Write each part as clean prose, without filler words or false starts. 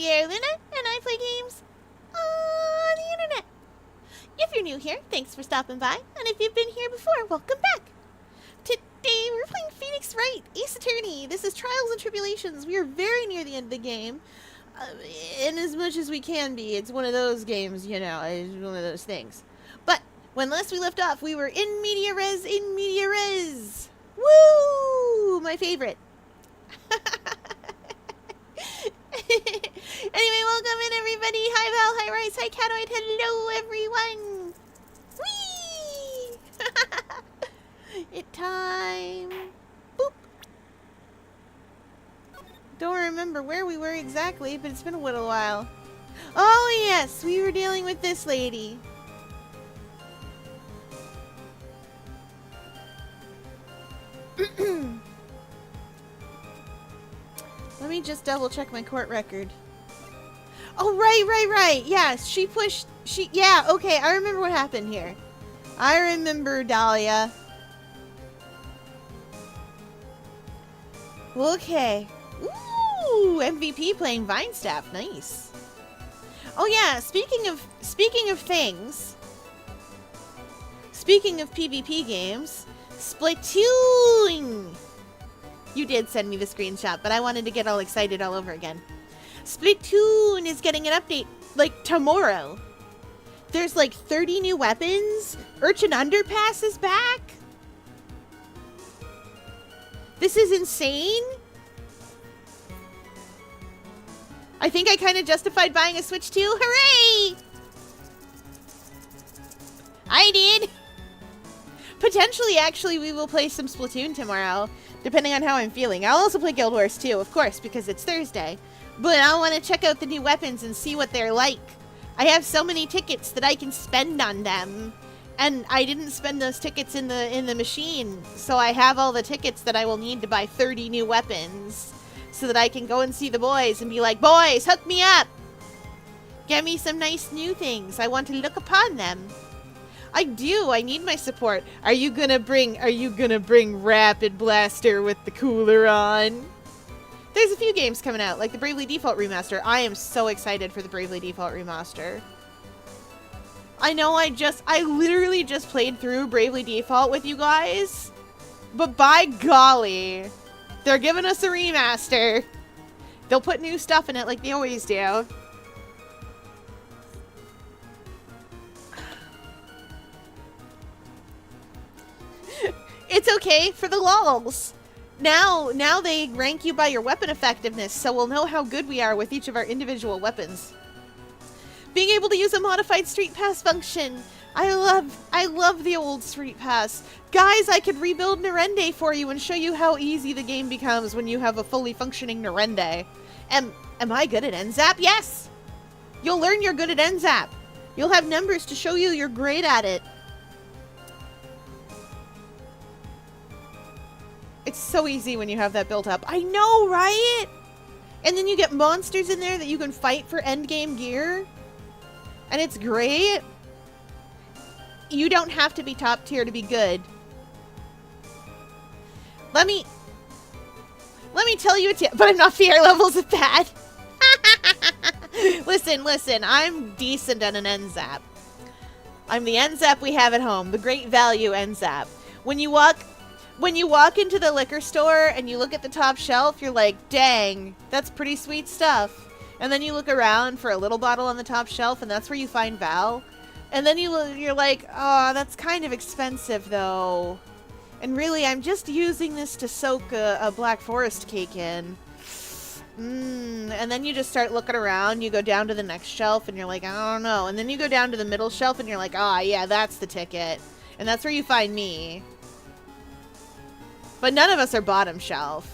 Sierra Luna, and I play games on the internet. If you're new here, thanks for stopping by, and if you've been here before, welcome back. Today we're playing Phoenix Wright, Ace Attorney. This is Trials and Tribulations. We are very near the end of the game, in as much as we can be. It's one of those games, you know, it's one of those things. But when last we left off, we were in media res, Woo! My favorite. Anyway, welcome in everybody. Hi Val, hi Rice, hi Catoid, hello everyone. Whee! It time. Boop. Don't remember where we were exactly, but it's been a little while. Oh yes, we were dealing with this lady. Let me just double check my court record. Oh, right. Yes, yeah, okay, I remember what happened here. I remember Dahlia. Okay. Ooh, MVP playing Vine Staff, nice. Oh yeah, speaking of things. Speaking of PvP games, Splatoon! You did send me the screenshot, but I wanted to get all excited all over again. Splatoon is getting an update, like, tomorrow. There's, like, 30 new weapons. Urchin Underpass is back. This is insane. I think I kind of justified buying a Switch too. Hooray! I did. Potentially, actually, we will play some Splatoon tomorrow, depending on how I'm feeling. I'll also play Guild Wars too, of course, because it's Thursday. But I want to check out the new weapons and see what they're like. I have so many tickets that I can spend on them, and I didn't spend those tickets in the machine, so I have all the tickets that I will need to buy 30 new weapons, so that I can go and see the boys and be like, boys, hook me up! Get me some nice new things. I want to look upon them. I do. I need my support. Are you gonna bring Rapid Blaster with the cooler on? There's a few games coming out, like the Bravely Default Remaster. I am so excited for the Bravely Default Remaster. I know I literally just played through Bravely Default with you guys, but by golly, they're giving us a remaster. They'll put new stuff in it like they always do. It's okay for the lols. Now they rank you by your weapon effectiveness, so we'll know how good we are with each of our individual weapons. Being able to use a modified Street Pass function. I love the old Street Pass. Guys, I could rebuild Narende for you and show you how easy the game becomes when you have a fully functioning Narende. Am I good at NZAP? Yes! You'll learn you're good at NZAP. You'll have numbers to show you you're great at it. It's so easy when you have that built up. I know, right? And then you get monsters in there that you can fight for endgame gear. And it's great. You don't have to be top tier to be good. Let me tell you, but I'm not fear levels at that. Listen, I'm decent at an NZAP. I'm the NZAP we have at home, the great value NZAP. When you walk into the liquor store and you look at the top shelf, you're like, dang, that's pretty sweet stuff. And then you look around for a little bottle on the top shelf, and that's where you find Val. And then you're like, oh, that's kind of expensive, though. And really, I'm just using this to soak a Black Forest cake in. And then you just start looking around. You go down to the next shelf, and you're like, I don't know. And then you go down to the middle shelf, and you're like, ah, yeah, that's the ticket. And that's where you find me. But none of us are bottom shelf.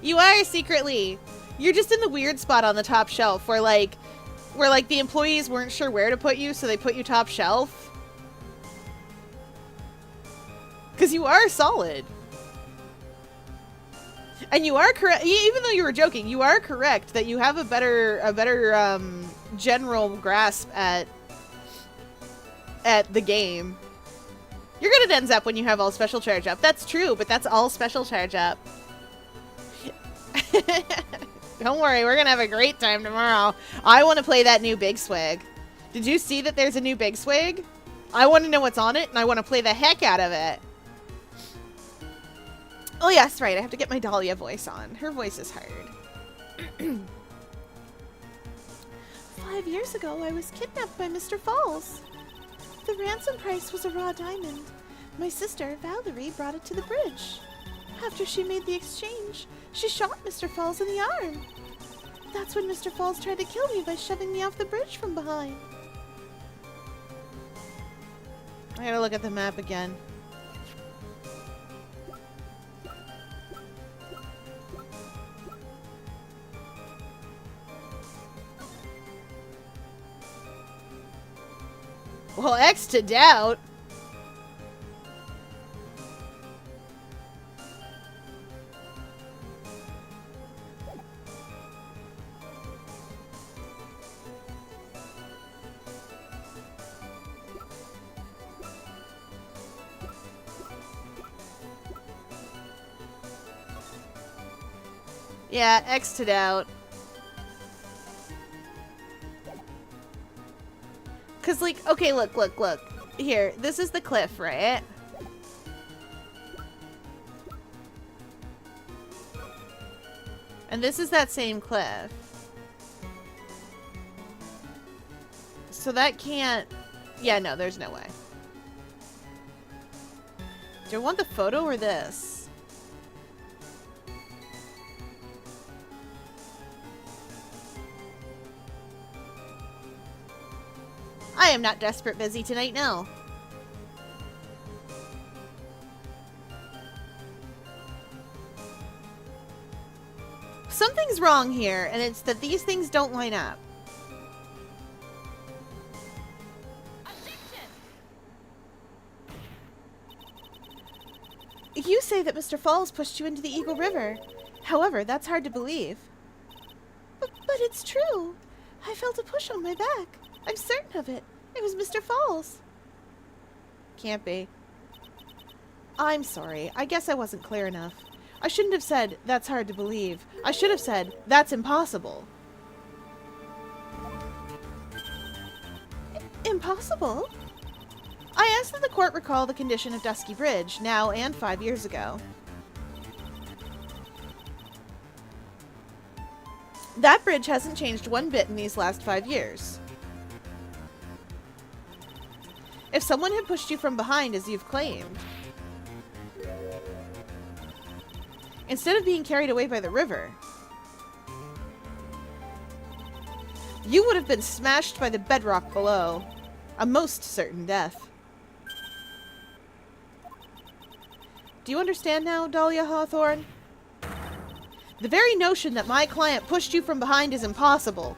You are secretly. You're just in the weird spot on the top shelf where like the employees weren't sure where to put you, so they put you top shelf. Because you are solid. And you are correct, even though you were joking, you are correct that you have a better general grasp at the game. You're good at ends up when you have all special charge up. That's true, but that's all special charge up. Don't worry, we're gonna have a great time tomorrow. I want to play that new Big Swig. Did you see that there's a new Big Swig? I want to know what's on it, and I want to play the heck out of it. Oh yes, right, I have to get my Dahlia voice on. Her voice is hard. 5 years ago, I was kidnapped by Mr. Falls. The ransom price was a raw diamond. My sister, Valerie, brought it to the bridge. After she made the exchange, she shot Mr. Falls in the arm. That's when Mr. Falls tried to kill me by shoving me off the bridge from behind. I gotta look at the map again. Well, X to doubt. Yeah, X to doubt. Cause like, okay, look. Here, this is the cliff, right? And this is that same cliff. So that can't... Yeah, no, there's no way. Do I want the photo or this? I am not desperate busy tonight, no. Something's wrong here, and it's that these things don't line up. You say that Mr. Falls pushed you into the Eagle River. However, that's hard to believe. But it's true. I felt a push on my back. I'm certain of it. It was Mr. Falls. Can't be. I'm sorry. I guess I wasn't clear enough. I shouldn't have said, that's hard to believe. I should have said, that's impossible. Impossible? I asked that the court recall the condition of Dusky Bridge, now and 5 years ago. That bridge hasn't changed one bit in these last 5 years. If someone had pushed you from behind, as you've claimed, instead of being carried away by the river, you would have been smashed by the bedrock below. A most certain death. Do you understand now, Dahlia Hawthorne? The very notion that my client pushed you from behind is impossible.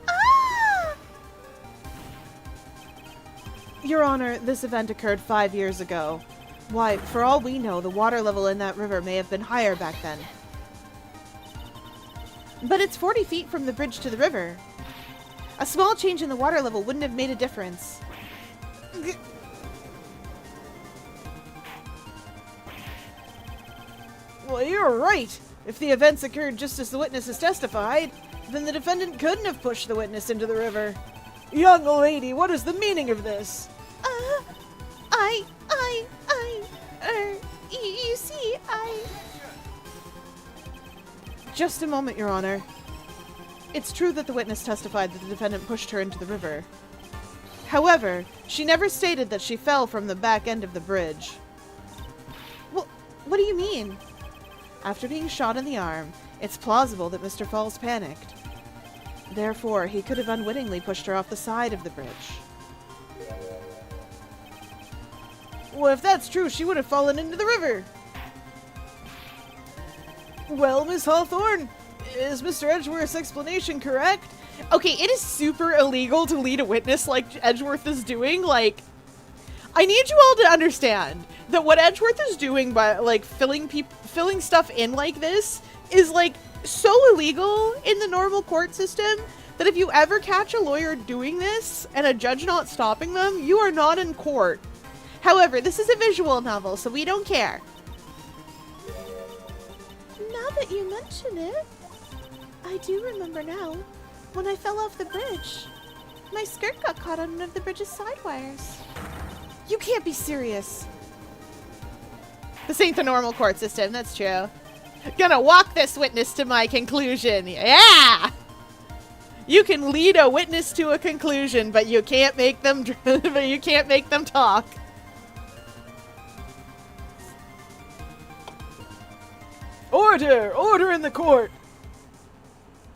Ah! Your Honor, this event occurred 5 years ago. Why, for all we know, the water level in that river may have been higher back then. But it's 40 feet from the bridge to the river. A small change in the water level wouldn't have made a difference. Well, you're right. If the events occurred just as the witness has testified, then the defendant couldn't have pushed the witness into the river. Young lady, what is the meaning of this? You see, Just a moment, Your Honor. It's true that the witness testified that the defendant pushed her into the river. However, she never stated that she fell from the back end of the bridge. Well, what do you mean? After being shot in the arm, it's plausible that Mr. Falls panicked. Therefore, he could have unwittingly pushed her off the side of the bridge. Well, if that's true, she would have fallen into the river. Well, Miss Hawthorne, is Mr. Edgeworth's explanation correct? Okay, it is super illegal to lead a witness like Edgeworth is doing. Like, I need you all to understand that what Edgeworth is doing by, like, filling stuff in like this is, like, so illegal in the normal court system that if you ever catch a lawyer doing this and a judge not stopping them, you are not in court. However, this is a visual novel, so we don't care. Now that you mention it, I do remember now. When I fell off the bridge, my skirt got caught on one of the bridge's side wires. You can't be serious. This ain't the normal court system, that's true. Gonna walk this witness to my conclusion. Yeah! You can lead a witness to a conclusion, but you can't make them talk. Order! Order in the court!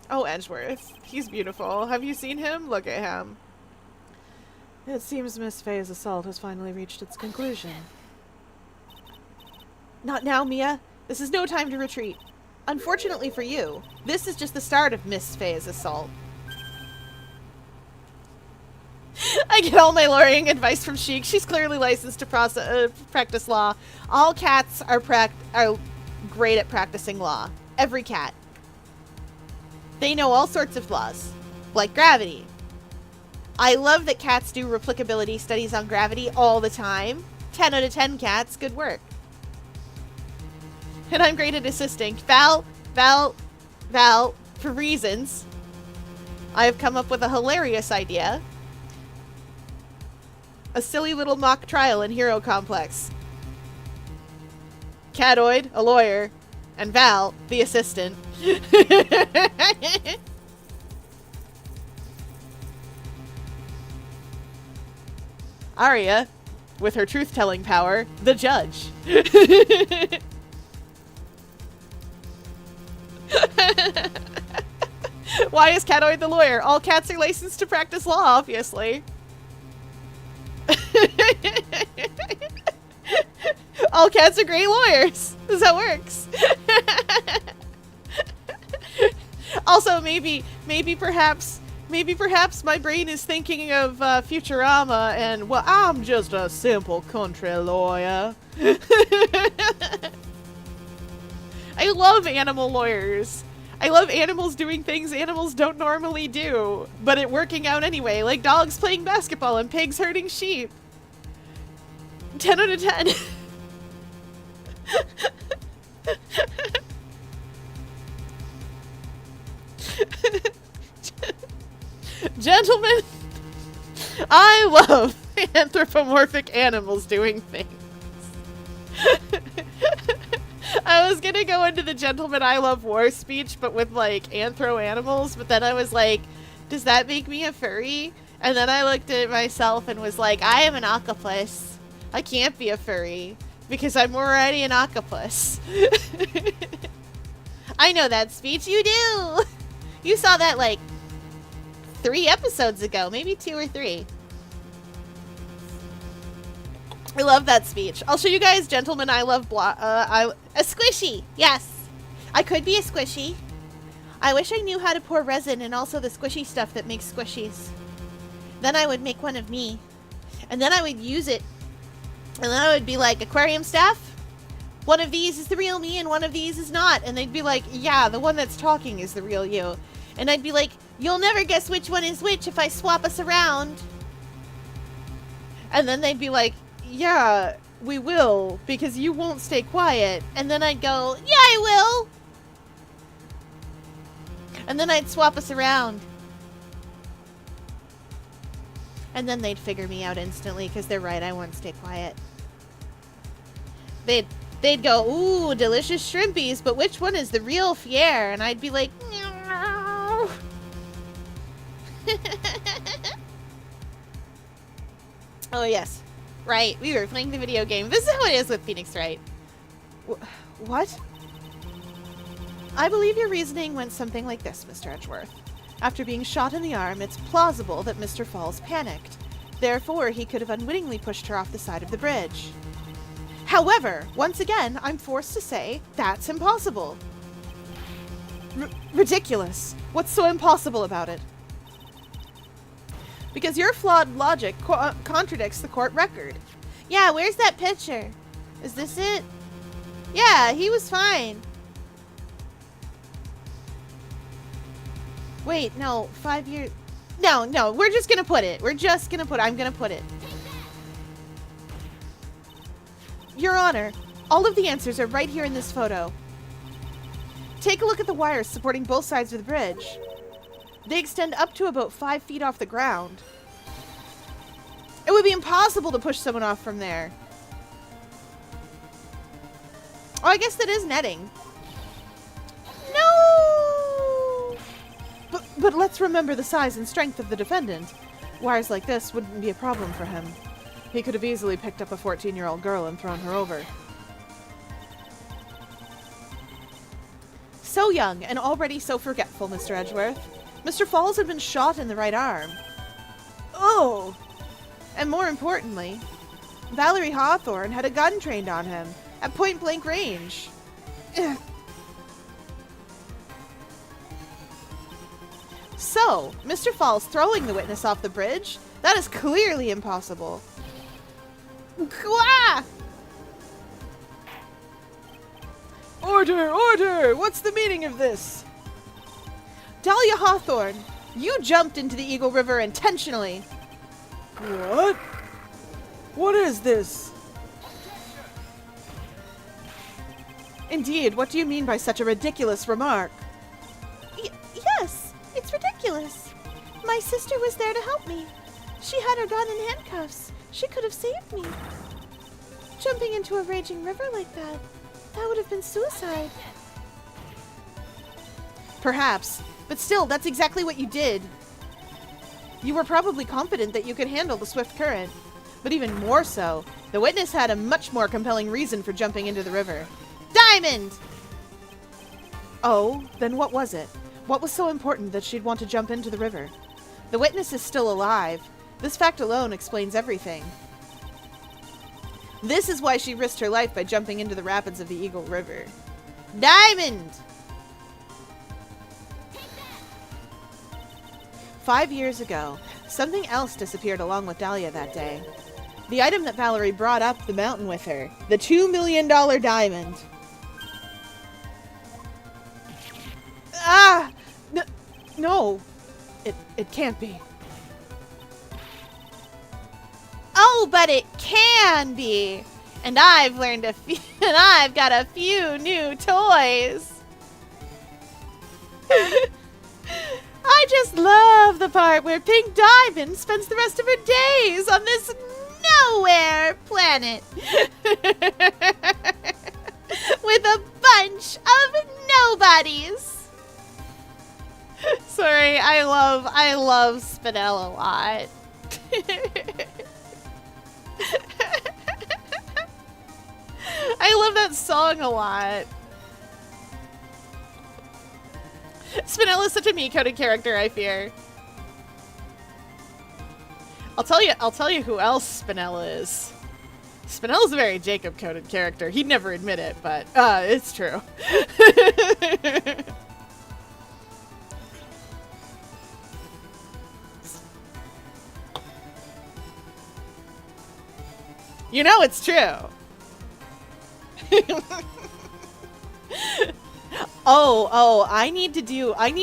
Oh, Edgeworth. He's beautiful. Have you seen him? Look at him. It seems Miss Faye's assault has finally reached its conclusion. Not now, Mia. This is no time to retreat. Unfortunately for you, this is just the start of Miss Faye's assault. I get all my lawyering advice from Sheik. She's clearly licensed to practice law. All cats are great at practicing law. Every cat. They know all sorts of laws, like gravity. I love that cats do replicability studies on gravity all the time. 10 out of 10 cats, good work. And I'm great at assisting. Val, for reasons, I have come up with a hilarious idea. A silly little mock trial in Hero Complex. Catoid, a lawyer, and Val, the assistant. Arya, with her truth-telling power, the judge. Why is Catoid the lawyer? All cats are licensed to practice law, obviously. All cats are great lawyers. This is how it works. Also, maybe perhaps my brain is thinking of Futurama and, well, I'm just a simple country lawyer. I love animal lawyers. I love animals doing things animals don't normally do, but it working out anyway, like dogs playing basketball and pigs herding sheep. 10 out of 10. Gentlemen, I love anthropomorphic animals doing things. I was gonna go into the Gentleman I Love War speech, but with like anthro animals, but then I was like, does that make me a furry? And then I looked at myself and was like, I am an octopus. I can't be a furry because I'm already an octopus. I know that speech. You do. You saw that like 3 episodes ago, maybe 2 or 3. I love that speech. I'll show you guys Gentleman I Love a squishy. Yes. I could be a squishy. I wish I knew how to pour resin and also the squishy stuff that makes squishies. Then I would make one of me. And then I would use it. And then I would be like, aquarium staff? One of these is the real me and one of these is not. And they'd be like, yeah, the one that's talking is the real you. And I'd be like, you'll never guess which one is which if I swap us around. And then they'd be like, yeah, we will, because you won't stay quiet. And then I'd go, yeah, I will. And then I'd swap us around. And then they'd figure me out instantly, because they're right, I won't stay quiet. They'd go, ooh, delicious shrimpies, but which one is the real Fier? And I'd be like, meow. Oh, yes. Right, we were playing the video game. This is how it is with Phoenix Wright. What? I believe your reasoning went something like this, Mr. Edgeworth. After being shot in the arm, it's plausible that Mr. Falls panicked. Therefore, he could have unwittingly pushed her off the side of the bridge. However, once again, I'm forced to say that's impossible. Ridiculous. What's so impossible about it? Because your flawed logic contradicts the court record. Yeah, where's that picture? Is this it? Yeah, he was fine. Wait, no, 5 years. No, we're just gonna put it. I'm gonna put it. Your Honor, all of the answers are right here in this photo. Take a look at the wires supporting both sides of the bridge. They extend up to about 5 feet off the ground. It would be impossible to push someone off from there. Oh, I guess that is netting. No! But let's remember the size and strength of the defendant. Wires like this wouldn't be a problem for him. He could have easily picked up a 14-year-old girl and thrown her over. So young and already so forgetful, Mr. Edgeworth. Mr. Falls had been shot in the right arm. Oh! And more importantly, Valerie Hawthorne had a gun trained on him at point-blank range. Ugh. So, Mr. Falls throwing the witness off the bridge? That is clearly impossible. Gah! Order! Order! What's the meaning of this? Dahlia Hawthorne, you jumped into the Eagle River intentionally. What? What is this? Indeed, what do you mean by such a ridiculous remark? Yes, it's ridiculous. My sister was there to help me. She had her gun in handcuffs. She could have saved me. Jumping into a raging river like that would have been suicide. Perhaps, but still, that's exactly what you did. You were probably confident that you could handle the swift current. But even more so, the witness had a much more compelling reason for jumping into the river. Diamond! Oh, then what was it? What was so important that she'd want to jump into the river? The witness is still alive. This fact alone explains everything. This is why she risked her life by jumping into the rapids of the Eagle River. Diamond! 5 years ago, something else disappeared along with Dahlia that day. The item that Valerie brought up the mountain with her. The $2 million diamond. Ah! No. It can't be. Oh, but it can be. And I've learned and I've got a few new toys. I just love the part where Pink Diamond spends the rest of her days on this nowhere planet. With a bunch of nobodies. Sorry, I love Spinel a lot. I love that song a lot. Spinel is such a me-coded character, I fear. I'll tell you who else Spinel is. Spinel is a very Jacob-coded character. He'd never admit it, but it's true. You know it's true. Oh, I need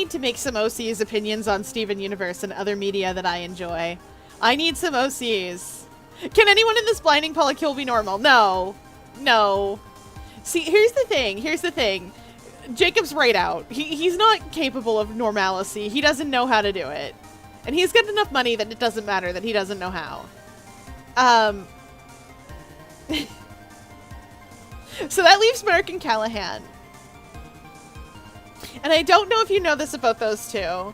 to make some OC's opinions on Steven Universe and other media that I enjoy. I need some OCs. Can anyone in this blinding polykill be normal? No. No. See, here's the thing. Jacob's right out. He's not capable of normalcy. He doesn't know how to do it. And he's got enough money that it doesn't matter that he doesn't know how. So that leaves Mark and Callahan. And I don't know if you know this about those two.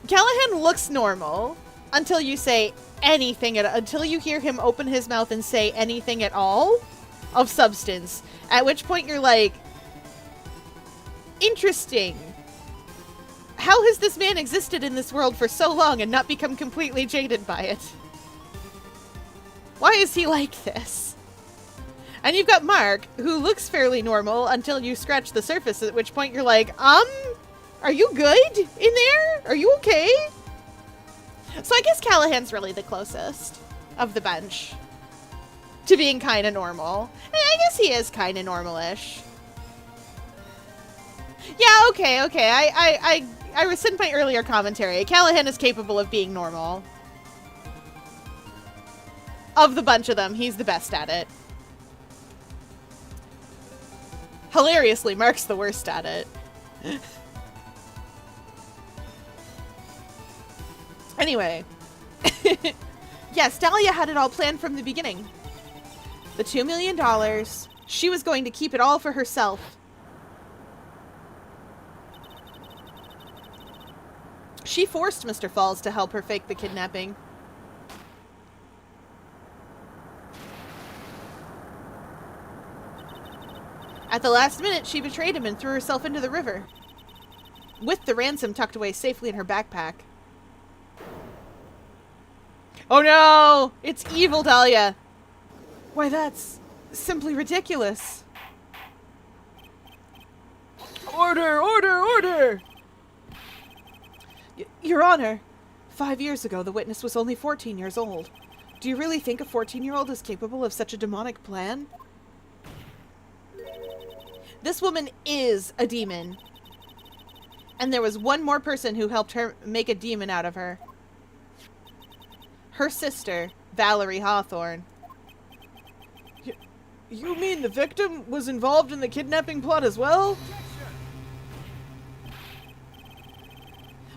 Callahan looks normal until you say anything, until you hear him open his mouth and say anything at all of substance. At which point you're like, interesting. How has this man existed in this world for so long and not become completely jaded by it? Why is he like this? And you've got Mark, who looks fairly normal until you scratch the surface, at which point you're like, are you good in there? Are you okay? So I guess Callahan's really the closest of the bunch to being kind of normal. And I guess he is kind of normal-ish. Yeah, okay. I rescind my earlier commentary. Callahan is capable of being normal. Of the bunch of them, he's the best at it. Hilariously, Mark's the worst at it. Anyway. Yes, Dahlia had it all planned from the beginning. The $2 million, she was going to keep it all for herself. She forced Mr. Falls to help her fake the kidnapping. At the last minute, she betrayed him and threw herself into the river. With the ransom tucked away safely in her backpack. Oh no! It's evil Dahlia! Why, that's simply ridiculous. Order! Order! Order! Your Honor, 5 years ago the witness was only 14 years old. Do you really think a 14-year-old is capable of such a demonic plan? This woman is a demon. And there was one more person who helped her make a demon out of her. Her sister, Valerie Hawthorne. You mean the victim was involved in the kidnapping plot as well?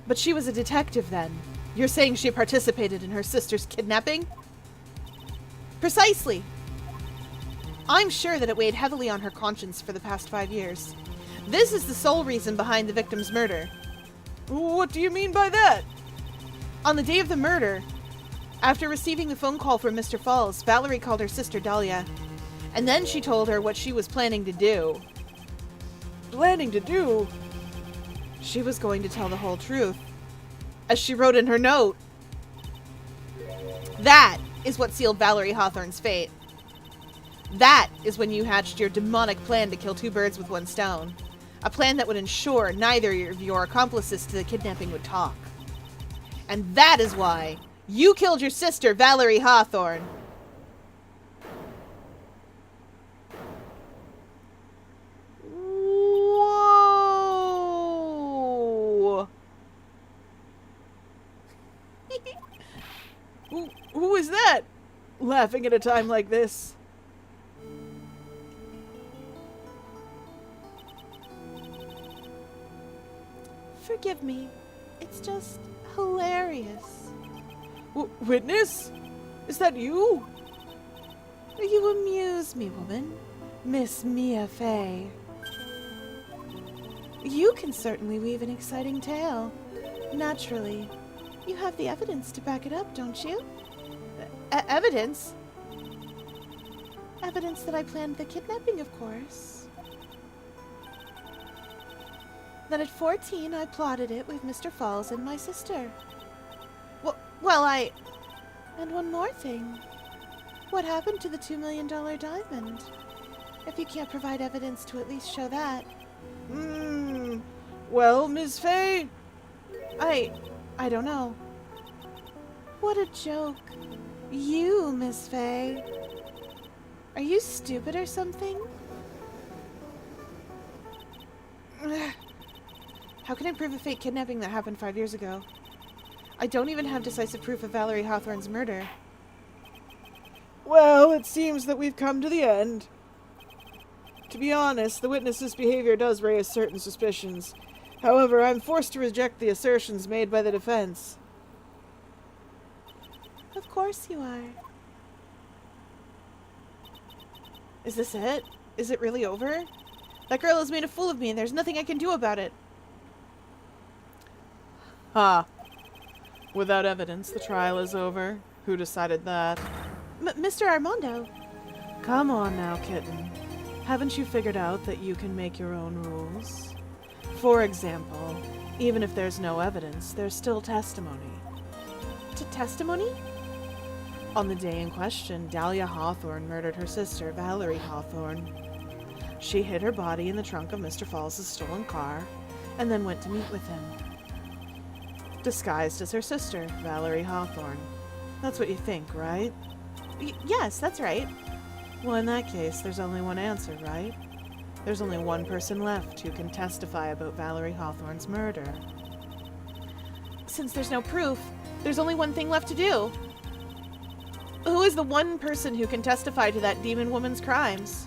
But she was a detective then. You're saying she participated in her sister's kidnapping? Precisely. I'm sure that it weighed heavily on her conscience for the past 5 years. This is the sole reason behind the victim's murder. What do you mean by that? On the day of the murder, after receiving the phone call from Mr. Falls, Valerie called her sister Dahlia. And then she told her what she was planning to do. Planning to do? She was going to tell the whole truth, as she wrote in her note. That is what sealed Valerie Hawthorne's fate. That is when you hatched your demonic plan to kill two birds with one stone. A plan that would ensure neither of your accomplices to the kidnapping would talk. And that is why you killed your sister, Valerie Hawthorne. Whoa! Who is that? Laughing at a time like this. Forgive me. It's just hilarious. Witness? Is that you? You amuse me, woman. Miss Mia Fey. You can certainly weave an exciting tale. Naturally. You have the evidence to back it up, don't you? Evidence? Evidence that I planned the kidnapping, of course. That at 14 I plotted it with Mr. Falls and my sister. And one more thing. What happened to the $2 million diamond? If you can't provide evidence to at least show that. Well, Ms. Fey? I don't know. What a joke. You, Miss Fey. Are you stupid or something? How can I prove a fake kidnapping that happened 5 years ago? I don't even have decisive proof of Valerie Hawthorne's murder. Well, it seems that we've come to the end. To be honest, the witness's behavior does raise certain suspicions. However, I'm forced to reject the assertions made by the defense. Of course you are. Is this it? Is it really over? That girl has made a fool of me and there's nothing I can do about it. Without evidence, the trial is over. Who decided that? Mr. Armando. Come on now, kitten. Haven't you figured out that you can make your own rules? For example, even if there's no evidence, there's still testimony. Testimony? On the day in question, Dahlia Hawthorne murdered her sister, Valerie Hawthorne. She hid her body in the trunk of Mr. Falls' stolen car, and then went to meet with him. Disguised as her sister, Valerie Hawthorne. That's what you think, right? Yes, that's right. Well, in that case, there's only one answer, right? There's only one person left who can testify about Valerie Hawthorne's murder. Since there's no proof, there's only one thing left to do. Who is the one person who can testify to that demon woman's crimes?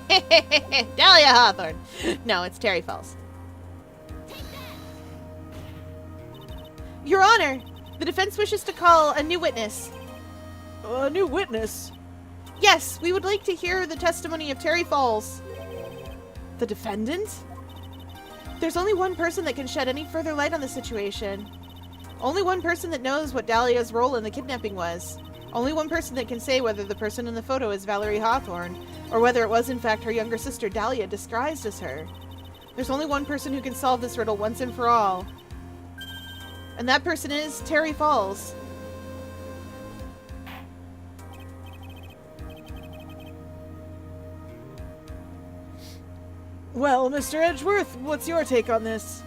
Dahlia Hawthorne. No, it's Terry Falls. Your Honor, the defense wishes to call a new witness. A new witness? Yes, we would like to hear the testimony of Terry Falls. The defendant? There's only one person that can shed any further light on the situation. Only one person that knows what Dahlia's role in the kidnapping was. Only one person that can say whether the person in the photo is Valerie Hawthorne, or whether it was in fact her younger sister Dahlia disguised as her. There's only one person who can solve this riddle once and for all. And that person is Terry Falls. Well, Mr. Edgeworth, what's your take on this?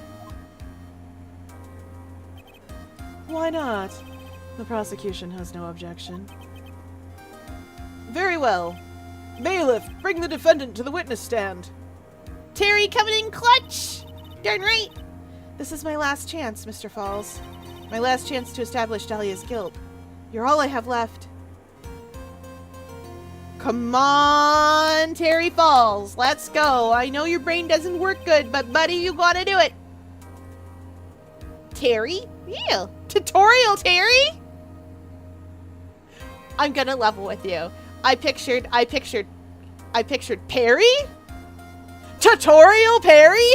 Why not? The prosecution has no objection. Very well. Bailiff, bring the defendant to the witness stand. Terry coming in clutch! Darn right! This is my last chance, Mr. Falls. My last chance to establish Dahlia's guilt. You're all I have left. Come on, Terry Falls. Let's go. I know your brain doesn't work good, but buddy, you gotta do it. Terry? Yeah. Tutorial Terry? I'm gonna level with you. I pictured Perry? Tutorial Perry?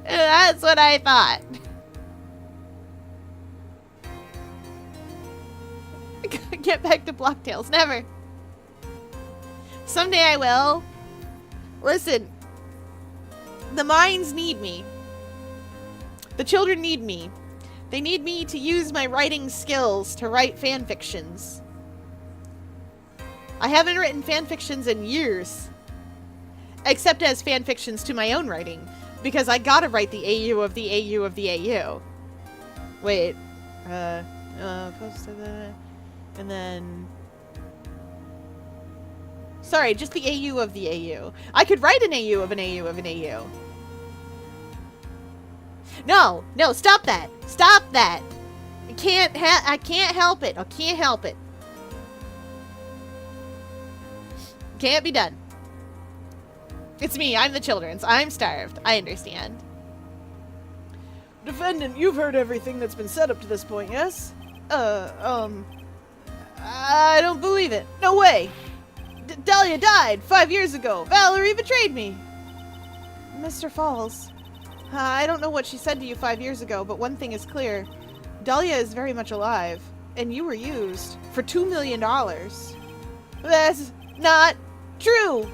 That's what I thought. Get back to Blocktails. Never. Someday I will. Listen. The minds need me. The children need me. They need me to use my writing skills to write fan fictions. I haven't written fan fictions in years. Except as fan fictions to my own writing. Because I gotta write the AU of the AU of the AU. Wait. Close to the... And then... Sorry, just the AU of the AU. I could write an AU of an AU of an AU. No, no, stop that. Stop that. I can't help it. I can't help it. Can't be done. It's me. I'm the children's. I'm starved. I understand. Defendant, you've heard everything that's been said up to this point, yes? I don't believe it. No way. Dahlia died 5 years ago. Valerie betrayed me. Mr. Falls, I don't know what she said to you 5 years ago, but one thing is clear. Dahlia is very much alive, and you were used for $2 million. That's not true.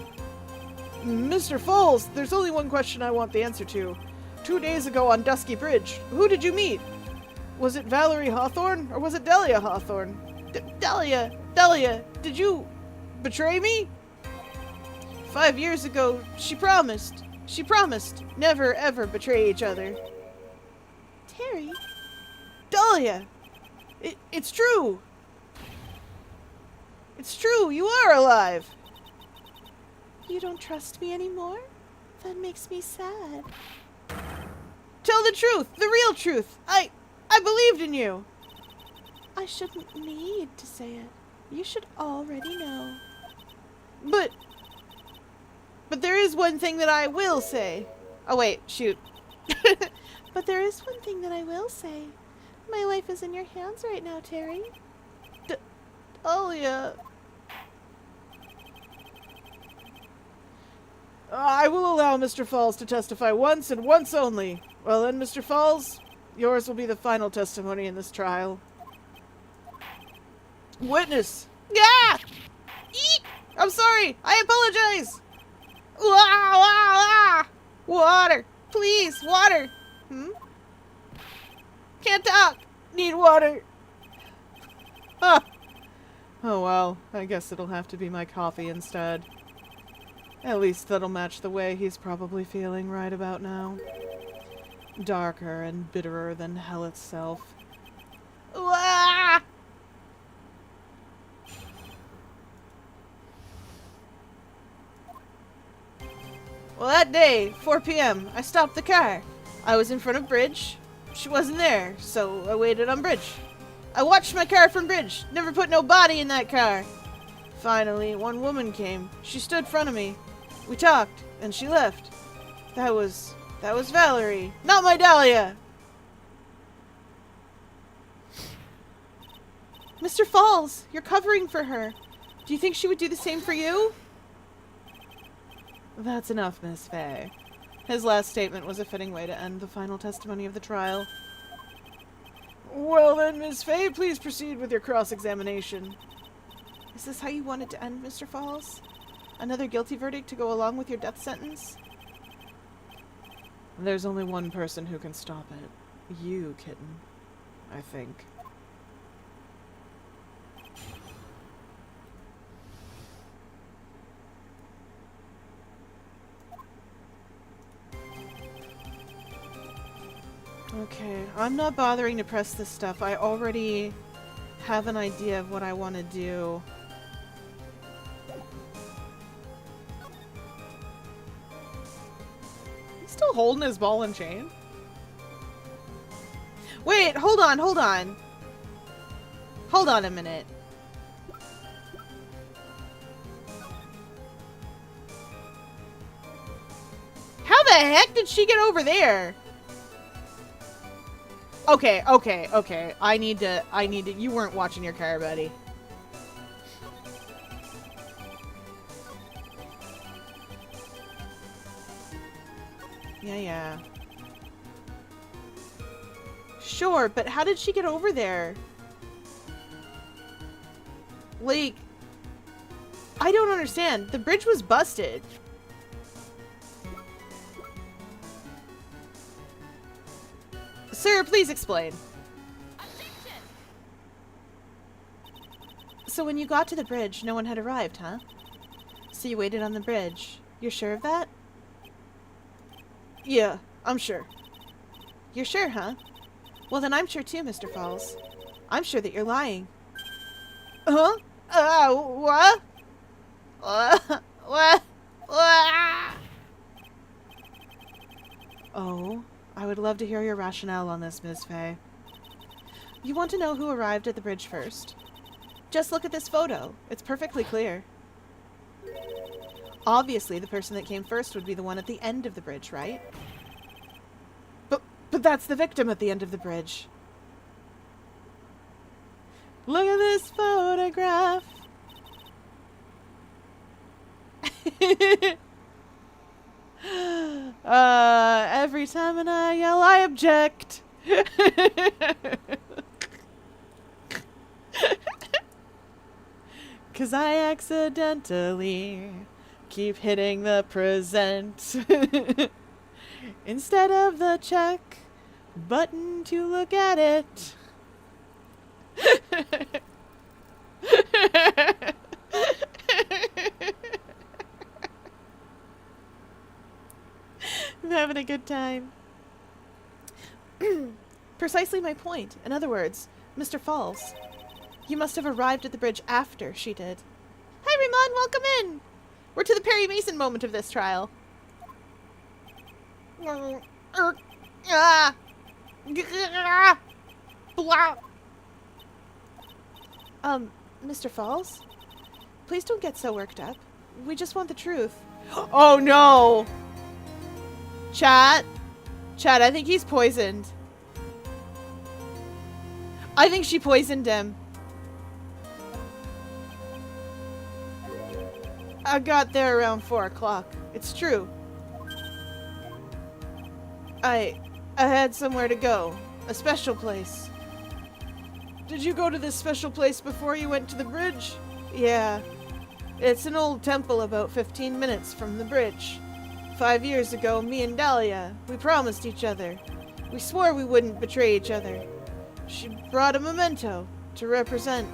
Mr. Falls, there's only one question I want the answer to. 2 days ago on Dusky Bridge, who did you meet? Was it Valerie Hawthorne, or was it Dahlia Hawthorne? Dahlia, did you betray me? 5 years ago, she promised never ever betray each other. Terry? Dahlia! It's true! It's true, you are alive! You don't trust me anymore? That makes me sad. Tell the truth, the real truth! I believed in you! I shouldn't need to say it. You should already know. But there is one thing that I will say. Oh wait, shoot. But there is one thing that I will say. My life is in your hands right now, Terry. Dahlia. I will allow Mr. Falls to testify once and once only. Well then, Mr. Falls, yours will be the final testimony in this trial. Witness! Yeah! Eek! I'm sorry! I apologize! Water! Please, water! Can't talk! Need water! Huh. Oh well, I guess it'll have to be my coffee instead. At least that'll match the way he's probably feeling right about now. Darker and bitterer than hell itself. That day, 4 p.m., I stopped the car. I was in front of bridge. She wasn't there, so I waited on bridge. I watched my car from bridge. Never put no body in that car. Finally, one woman came. She stood in front of me. We talked, and she left. That was Valerie, not my Dahlia. Mr. Falls, you're covering for her. Do you think she would do the same for you? That's enough, Miss Fay. His last statement was a fitting way to end the final testimony of the trial. Well then, Miss Fay, please proceed with your cross-examination. Is this how you wanted to end, Mr. Falls? Another guilty verdict to go along with your death sentence? There's only one person who can stop it. You, kitten. I think. Okay, I'm not bothering to press this stuff. I already have an idea of what I want to do. He's still holding his ball and chain? Wait, hold on, hold on. Hold on a minute. How the heck did she get over there? Okay, okay, okay. I need to, you weren't watching your car, buddy. Yeah. Sure, but how did she get over there? Like, I don't understand. The bridge was busted. Sir, please explain. So when you got to the bridge, no one had arrived, huh? So you waited on the bridge. You're sure of that? Yeah, I'm sure. You're sure, huh? Well, then I'm sure too, Mr. Falls. I'm sure that you're lying. Huh? What? What? Oh, I would love to hear your rationale on this, Ms. Fay. You want to know who arrived at the bridge first? Just look at this photo. It's perfectly clear. Obviously, the person that came first would be the one at the end of the bridge, right? But that's the victim at the end of the bridge. Look at this photograph. Every time when I yell, I object. 'Cause I accidentally keep hitting the present instead of the check button to look at it. I'm having a good time. Precisely my point. In other words, Mr. Falls, you must have arrived at the bridge after she did. Hi, Ramon, welcome in! We're to the Perry Mason moment of this trial. Mr. Falls? Please don't get so worked up. We just want the truth. Oh no! Chat, I think he's poisoned. I think she poisoned him. I got there around 4 o'clock. It's true. I had somewhere to go. A special place. Did you go to this special place before you went to the bridge? Yeah. It's an old temple about 15 minutes from the bridge. 5 years ago, me and Dahlia, we promised each other. We swore we wouldn't betray each other. She brought a memento to represent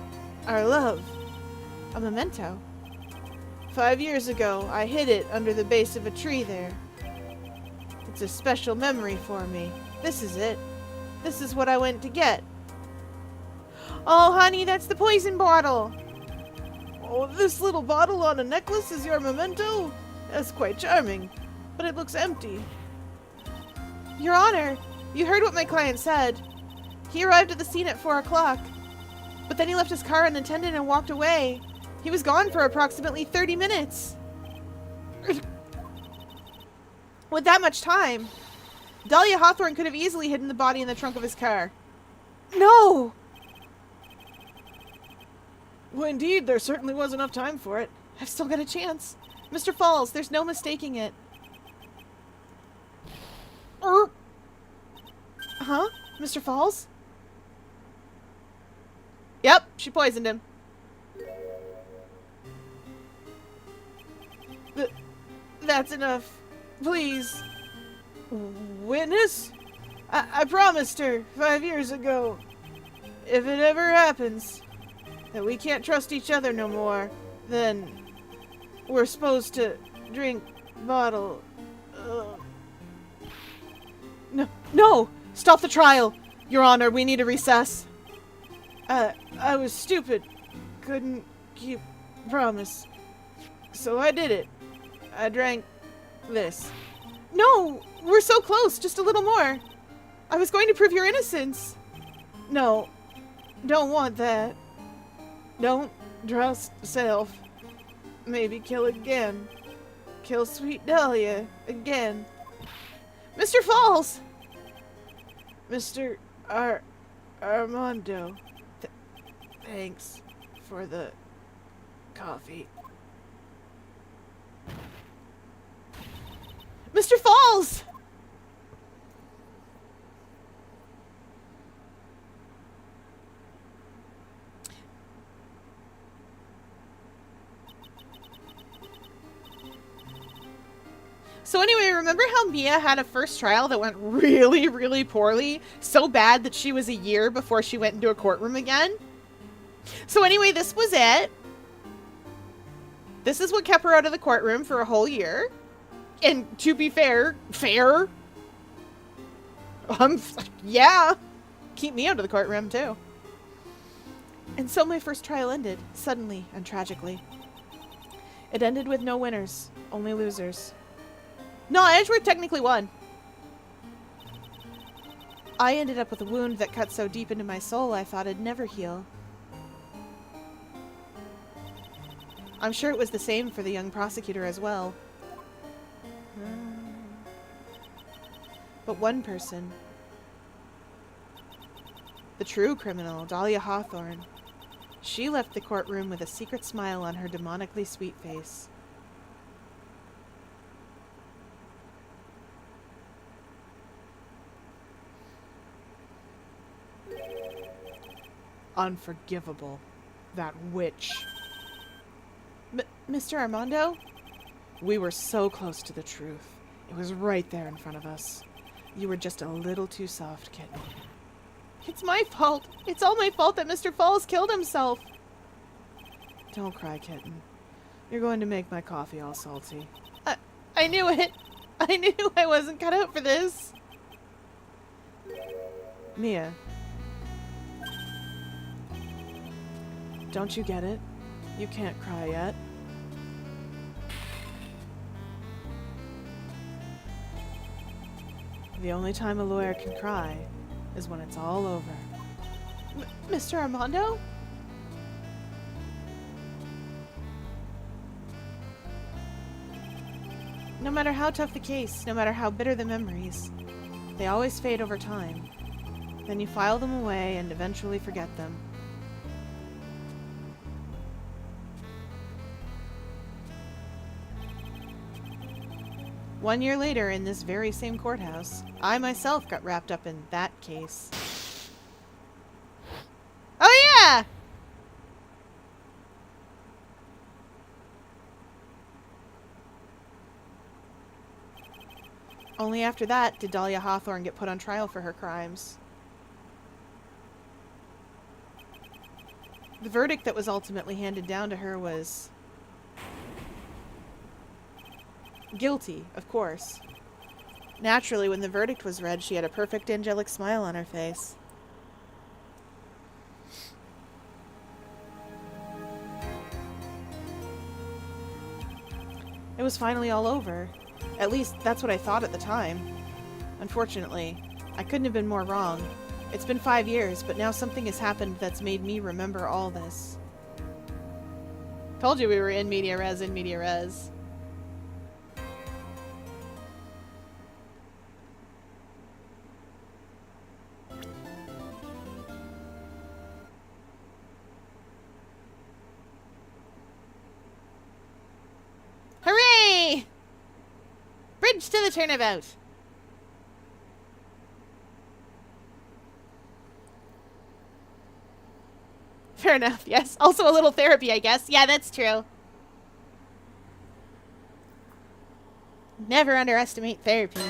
our love. A memento? 5 years ago, I hid it under the base of a tree there. It's a special memory for me. This is it. This is what I went to get. Oh, honey, that's the poison bottle. Oh, this little bottle on a necklace is your memento? That's quite charming. but it looks empty. Your Honor, you heard what my client said. He arrived at the scene at 4 o'clock, but then he left his car unattended and walked away. He was gone for approximately 30 minutes. With that much time, Dahlia Hawthorne could have easily hidden the body in the trunk of his car. No! Well, indeed, there certainly was enough time for it. I've still got a chance. Mr. Falls, there's no mistaking it. Huh? Mr. Falls? Yep, she poisoned him. That's enough. Please. Witness? I promised her 5 years ago, if it ever happens that we can't trust each other no more, then we're supposed to drink bottle. No! Stop the trial! Your Honor, we need a recess. I was stupid. Couldn't keep promise. So I did it. I drank this. No! We're so close! Just a little more! I was going to prove your innocence! No. Don't want that. Don't trust self. Maybe kill again. Kill sweet Dahlia again. Mr. Falls! Mr. Armando. Thanks for the coffee. Mr. Falls! So anyway, remember how Mia had a first trial that went really, really poorly? So bad that she was a year before she went into a courtroom again? So anyway, this was it. This is what kept her out of the courtroom for a whole year. And to be fair, yeah. Keep me out of the courtroom too. And so my first trial ended, suddenly and tragically. It ended with no winners, only losers. No, Edgeworth technically won. I ended up with a wound that cut so deep into my soul I thought it'd never heal. I'm sure it was the same for the young prosecutor as well. But one person, the true criminal, Dahlia Hawthorne, she left the courtroom with a secret smile on her demonically sweet face. Unforgivable. That witch. Mr. Armando? We were so close to the truth. It was right there in front of us. You were just a little too soft, kitten. It's my fault. It's all my fault that Mr. Falls killed himself. Don't cry, kitten. You're going to make my coffee all salty. I knew it. I knew I wasn't cut out for this. Mia. Don't you get it? You can't cry yet. The only time a lawyer can cry is when it's all over. Mr. Armando? No matter how tough the case, no matter how bitter the memories, they always fade over time. Then you file them away and eventually forget them. One year later, in this very same courthouse, I myself got wrapped up in that case. Oh yeah! Only after that did Dahlia Hawthorne get put on trial for her crimes. The verdict that was ultimately handed down to her was guilty, of course. Naturally, when the verdict was read, she had a perfect angelic smile on her face. It was finally all over. At least, that's what I thought at the time. Unfortunately, I couldn't have been more wrong. It's been 5 years, but now something has happened that's made me remember all this. Told you we were in media res, in media res. Hooray! Bridge to the turnabout. Fair enough, yes. Also a little therapy, I guess. Yeah, that's true. Never underestimate therapy.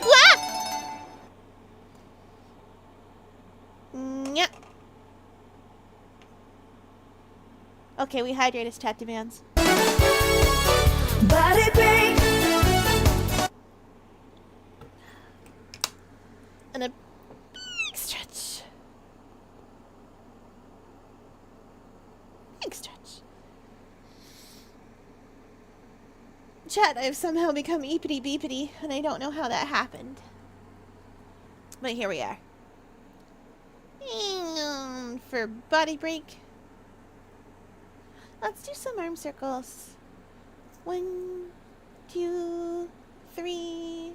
Ah! Yeah. Okay, we hydrate as chat demands. Body break. And a big stretch. Big stretch. Chat, I've somehow become eepity beepity, and I don't know how that happened. But here we are. For body break, let's do some arm circles. 1, 2, 3,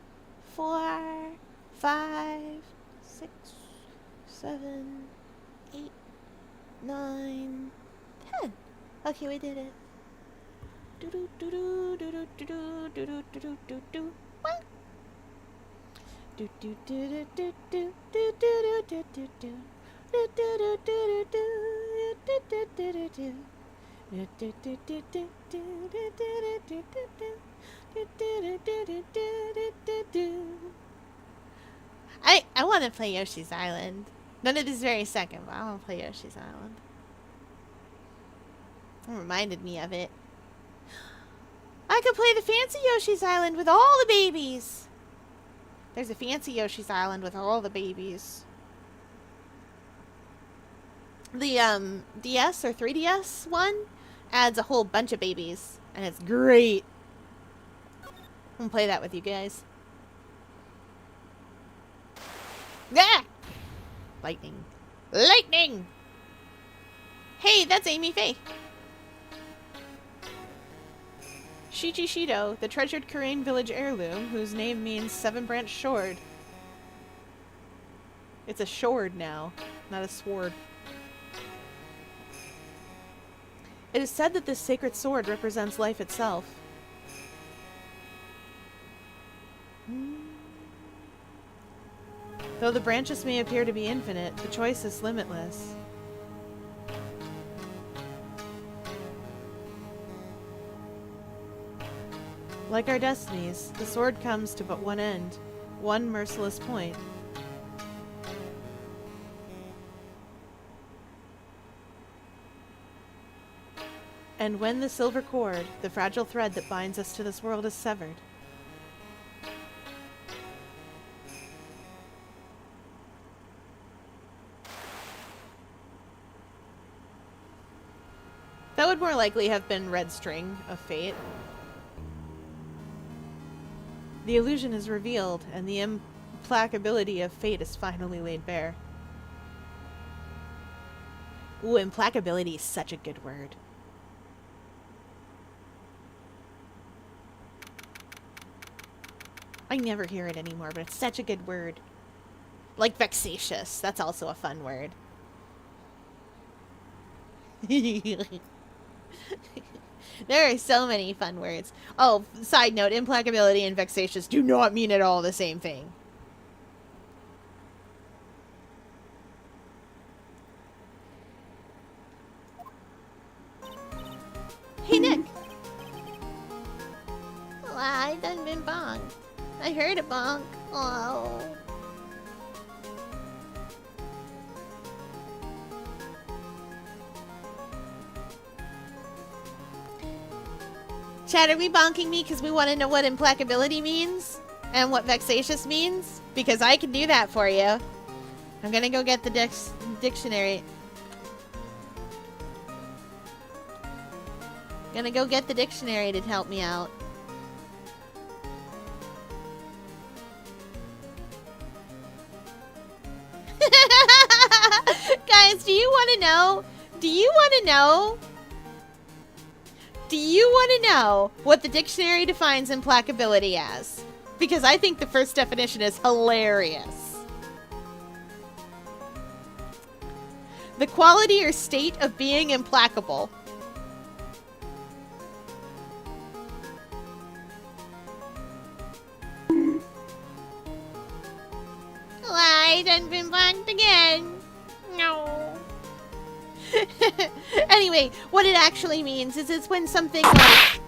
4, 5, 6, 7, 8, 9, 10. Okay, we did it. Do do do do do do do do do do do do. What? Do do do do do do do do do do do. Do do do do do do do do do do. I want to play Yoshi's Island. None of this very second, but I want to play Yoshi's Island. It reminded me of it. I could play the fancy Yoshi's Island with all the babies. There's a fancy Yoshi's Island with all the babies. The DS or 3DS one adds a whole bunch of babies, and it's great. I'm gonna play that with you guys. Ah! Lightning. Lightning! Hey, that's Amy Faye. Shichi Shido, the treasured Korean village heirloom, whose name means seven-branch sword. It's a sword now, not a sword. It is said that this sacred sword represents life itself. Though the branches may appear to be infinite, the choice is limitless. Like our destinies, the sword comes to but one end, one merciless point. And when the silver cord, the fragile thread that binds us to this world, is severed, that would more likely have been Red String of Fate. The illusion is revealed, and the implacability of fate is finally laid bare. Ooh, implacability is such a good word. I never hear it anymore, but it's such a good word. Like vexatious, that's also a fun word. There are so many fun words. Oh, side note, implacability and vexatious do not mean at all the same thing. Hey, Nick. Oh, I done been bonked. I heard a bonk. Oh. Chat, are we bonking me because we want to know what implacability means? And what vexatious means? Because I can do that for you. I'm gonna go get the dictionary. Gonna go get the dictionary to help me out. know? Do you want to know? Do you want to know what the dictionary defines implacability as? Because I think the first definition is hilarious. The quality or state of being implacable. Why, done been blocked again? No. Anyway, what it actually means is it's when something like...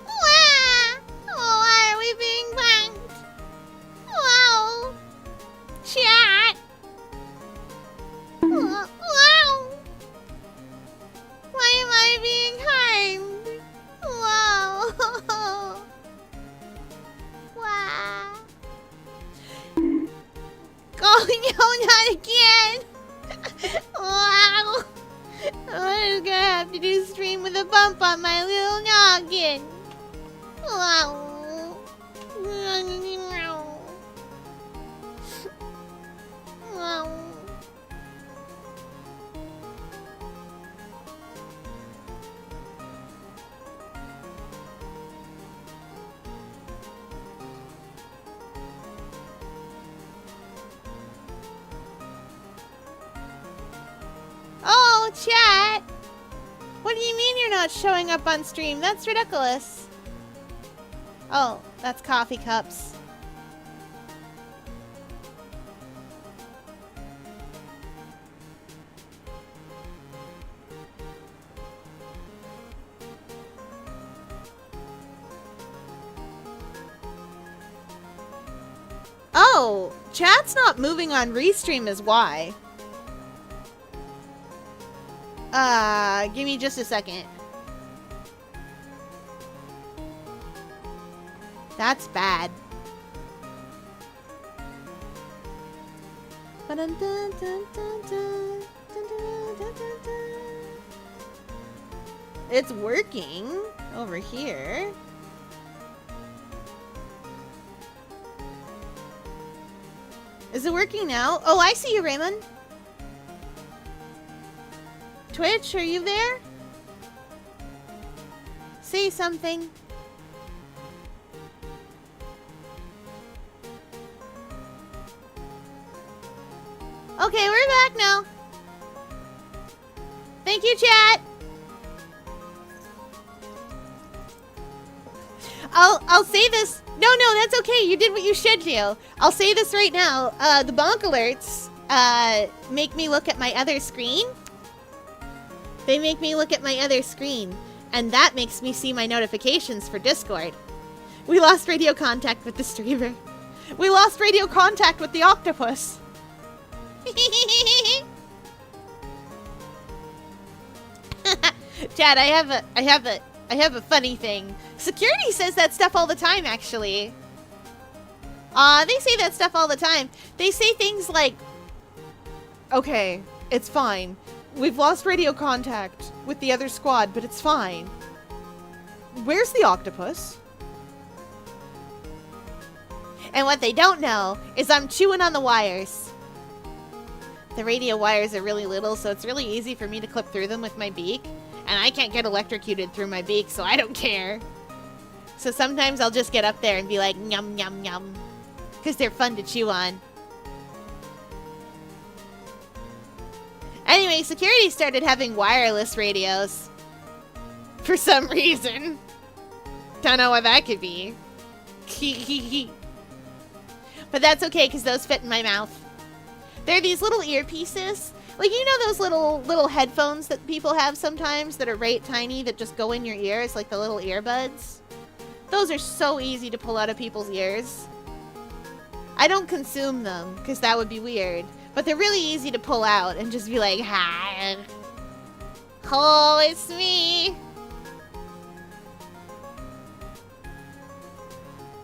Why are we being blanked? Wow. Chat. Wow. Why am I being harmed? Wow. Wow. Oh no, not again! Wow! I'm gonna have to do stream with a bump on my little noggin. Wow! Wow! Oh, chat! What do you mean you're not showing up on stream? That's ridiculous. Oh, that's coffee cups. Oh, chat's not moving on Restream is why. Give me just a second. That's bad. It's working over here. Is it working now? Oh, I see you, Raymond. Twitch, are you there? Say something. Okay, we're back now. Thank you, chat. I'll say this. No, that's okay. You did what you should do. I'll say this right now. The bonk alerts make me look at my other screen. They make me look at my other screen, and that makes me see my notifications for Discord. We lost radio contact with the streamer. We lost radio contact with the octopus. Chad, I have a funny thing. Security says that stuff all the time, actually. They say that stuff all the time. They say things like, okay, it's fine. We've lost radio contact with the other squad, but it's fine. Where's the octopus? And what they don't know is I'm chewing on the wires. The radio wires are really little, so it's really easy for me to clip through them with my beak. And I can't get electrocuted through my beak, so I don't care. So sometimes I'll just get up there and be like, yum, yum, yum. Because they're fun to chew on. Anyway, security started having wireless radios. For some reason. Don't know what that could be. But that's okay, because those fit in my mouth. They're these little earpieces. Like, you know those little headphones that people have sometimes that are right tiny that just go in your ears, like the little earbuds? Those are so easy to pull out of people's ears. I don't consume them, because that would be weird. But they're really easy to pull out and just be like, hi. Oh, it's me.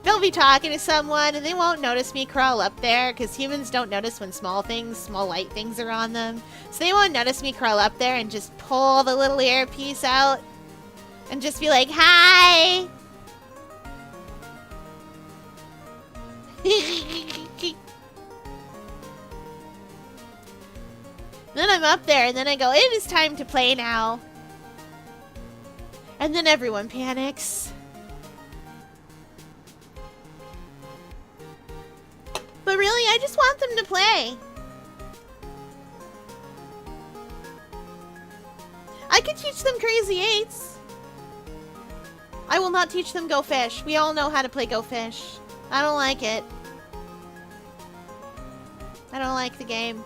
They'll be talking to someone and they won't notice me crawl up there because humans don't notice when small light things are on them. So they won't notice me crawl up there and just pull the little earpiece out and just be like, hi. Then I'm up there, and then I go, it is time to play now. And then everyone panics. But really, I just want them to play. I could teach them Crazy Eights. I will not teach them Go Fish. We all know how to play Go Fish. I don't like it. I don't like the game.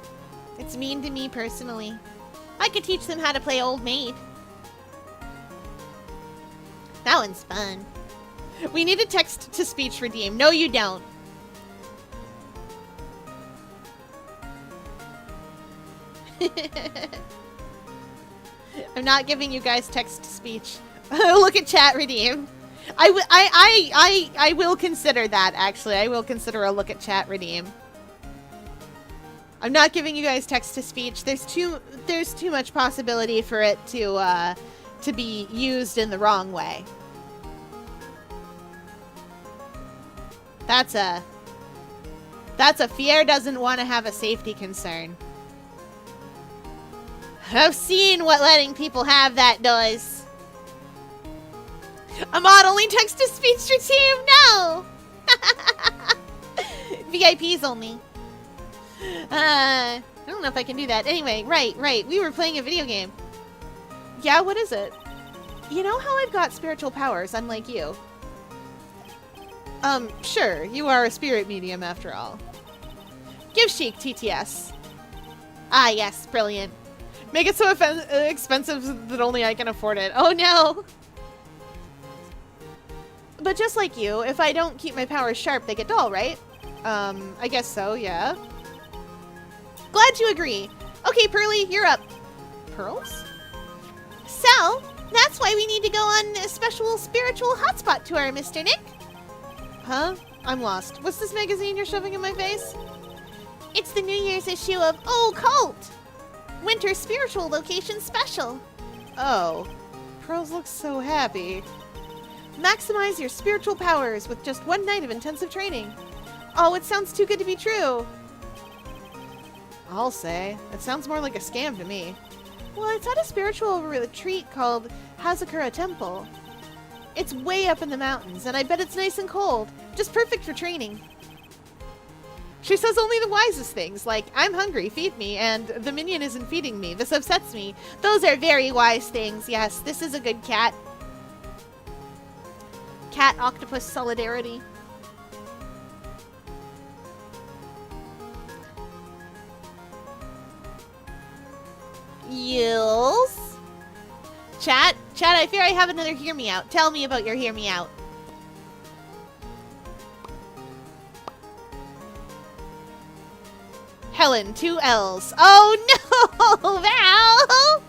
It's mean to me personally. I could teach them how to play Old Maid. That one's fun. We need a text-to-speech redeem. No, you don't. I'm not giving you guys text-to-speech. Look at chat redeem. I will consider that, actually. I will consider a look at chat redeem. I'm not giving you guys text-to-speech. There's too much possibility for it to be used in the wrong way. That's a Fier doesn't want to have a safety concern. I've seen what letting people have that does. A mod only text-to-speech your team? No! VIPs only. I don't know if I can do that. Anyway, right. We were playing a video game. Yeah, what is it? You know how I've got spiritual powers, unlike you? Sure. You are a spirit medium, after all. Give Sheik TTS. Ah, yes. Brilliant. Make it so expensive that only I can afford it. Oh, no! But just like you, if I don't keep my powers sharp, they get dull, right? I guess so, yeah. Glad you agree. Okay, Pearly, you're up. Pearls? So, that's why we need to go on a special spiritual hotspot tour, Mr. Nick. Huh? I'm lost. What's this magazine you're shoving in my face? It's the New Year's issue of Oh Cult! Winter Spiritual Location Special. Oh. Pearls looks so happy. Maximize your spiritual powers with just one night of intensive training. Oh, it sounds too good to be true. I'll say. It sounds more like a scam to me. Well, it's at a spiritual retreat called Hazakura Temple. It's way up in the mountains, and I bet it's nice and cold. Just perfect for training. She says only the wisest things, like, I'm hungry, feed me, and the minion isn't feeding me. This upsets me. Those are very wise things. Yes, this is a good cat. Cat-octopus solidarity. Yes. Chat, I fear I have another hear me out. Tell me about your hear me out. Helen, 2 L's. Oh no, Val!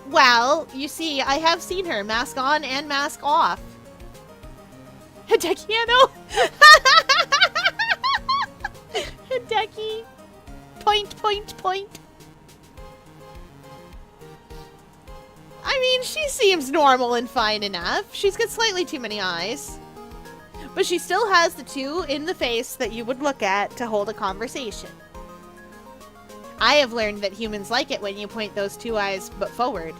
Well, you see, I have seen her mask on and mask off. Hidekiano? Hideki. Point. I mean, she seems normal and fine enough. She's got slightly too many eyes. But she still has the 2 in the face that you would look at to hold a conversation. I have learned that humans like it when you point those 2 eyes but forward.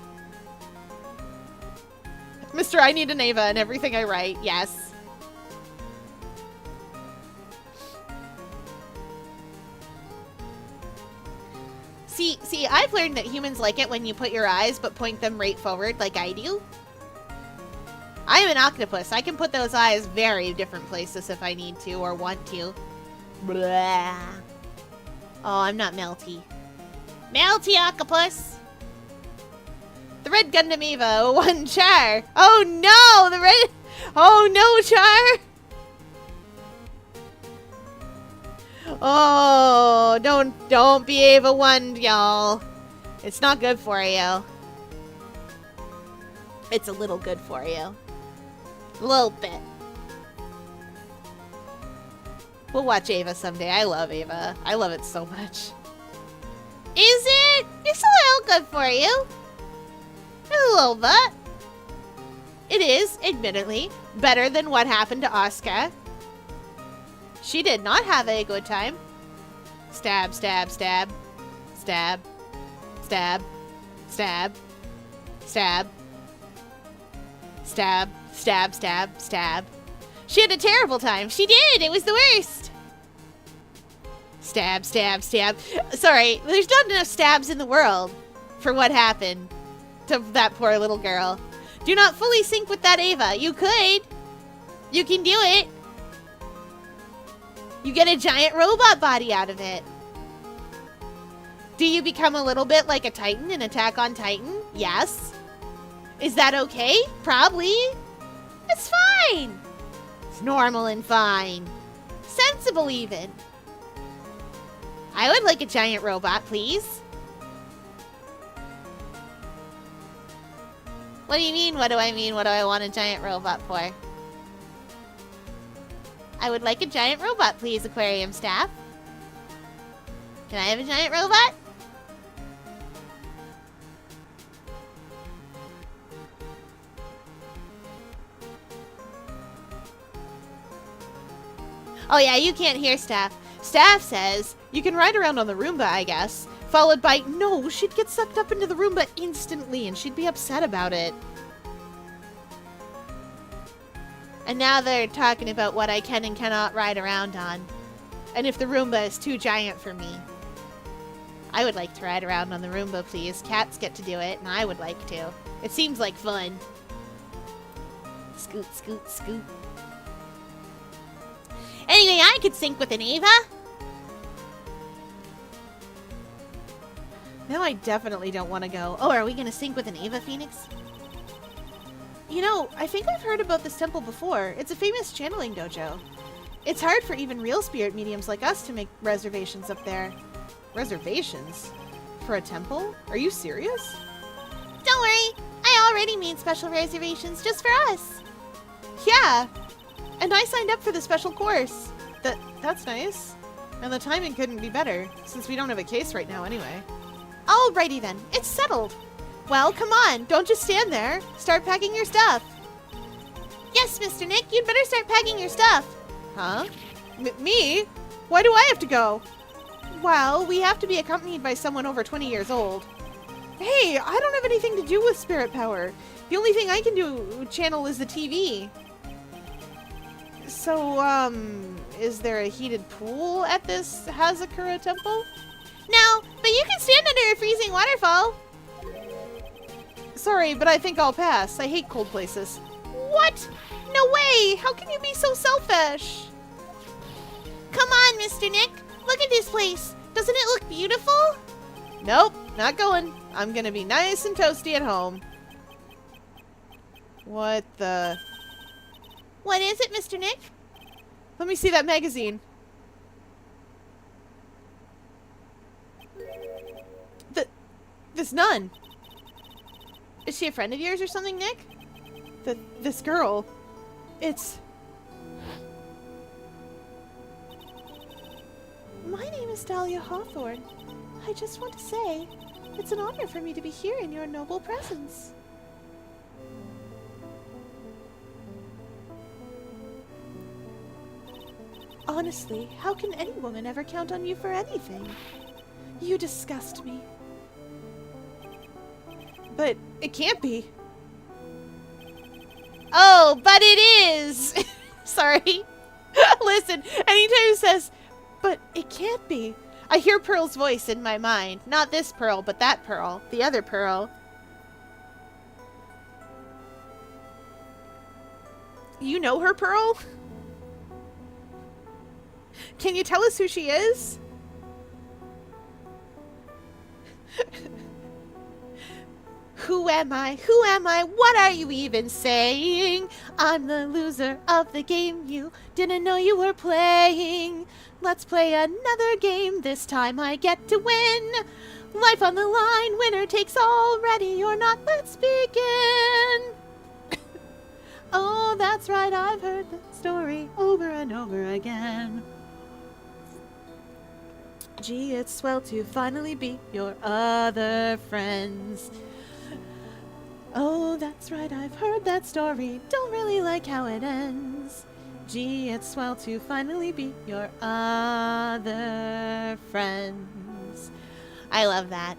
Mr. I need an Ava in everything I write, yes. See, I've learned that humans like it when you put your eyes but point them right forward like I do. I am an octopus. I can put those eyes very different places if I need to or want to. Blah. Oh, I'm not Melty. Melty octopus! The red Gundam Eva, 1 Char! Oh no! The red... Oh no, Char! Oh, don't be Ava 1, y'all. It's not good for you. It's a little good for you. A little bit. We'll watch Ava someday. I love Ava. I love it so much. Is it? It's a little good for you. A little bit. It is, admittedly, better than what happened to Asuka. She did not have a good time. Stab, stab, stab. Stab. Stab. Stab. Stab. Stab. Stab. Stab. Stab. She had a terrible time. She did. It was the worst. Stab. Stab. Stab. Sorry, there's not enough stabs in the world for what happened to that poor little girl. Do not fully sync with that Ava. You could. You can do it. You get a giant robot body out of it. Do you become a little bit like a Titan in Attack on Titan? Yes. Is that okay? Probably. It's fine. It's normal and fine. Sensible even. I would like a giant robot, please. What do you mean? What do I mean? What do I want a giant robot for? I would like a giant robot, please, aquarium staff. Can I have a giant robot? Oh yeah, you can't hear Staff. Staff says, you can ride around on the Roomba, I guess. Followed by, no, she'd get sucked up into the Roomba instantly and she'd be upset about it. And now they're talking about what I can and cannot ride around on. And if the Roomba is too giant for me. I would like to ride around on the Roomba, please. Cats get to do it, and I would like to. It seems like fun. Scoot, scoot, scoot. Anyway, I could sync with an Ava. Now I definitely don't want to go. Oh, are we going to sync with an Ava, Phoenix? You know, I think I've heard about this temple before. It's a famous channeling dojo. It's hard for even real spirit mediums like us to make reservations up there. Reservations? For a temple? Are you serious? Don't worry. I already made special reservations just for us. Yeah. And I signed up for the special course. That's nice. And the timing couldn't be better, since we don't have a case right now anyway. Alrighty then. It's settled. Well, come on. Don't just stand there. Start packing your stuff. Yes, Mr. Nick. You'd better start packing your stuff. Huh? Me? Why do I have to go? Well, we have to be accompanied by someone over 20 years old. Hey, I don't have anything to do with spirit power. The only thing I can do channel is the TV. So, is there a heated pool at this Hazakura temple? No, but you can stand under a freezing waterfall. Sorry, but I think I'll pass. I hate cold places. What? No way! How can you be so selfish? Come on, Mr. Nick. Look at this place. Doesn't it look beautiful? Nope, not going. I'm gonna be nice and toasty at home. What the... What is it, Mr. Nick? Let me see that magazine. This nun. Is she a friend of yours or something, Nick? This girl. It's... My name is Dahlia Hawthorne. I just want to say, it's an honor for me to be here in your noble presence. Honestly, how can any woman ever count on you for anything? You disgust me. But it can't be. Oh, but it is! Sorry. Listen, anytime he says, but it can't be, I hear Pearl's voice in my mind. Not this Pearl, but that Pearl. The other Pearl. You know her, Pearl? Can you tell us who she is? Who am I? Who am I? What are you even saying? I'm the loser of the game you didn't know you were playing. Let's play another game. This time I get to win. Life on the line. Winner takes all. Ready or not, let's begin. Oh, that's right. I've heard that story over and over again. Gee, it's swell to finally be your other friends. Oh, that's right, I've heard that story. Don't really like how it ends. Gee, it's swell to finally be your other friends. I love that.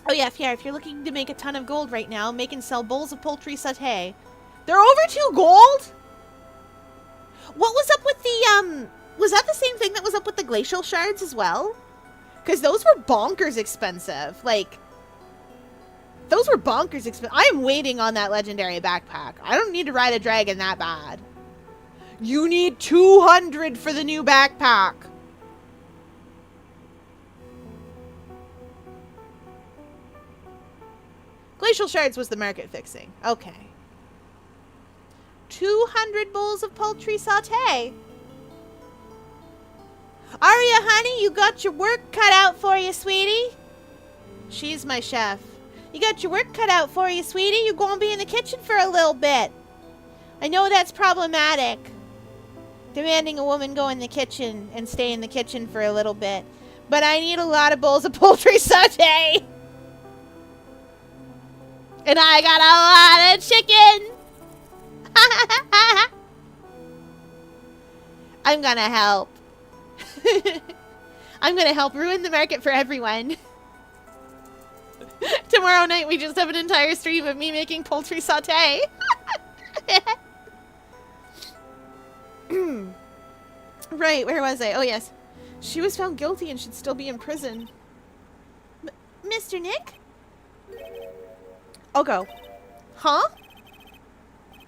Oh yeah, if you're looking to make a ton of gold right now, make and sell bowls of poultry sauté. They're over 2 gold? What was up with the, was that the same thing that was up with the glacial shards as well? Because those were bonkers expensive. Like, those were bonkers expensive. I am waiting on that legendary backpack. I don't need to ride a dragon that bad. You need 200 for the new backpack. Glacial shards was the market fixing. Okay. 200 bowls of poultry sauté. Aria, honey, you got your work cut out for you, sweetie. She's my chef. You got your work cut out for you, sweetie. You're going to be in the kitchen for a little bit. I know that's problematic. Demanding a woman go in the kitchen and stay in the kitchen for a little bit. But I need a lot of bowls of poultry sauté. And I got a lot of chicken. I'm gonna help. I'm gonna help ruin the market for everyone. Tomorrow night we just have an entire stream of me making poultry sauté. Right, where was I? Oh yes. She was found guilty and should still be in prison. Mr. Nick? I'll go. Huh?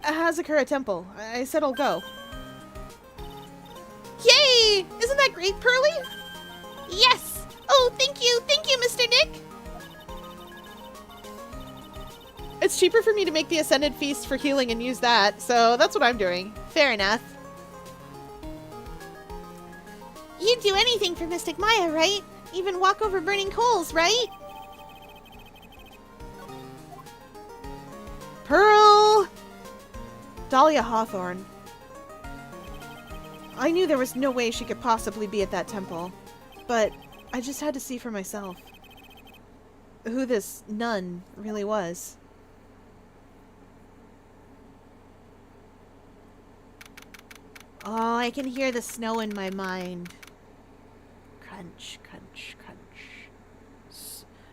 Hazakura Temple. I said I'll go. Yay! Isn't that great, Pearly? Yes! Oh, thank you, Mr. Nick! It's cheaper for me to make the Ascended Feast for healing and use that, so that's what I'm doing. Fair enough. You'd do anything for Mystic Maya, right? Even walk over burning coals, right? Pearl! Dahlia Hawthorne. I knew there was no way she could possibly be at that temple, but I just had to see for myself who this nun really was. Oh, I can hear the snow in my mind. Crunch, crunch, crunch.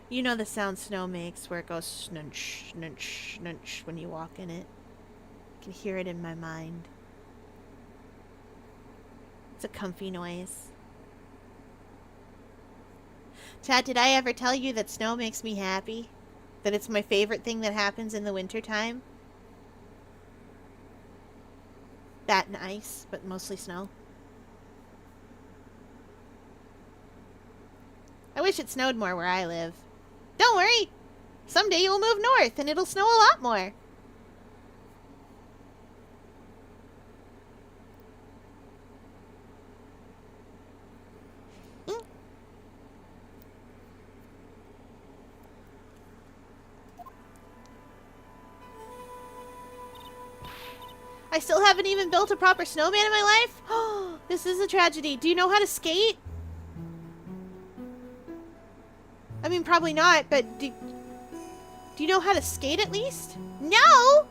You know the sound snow makes where it goes snunch, snunch, snunch when you walk in it. I can hear it in my mind. It's a comfy noise. Chad, did I ever tell you that snow makes me happy? That it's my favorite thing that happens in the wintertime? That and ice, but mostly snow. I wish it snowed more where I live. Don't worry! Someday you'll move north and it'll snow a lot more. I still haven't even built a proper snowman in my life? Oh, this is a tragedy. Do you know how to skate? I mean, probably not, but do you know how to skate at least? No!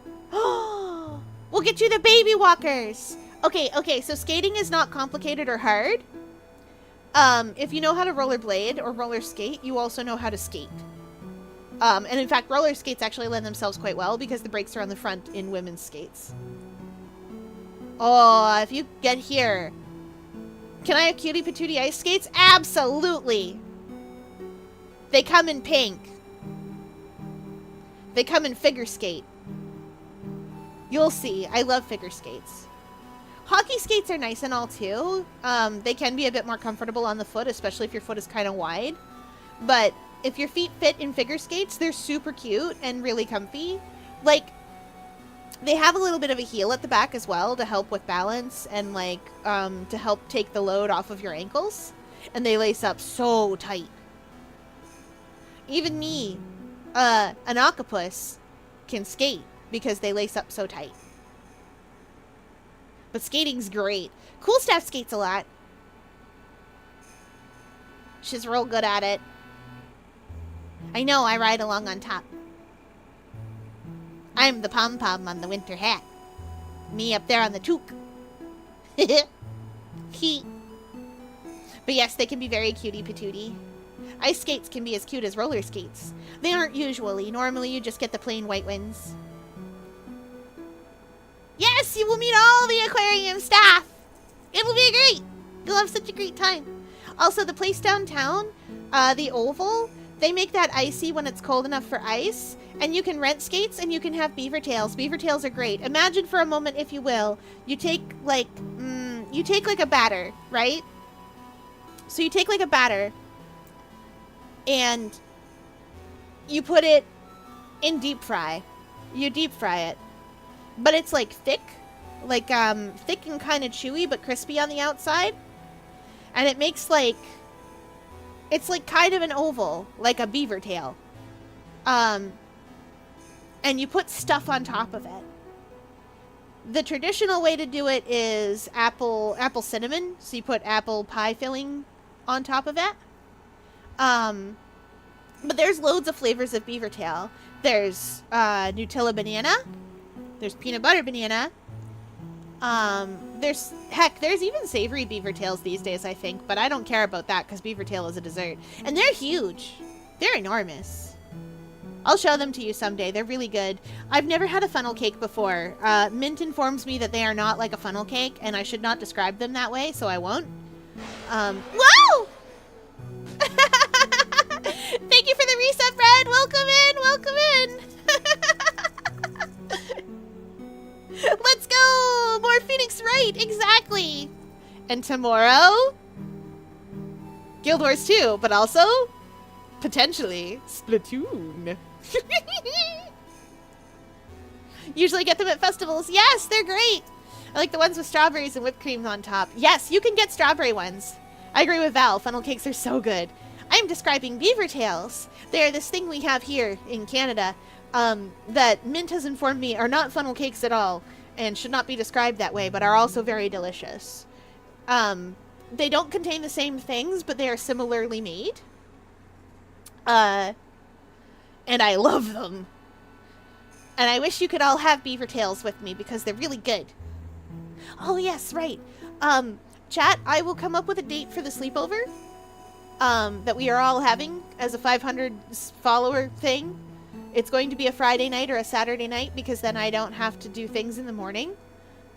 We'll get you the baby walkers. Okay, so skating is not complicated or hard. If you know how to rollerblade or roller skate, you also know how to skate. And in fact, roller skates actually lend themselves quite well because the brakes are on the front in women's skates. Oh, if you get here. Can I have cutie patootie ice skates? Absolutely. They come in pink. They come in figure skate. You'll see. I love figure skates. Hockey skates are nice and all too. They can be a bit more comfortable on the foot, especially if your foot is kind of wide. But if your feet fit in figure skates, they're super cute and really comfy. Like, they have a little bit of a heel at the back as well to help with balance and like to help take the load off of your ankles. And they lace up so tight. Even me, an octopus, can skate because they lace up so tight. But skating's great. Cool Staff skates a lot. She's real good at it. I know, I ride along on top. I'm the pom-pom on the winter hat. Me up there on the toque. He. But yes, they can be very cutie patootie. Ice skates can be as cute as roller skates. They aren't usually. Normally you just get the plain white ones. Yes, you will meet all the aquarium staff. It'll be great. You'll have such a great time. Also, the place downtown, the Oval, they make that icy when it's cold enough for ice. And you can rent skates and you can have beaver tails. Beaver tails are great. Imagine for a moment, if you will, you take like a batter, right? So you take like a batter and you put it in deep fry. You deep fry it. But it's like thick and kind of chewy but crispy on the outside. And it makes like, it's like kind of an oval, like a beaver tail. And you put stuff on top of it. The traditional way to do it is apple cinnamon. So you put apple pie filling on top of it. But there's loads of flavors of beaver tail. There's Nutella banana. There's peanut butter banana. There's even savory beaver tails these days, I think. But I don't care about that because beaver tail is a dessert. And they're huge. They're enormous. I'll show them to you someday. They're really good. I've never had a funnel cake before. Mint informs me that they are not like a funnel cake, and I should not describe them that way, so I won't. Whoa! Thank you for the reset, Fred. Welcome in. Welcome in. Let's go. More Phoenix Wright. Exactly. And tomorrow, Guild Wars 2, but also potentially Splatoon. Usually get them at festivals. Yes, they're great. I like the ones with strawberries and whipped cream on top. Yes, you can get strawberry ones. I agree with Val. Funnel cakes are so good. I'm describing beaver tails. They're this thing we have here in Canada that Mint has informed me are not funnel cakes at all and should not be described that way, but are also very delicious. They don't contain the same things, but they are similarly made. And I love them. And I wish you could all have beaver tails with me because they're really good. Oh, yes, right. Chat, I will come up with a date for the sleepover that we are all having as a 500 follower thing. It's going to be a Friday night or a Saturday night because then I don't have to do things in the morning.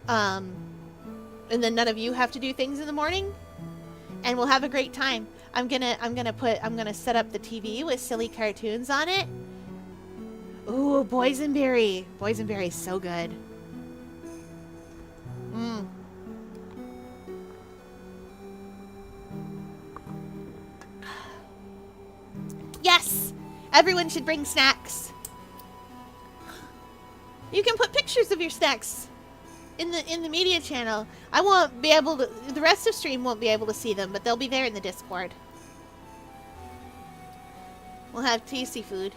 And then none of you have to do things in the morning. And we'll have a great time. I'm gonna set up the TV with silly cartoons on it. Ooh, boysenberry. Boysenberry is so good. Yes! Everyone should bring snacks. You can put pictures of your snacks in the media channel. I won't be able to, the rest of stream won't be able to see them, but they'll be there in the Discord. We'll have tasty food.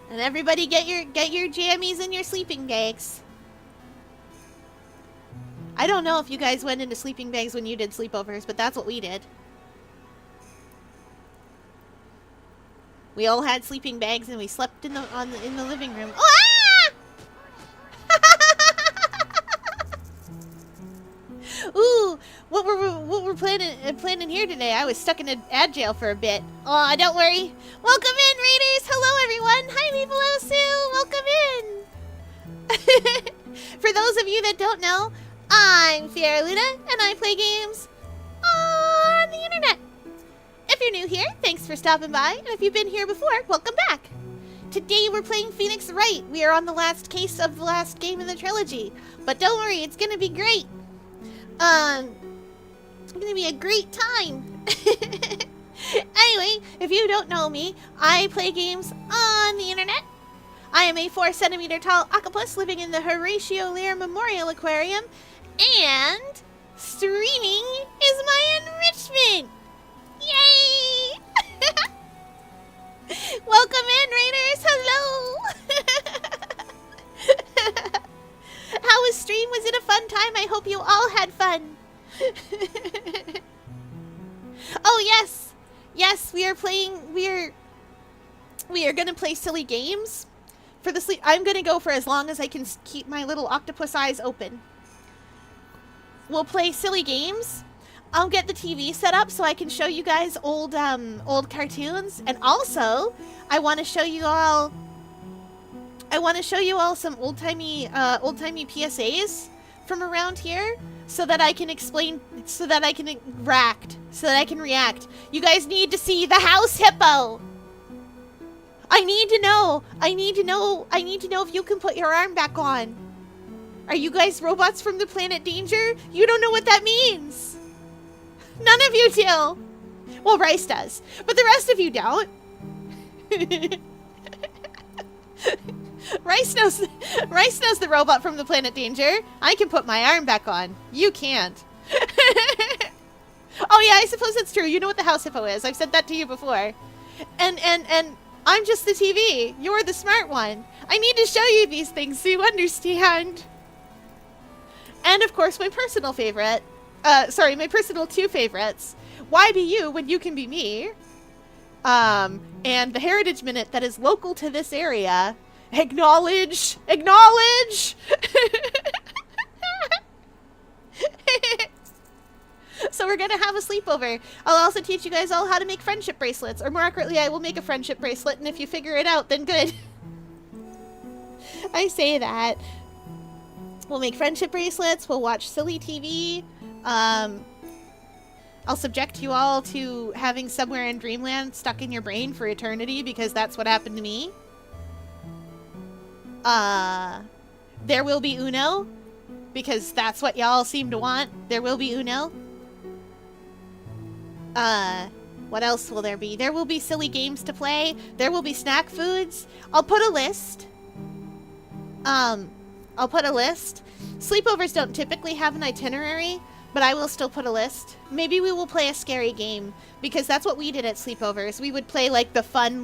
And everybody get your jammies and your sleeping bags. I don't know if you guys went into sleeping bags when you did sleepovers, but that's what we did. We all had sleeping bags and we slept in the living room. Oh, ah! Ooh, what we're planning here today? I was stuck in an ad jail for a bit. Oh, don't worry. Welcome in, Raiders. Hello, everyone. Hi, Mipolosu. Welcome in. For those of you that don't know, I'm Fiera Luna, and I play games on the internet. If you're new here, thanks for stopping by, and if you've been here before, welcome back. Today we're playing Phoenix Wright. We are on the last case of the last game in the trilogy, but don't worry, it's gonna be great. It's gonna be a great time. Anyway, if you don't know me, I play games on the internet. I am a 4 centimeter tall octopus living in the Horatio Lear Memorial Aquarium, and streaming is my enrichment. Yay! Welcome in, Raiders. Hello. How was stream? Was it a fun time? I hope you all had fun. Oh yes, yes. We are gonna play silly games for the sleep. I'm gonna go for as long as I can keep my little octopus eyes open. We'll play silly games. I'll get the TV set up so I can show you guys old cartoons, and also I want to show you all some old-timey PSAs from around here so that I can explain, so that I can react. You guys need to see the house hippo. I need to know if you can put your arm back on. Are you guys robots from the planet Danger? You don't know what that means. None of you do. Well, Rice does, but the rest of you don't. Rice knows the robot from the planet Danger. I can put my arm back on. You can't. Oh yeah, I suppose that's true. You know what the house hippo is. I've said that to you before. And I'm just the TV. You're the smart one. I need to show you these things so you understand. And of course, my personal favorite. My personal two favorites. Why be you when you can be me? And the Heritage Minute that is local to this area. Acknowledge! Acknowledge! So we're gonna have a sleepover. I'll also teach you guys all how to make friendship bracelets. Or more accurately, I will make a friendship bracelet, and if you figure it out, then good. I say that. We'll make friendship bracelets, we'll watch silly TV. I'll subject you all to having Somewhere in Dreamland stuck in your brain for eternity, because that's what happened to me. There will be Uno, because that's what y'all seem to want. There will be Uno. What else will there be? There will be silly games to play. There will be snack foods. I'll put a list. I'll put a list. Sleepovers don't typically have an itinerary, but I will still put a list. Maybe we will play a scary game, because that's what we did at sleepovers. We would play like the fun,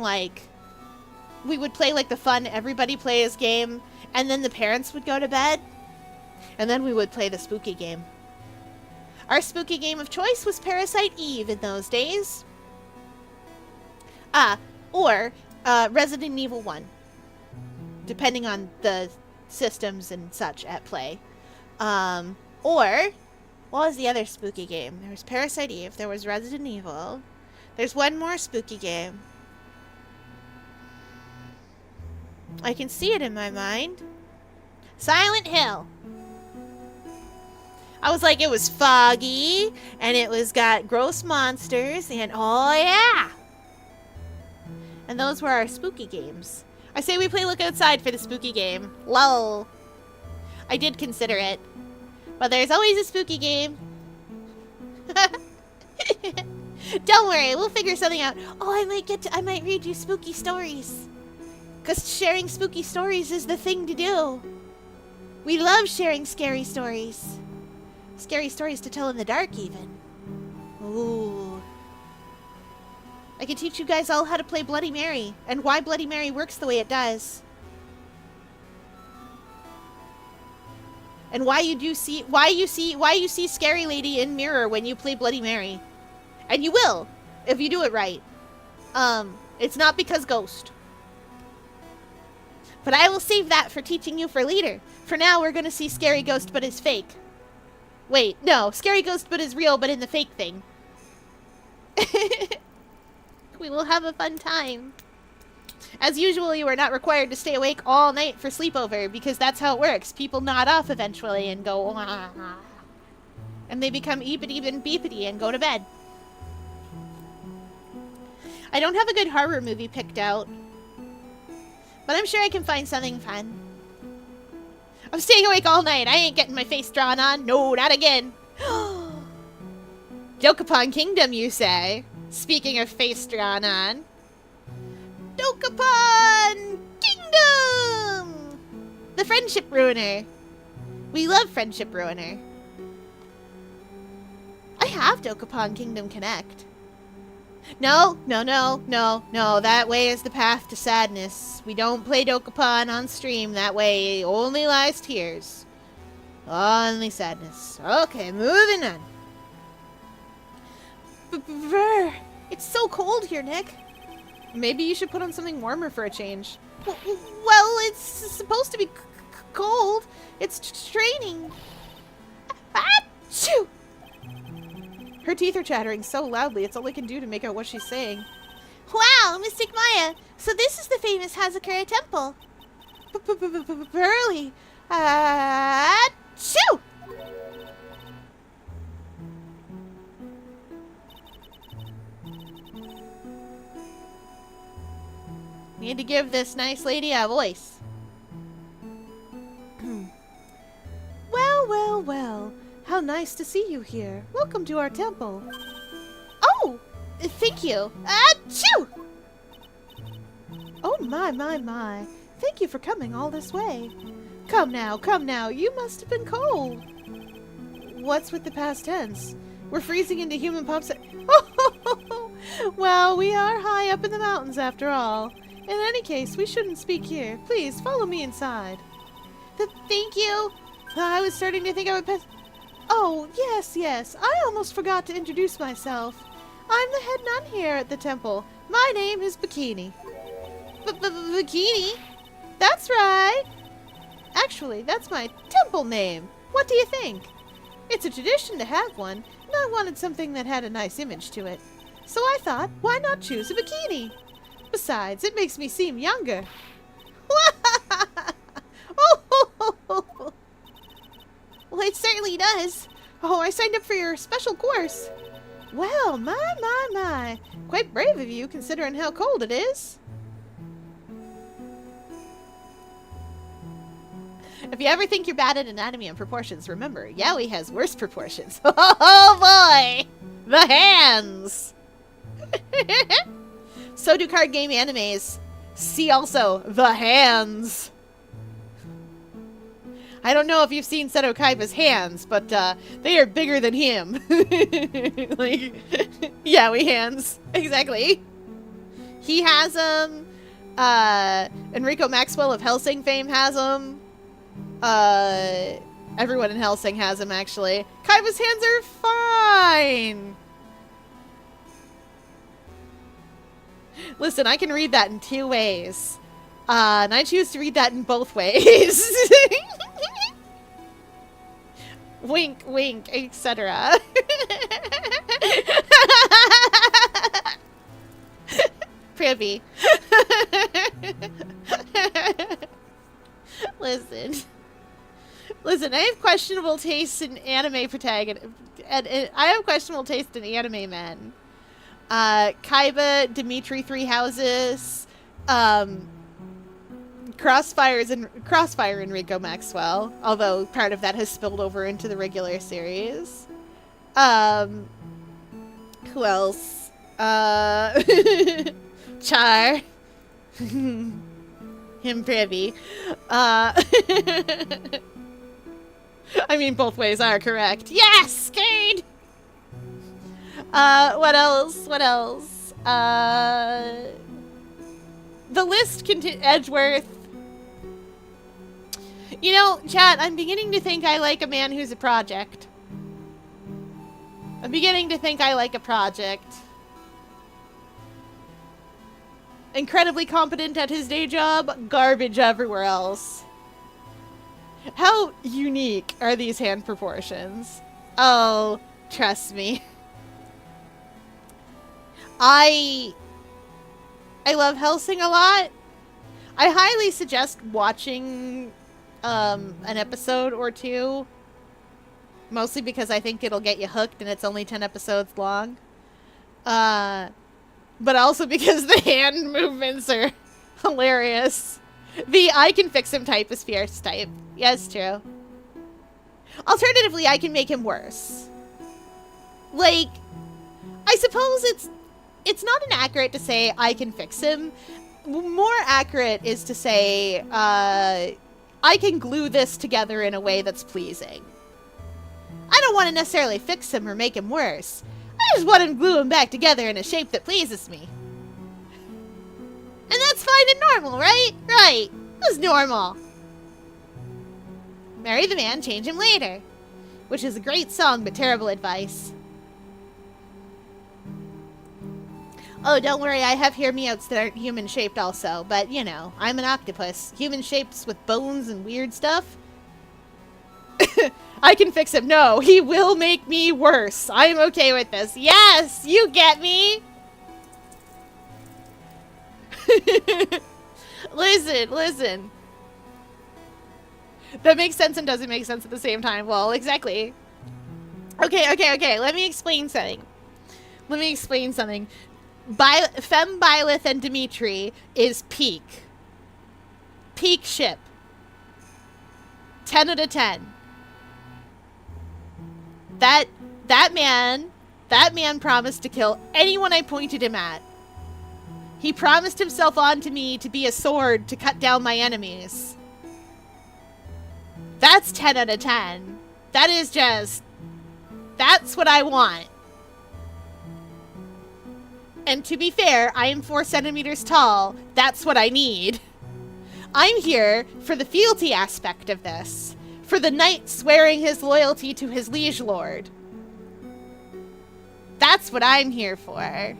everybody plays game, and then the parents would go to bed, and then we would play the spooky game. Our spooky game of choice was Parasite Eve in those days. Or Resident Evil 1, depending on the systems and such at play. Or, what was the other spooky game? There was Parasite Eve, there was Resident Evil. There's one more spooky game. I can see it in my mind. Silent Hill. I was like, it was foggy, and it was got gross monsters, and oh yeah! And those were our spooky games. I say we play Look Outside for the spooky game. Lol. I did consider it. But there's always a spooky game. Don't worry, we'll figure something out. Oh, I might read you spooky stories. 'Cause sharing spooky stories is the thing to do. We love sharing scary stories. Scary stories to tell in the dark, even. Ooh. I can teach you guys all how to play Bloody Mary, and why Bloody Mary works the way it does. And why you see Scary Lady in mirror when you play Bloody Mary. And you will, if you do it right. It's not because ghost. But I will save that for teaching you for later. For now, we're gonna see Scary Ghost, but is fake. Wait, no. Scary Ghost, but is real, but in the fake thing. We will have a fun time. As usual, you are not required to stay awake all night for sleepover, because that's how it works. People nod off eventually and go, ah, and they become eepity and beepity and go to bed. I don't have a good horror movie picked out, but I'm sure I can find something fun. I'm staying awake all night. I ain't getting my face drawn on. No, not again. Dokapon Kingdom, you say? Speaking of face drawn on. Dokapon Kingdom! The Friendship Ruiner. We love Friendship Ruiner. I have Dokapon Kingdom Connect. No. That way is the path to sadness. We don't play Dokapon on stream. That way only lies tears. Only sadness. Okay, moving on. It's so cold here, Nick. Maybe you should put on something warmer for a change. Well, it's supposed to be cold. It's training. Achoo! Her teeth are chattering so loudly, it's all I can do to make out what she's saying. Wow, Mystic Maya! So this is the famous Hazakura Temple. Pearly! Achoo! Need to give this nice lady a voice. Well, well, well. How nice to see you here. Welcome to our temple. Oh! Thank you. Achoo! Oh, my. Thank you for coming all this way. Come now. You must have been cold. What's with the past tense? We're freezing into human pumps. Oh, well, we are high up in the mountains after all. In any case, we shouldn't speak here. Please, follow me inside. Thank you. I was starting to think I would pass... Oh, yes. I almost forgot to introduce myself. I'm the head nun here at the temple. My name is Bikini. Bikini? That's right. Actually, that's my temple name. What do you think? It's a tradition to have one, and I wanted something that had a nice image to it. So I thought, why not choose a bikini? Besides, it makes me seem younger. Well, it certainly does. Oh, I signed up for your special course. Well, my. Quite brave of you, considering how cold it is. If you ever think you're bad at anatomy and proportions, remember, Yaoi has worse proportions. Oh boy! The hands! So do card game animes. See also, the hands. I don't know if you've seen Seto Kaiba's hands, but they are bigger than him. Like, Yaoi hands. Exactly. He has them. Enrico Maxwell of Hellsing fame has them. Everyone in Hellsing has them, actually. Kaiba's hands are fine. Listen, I can read that in 2 ways. And I choose to read that in both ways. Wink, wink, etc. Privy. Listen, I have questionable taste in anime protagonists. And I have questionable taste in anime men. Kaiba, Dimitri Three Houses, Crossfire Enrico Maxwell, although part of that has spilled over into the regular series. Who else? Char. Him Privy. I mean, both ways are correct. Yes! Good! What else? The list Edgeworth. You know, chat, I'm beginning to think I like a man who's a project. I'm beginning to think I like a project. Incredibly competent at his day job, garbage everywhere else. How unique are these hand proportions? Oh, trust me. I love Hellsing a lot. I highly suggest watching an episode or two. Mostly because I think it'll get you hooked and it's only 10 episodes long. But also because the hand movements are hilarious. The I can fix him type is fierce type. Yes, true. Alternatively, I can make him worse. Like, I suppose it's not inaccurate to say I can fix him. More accurate is to say I can glue this together in a way that's pleasing. I don't want to necessarily fix him or make him worse. I just want to glue him back together in a shape that pleases me. And that's fine and normal, right? Right. That's normal. Marry the man, change him later. Which is a great song, but terrible advice. Oh, don't worry, I have hair meows that aren't human-shaped also. But, you know, I'm an octopus. Human shapes with bones and weird stuff. I can fix him. No, he will make me worse. I'm okay with this. Yes, you get me. Listen. That makes sense and doesn't make sense at the same time. Well, exactly. Okay. Let me explain something. Fem, Byleth, and Dimitri is peak. Peak ship. 10 out of 10. That man promised to kill anyone I pointed him at. He promised himself onto me to be a sword to cut down my enemies. That's 10 out of 10. That is just... That's what I want. And to be fair, I am 4 centimeters tall. That's what I need. I'm here for the fealty aspect of this. For the knight swearing his loyalty to his liege lord. That's what I'm here for.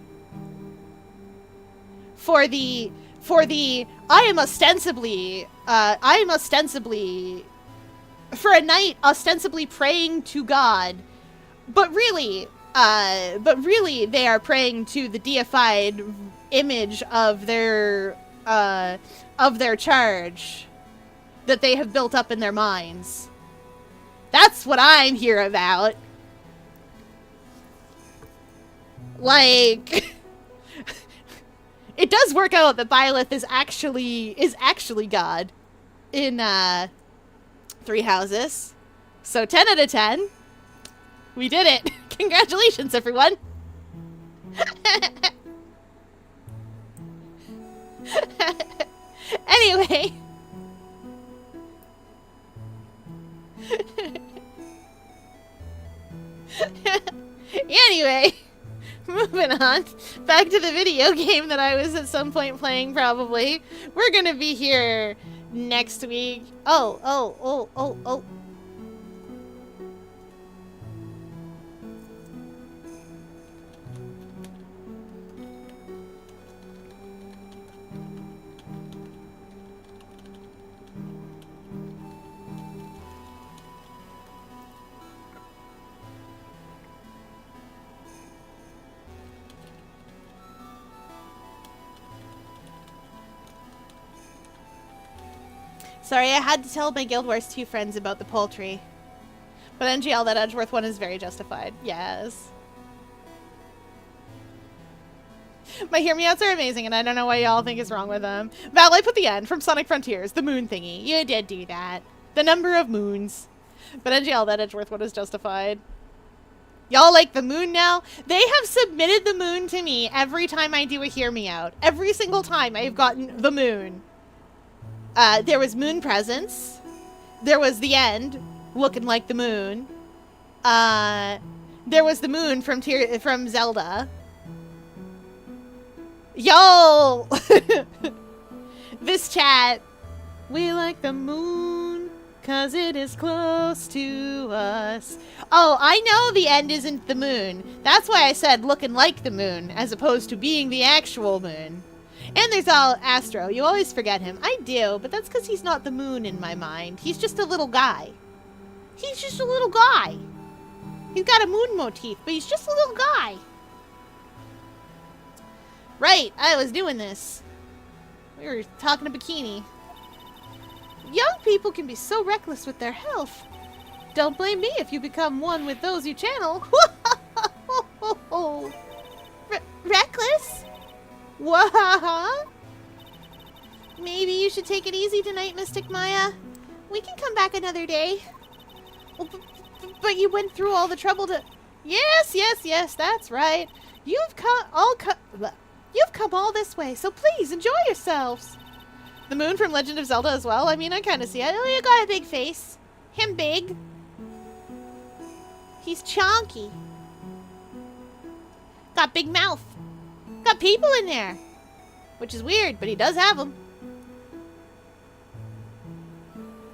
For I am ostensibly, for a knight ostensibly praying to God, but really they are praying to the deified image of their charge that they have built up in their minds. That's what I'm here about. Like, it does work out that Byleth is actually God in 3 houses. So 10 out of 10. We did it. Congratulations, everyone. Anyway. Anyway, moving on. Back to the video game that I was at some point playing, probably. We're gonna be here next week. Oh. Sorry, I had to tell my Guild Wars 2 friends about the poultry. But NGL, that Edgeworth one is very justified. Yes. My hear me outs are amazing, and I don't know what y'all think is wrong with them. Val, I put the end from Sonic Frontiers, the moon thingy. You did do that. The number of moons. But NGL, that Edgeworth one is justified. Y'all like the moon now? They have submitted the moon to me every time I do a hear me out. Every single time I've gotten the moon. There was Moon Presence. There was the end, looking like the moon. There was the moon from Zelda. Yo! This chat. We like the moon, 'cause it is close to us. Oh, I know the end isn't the moon. That's why I said looking like the moon, as opposed to being the actual moon. And there's Astro. You always forget him. I do, but that's because he's not the moon in my mind. He's just a little guy. He's just a little guy. He's got a moon motif, but he's just a little guy. Right, I was doing this. We were talking a bikini. Young people can be so reckless with their health. Don't blame me if you become one with those you channel. Reckless? What? Maybe you should take it easy tonight, Mystic Maya. We can come back another day. Well, but you went through all the trouble to... Yes, that's right. You've come all this way, so please enjoy yourselves. The moon from Legend of Zelda as well. I mean, I kind of see it. Oh, you got a big face. Him big. He's chonky. Got big mouth. Got people in there. Which is weird, but he does have them.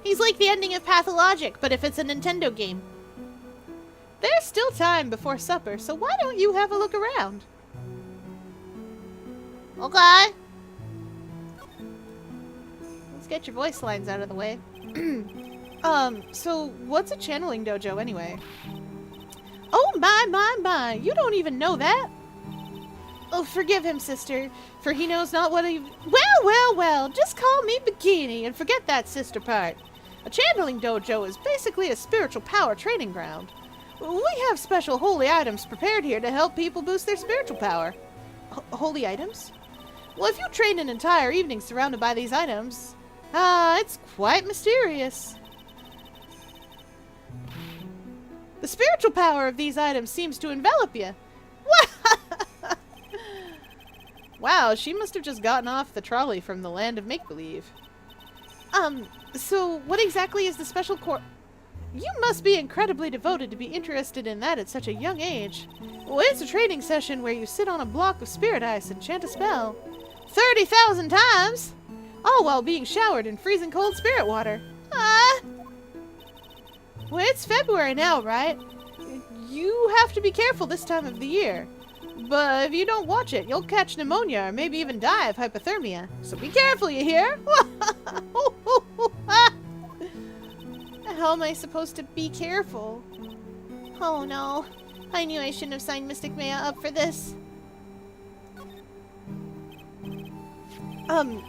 He's like the ending of Pathologic, but if it's a Nintendo game. There's still time before supper, so why don't you have a look around? Okay. Let's get your voice lines out of the way. So what's a channeling dojo anyway? Oh, my, you don't even know that? Oh, forgive him, sister, for he knows not what he... Well, just call me Bikini and forget that sister part. A channeling dojo is basically a spiritual power training ground. We have special holy items prepared here to help people boost their spiritual power. Holy items? Well, if you train an entire evening surrounded by these items, it's quite mysterious. The spiritual power of these items seems to envelop you. Wow, she must have just gotten off the trolley from the land of make-believe. So what exactly is the special You must be incredibly devoted to be interested in that at such a young age. Well, it's a training session where you sit on a block of spirit ice and chant a spell. 30,000 times! All while being showered in freezing cold spirit water. Well, it's February now, right? You have to be careful this time of the year. But if you don't watch it, you'll catch pneumonia or maybe even die of hypothermia. So be careful, you hear? How am I supposed to be careful? Oh no. I knew I shouldn't have signed Mystic Maya up for this.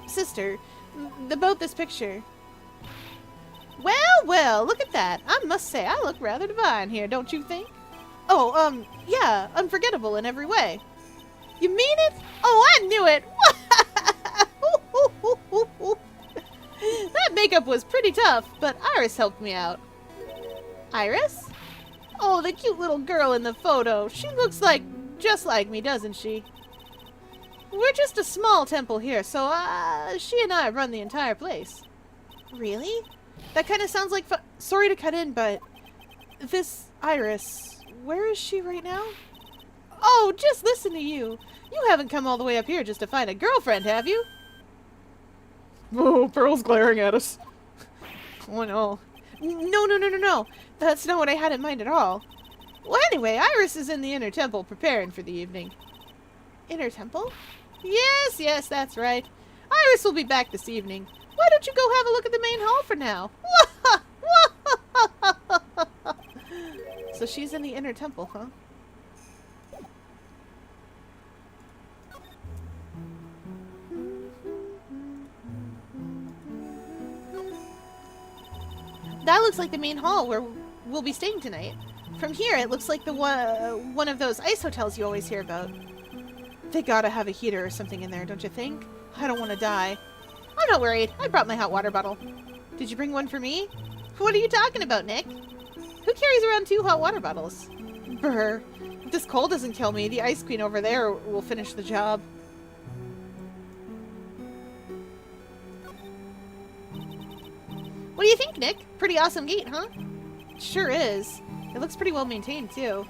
Sister, about this picture. Well, look at that. I must say, I look rather divine here, don't you think? Oh, yeah, unforgettable in every way. You mean it? Oh, I knew it! That makeup was pretty tough, but Iris helped me out. Iris? Oh, the cute little girl in the photo. She looks just like me, doesn't she? We're just a small temple here, so, she and I run the entire place. Really? That kind of sounds like sorry to cut in, but this Iris, where is she right now? Oh, just listen to you. You haven't come all the way up here just to find a girlfriend, have you? Oh, Pearl's glaring at us. Oh, no. No. That's not what I had in mind at all. Well, anyway, Iris is in the inner temple preparing for the evening. Inner temple? Yes, that's right. Iris will be back this evening. Why don't you go have a look at the main hall for now? So she's in the inner temple, huh? That looks like the main hall where we'll be staying tonight. From here, it looks like the one of those ice hotels you always hear about. They gotta have a heater or something in there, don't you think? I don't want to die. I'm not worried. I brought my hot water bottle. Did you bring one for me? What are you talking about, Nick? Who carries around 2 hot water bottles? Brr. If this cold doesn't kill me, the ice queen over there will finish the job. What do you think, Nick? Pretty awesome gate, huh? Sure is. It looks pretty well maintained, too.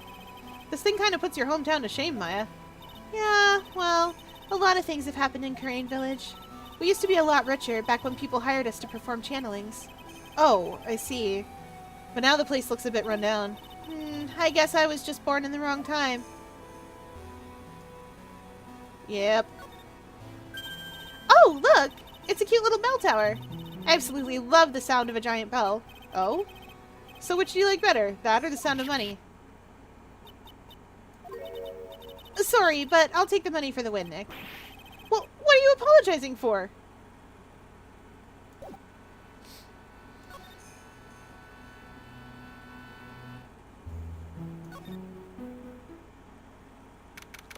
This thing kind of puts your hometown to shame, Maya. Yeah, well, a lot of things have happened in Karain Village. We used to be a lot richer back when people hired us to perform channelings. Oh, I see. But now the place looks a bit run down. I guess I was just born in the wrong time. Yep. Oh, look! It's a cute little bell tower. I absolutely love the sound of a giant bell. Oh? So which do you like better, that or the sound of money? Sorry, but I'll take the money for the win, Nick. Well, what are you apologizing for?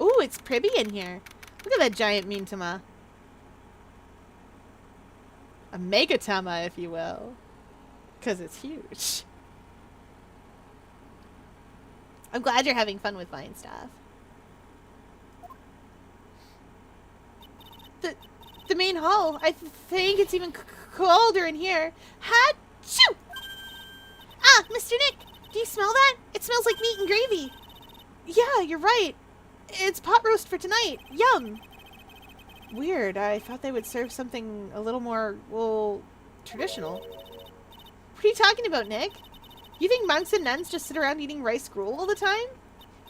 Ooh, it's pretty in here. Look at that giant Mintama. A Megatama, if you will. Because it's huge. I'm glad you're having fun with buying stuff. The main hall. I think it's even colder in here. Achoo! Ah, Mr. Nick, do you smell that? It smells like meat and gravy. Yeah, you're right. It's pot roast for tonight. Yum. Weird. I thought they would serve something a little more, well, traditional. What are you talking about, Nick? You think monks and nuns just sit around eating rice gruel all the time?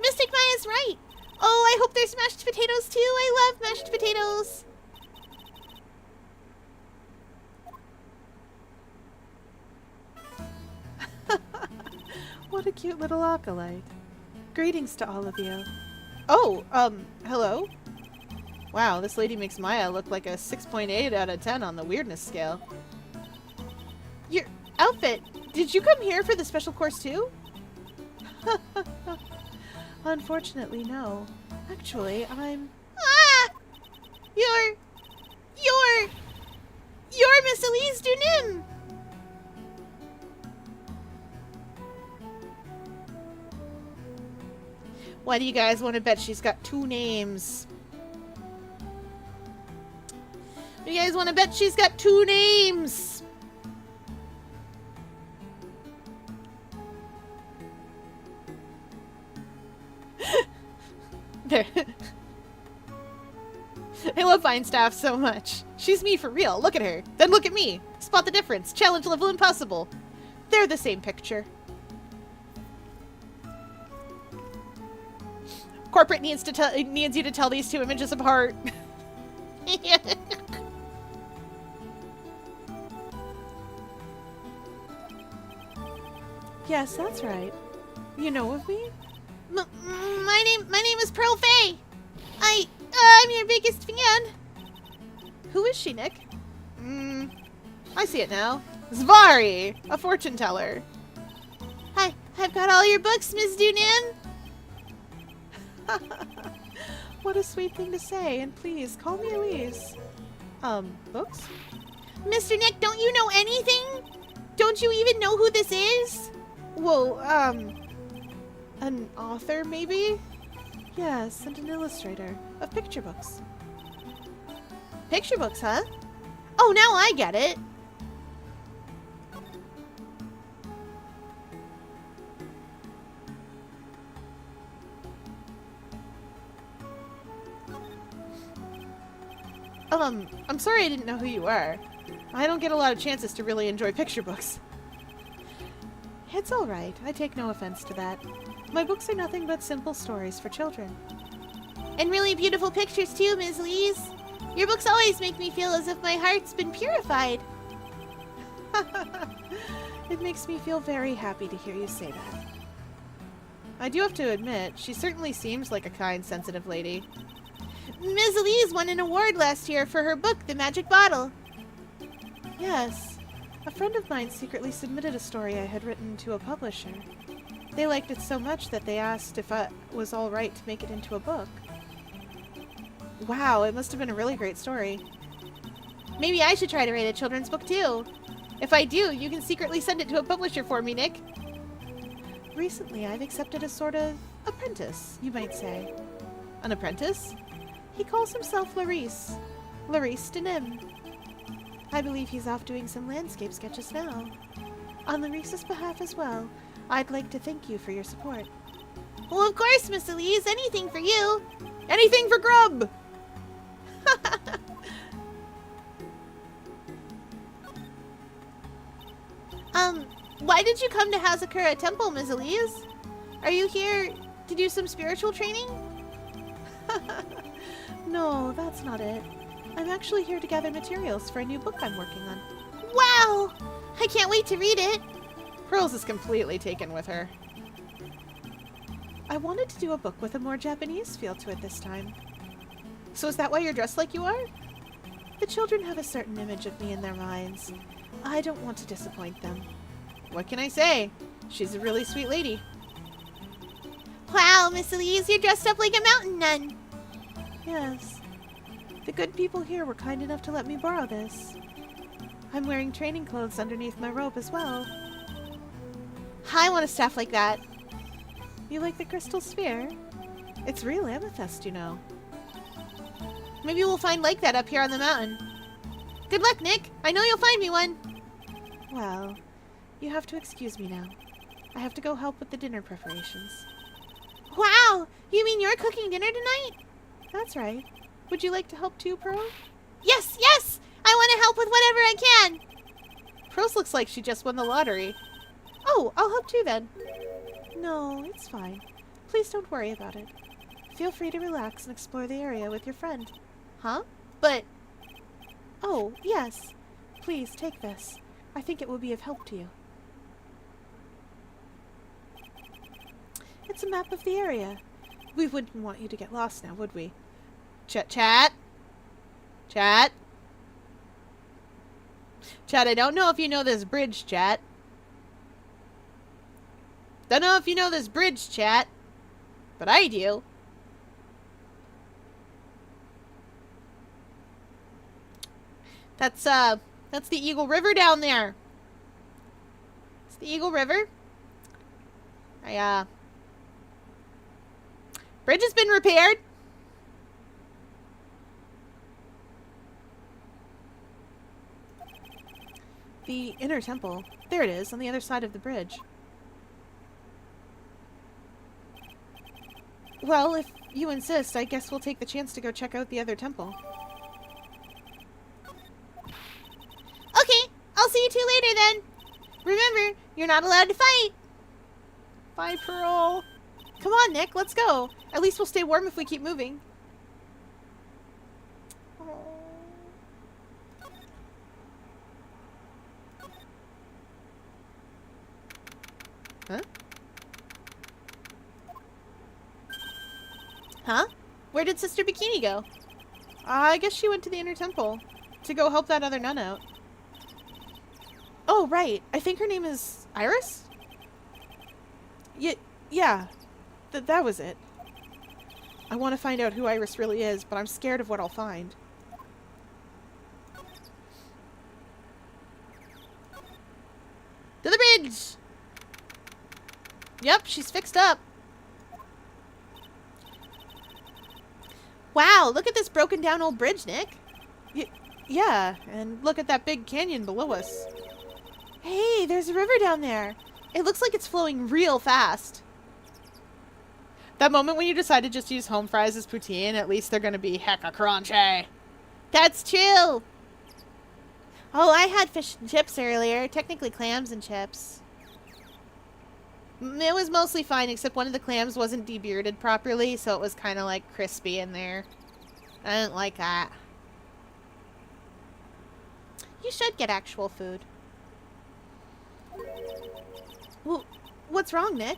Mystic Maya's right. Oh, I hope there's mashed potatoes too. I love mashed potatoes. What a cute little acolyte. Greetings to all of you. Oh, hello? Wow, this lady makes Maya look like a 6.8 out of 10 on the weirdness scale. Your outfit, did you come here for the special course too? Unfortunately, no. Actually, I'm... Ah! You're Miss Elise Dunim! Why do you guys want to bet she's got 2 names? You guys want to bet she's got 2 names? There. I love Feinstaff so much. She's me for real. Look at her. Then look at me. Spot the difference. Challenge level impossible. They're the same picture. Corporate needs you to tell these 2 images apart. Yes, that's right. You know of me? My name is Pearl Faye. I'm your biggest fan. Who is she, Nick? I see it now. Zvari, a fortune teller. Hi, I've got all your books, Ms. Dunan. What a sweet thing to say, and please, call me Elise. Books? Mr. Nick, don't you know anything? Don't you even know who this is? Well, an author, maybe? Yes, and an illustrator of picture books. Picture books, huh? Oh, now I get it. I'm sorry I didn't know who you are. I don't get a lot of chances to really enjoy picture books. It's all right. I take no offense to that. My books are nothing but simple stories for children. And really beautiful pictures too, Ms. Lees. Your books always make me feel as if my heart's been purified. It makes me feel very happy to hear you say that. I do have to admit, she certainly seems like a kind, sensitive lady. Ms. Lees won an award last year for her book, The Magic Bottle. Yes. A friend of mine secretly submitted a story I had written to a publisher. They liked it so much that they asked if it was all right to make it into a book. Wow, it must have been a really great story. Maybe I should try to write a children's book too. If I do, you can secretly send it to a publisher for me, Nick. Recently, I've accepted a sort of apprentice, you might say. An apprentice? He calls himself Larice. Larice Denim. I believe he's off doing some landscape sketches now. On Larice's behalf as well, I'd like to thank you for your support. Well, of course, Miss Elise. Anything for you. Anything for Grub! Why did you come to Hazakura Temple, Miss Elise? Are you here to do some spiritual training? No, that's not it. I'm actually here to gather materials for a new book I'm working on. Wow! I can't wait to read it. Pearls is completely taken with her. I wanted to do a book with a more Japanese feel to it this time. So is that why you're dressed like you are? The children have a certain image of me in their minds. I don't want to disappoint them. What can I say? She's a really sweet lady. Wow, Miss Elise, you're dressed up like a mountain nun. Yes. The good people here were kind enough to let me borrow this. I'm wearing training clothes underneath my robe as well. I want a staff like that. You like the crystal sphere? It's real amethyst, you know. Maybe we'll find like that up here on the mountain. Good luck, Nick. I know you'll find me one. Well, you have to excuse me now. I have to go help with the dinner preparations. Wow! You mean you're cooking dinner tonight? That's right. Would you like to help too, Pearl? Yes, yes! I want to help with whatever I can! Pearl looks like she just won the lottery. Oh, I'll help too then. No, it's fine. Please don't worry about it. Feel free to relax and explore the area with your friend. Huh? But... Oh, yes. Please, take this. I think it will be of help to you. It's a map of the area. We wouldn't want you to get lost now, would we? Chat. Chat, I don't know if you know this bridge, chat. Don't know if you know this bridge, chat. But I do. That's the Eagle River down there. It's the Eagle River. Bridge has been repaired. The inner temple. There it is, on the other side of the bridge. Well, if you insist, I guess we'll take the chance to go check out the other temple. Okay, I'll see you two later then. Remember, you're not allowed to fight. Bye, Pearl. Come on, Nick, let's go. At least we'll stay warm if we keep moving. Huh? Huh? Where did Sister Bikini go? I guess she went to the inner temple to go help that other nun out. Oh, right. I think her name is Iris? Yeah. That was it. I want to find out who Iris really is, but I'm scared of what I'll find. To the bridge! Yep, she's fixed up. Wow, look at this broken down old bridge, Nick. Yeah, and look at that big canyon below us. Hey, there's a river down there. It looks like it's flowing real fast. That moment when you decide to just use home fries as poutine, at least they're going to be hecka crunchy. That's true. Oh, I had fish and chips earlier. Technically clams and chips. It was mostly fine, except one of the clams wasn't debearded properly, so it was kind of like crispy in there. I didn't like that. You should get actual food. Well, what's wrong, Nick?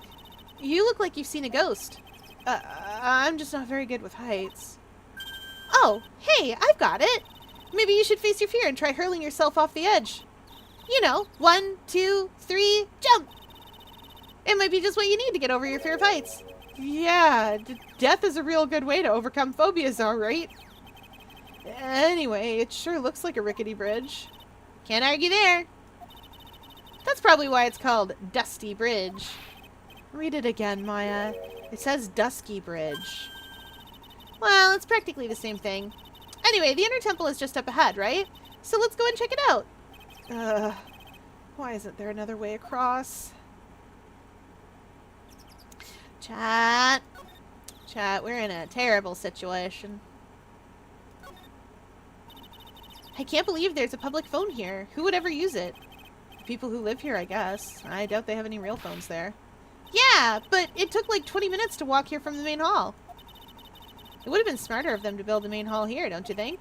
You look like you've seen a ghost. I'm just not very good with heights. Oh, hey, I've got it. Maybe you should face your fear and try hurling yourself off the edge. You know, 1, 2, 3, jump! It might be just what you need to get over your fear of heights. Yeah, death is a real good way to overcome phobias, all right. Anyway, it sure looks like a rickety bridge. Can't argue there. That's probably why it's called Dusty Bridge. Read it again, Maya. It says Dusky Bridge. Well, it's practically the same thing. Anyway, the inner temple is just up ahead, right? So let's go and check it out. Why isn't there another way across? Chat, we're in a terrible situation. I can't believe there's a public phone here. Who would ever use it? The people who live here, I guess. I doubt they have any real phones there. Yeah, but it took like 20 minutes to walk here from the main hall. It would have been smarter of them to build the main hall here, don't you think?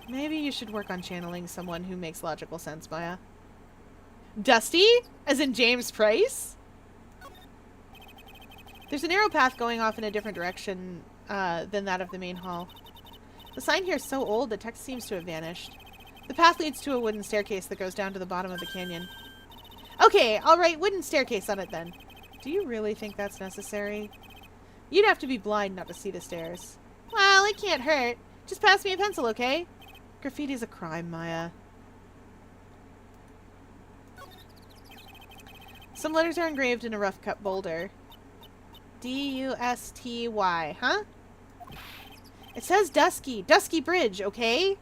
Maybe you should work on channeling someone who makes logical sense, Maya. Dusty? As in James Price? There's a narrow path going off in a different direction than that of the main hall. The sign here is so old, the text seems to have vanished. The path leads to a wooden staircase that goes down to the bottom of the canyon. Okay, I'll write wooden staircase on it then. Do you really think that's necessary? You'd have to be blind not to see the stairs. Well, it can't hurt. Just pass me a pencil, okay? Graffiti's a crime, Maya. Some letters are engraved in a rough-cut boulder. D-U-S-T-Y, huh? It says Dusky Bridge, okay?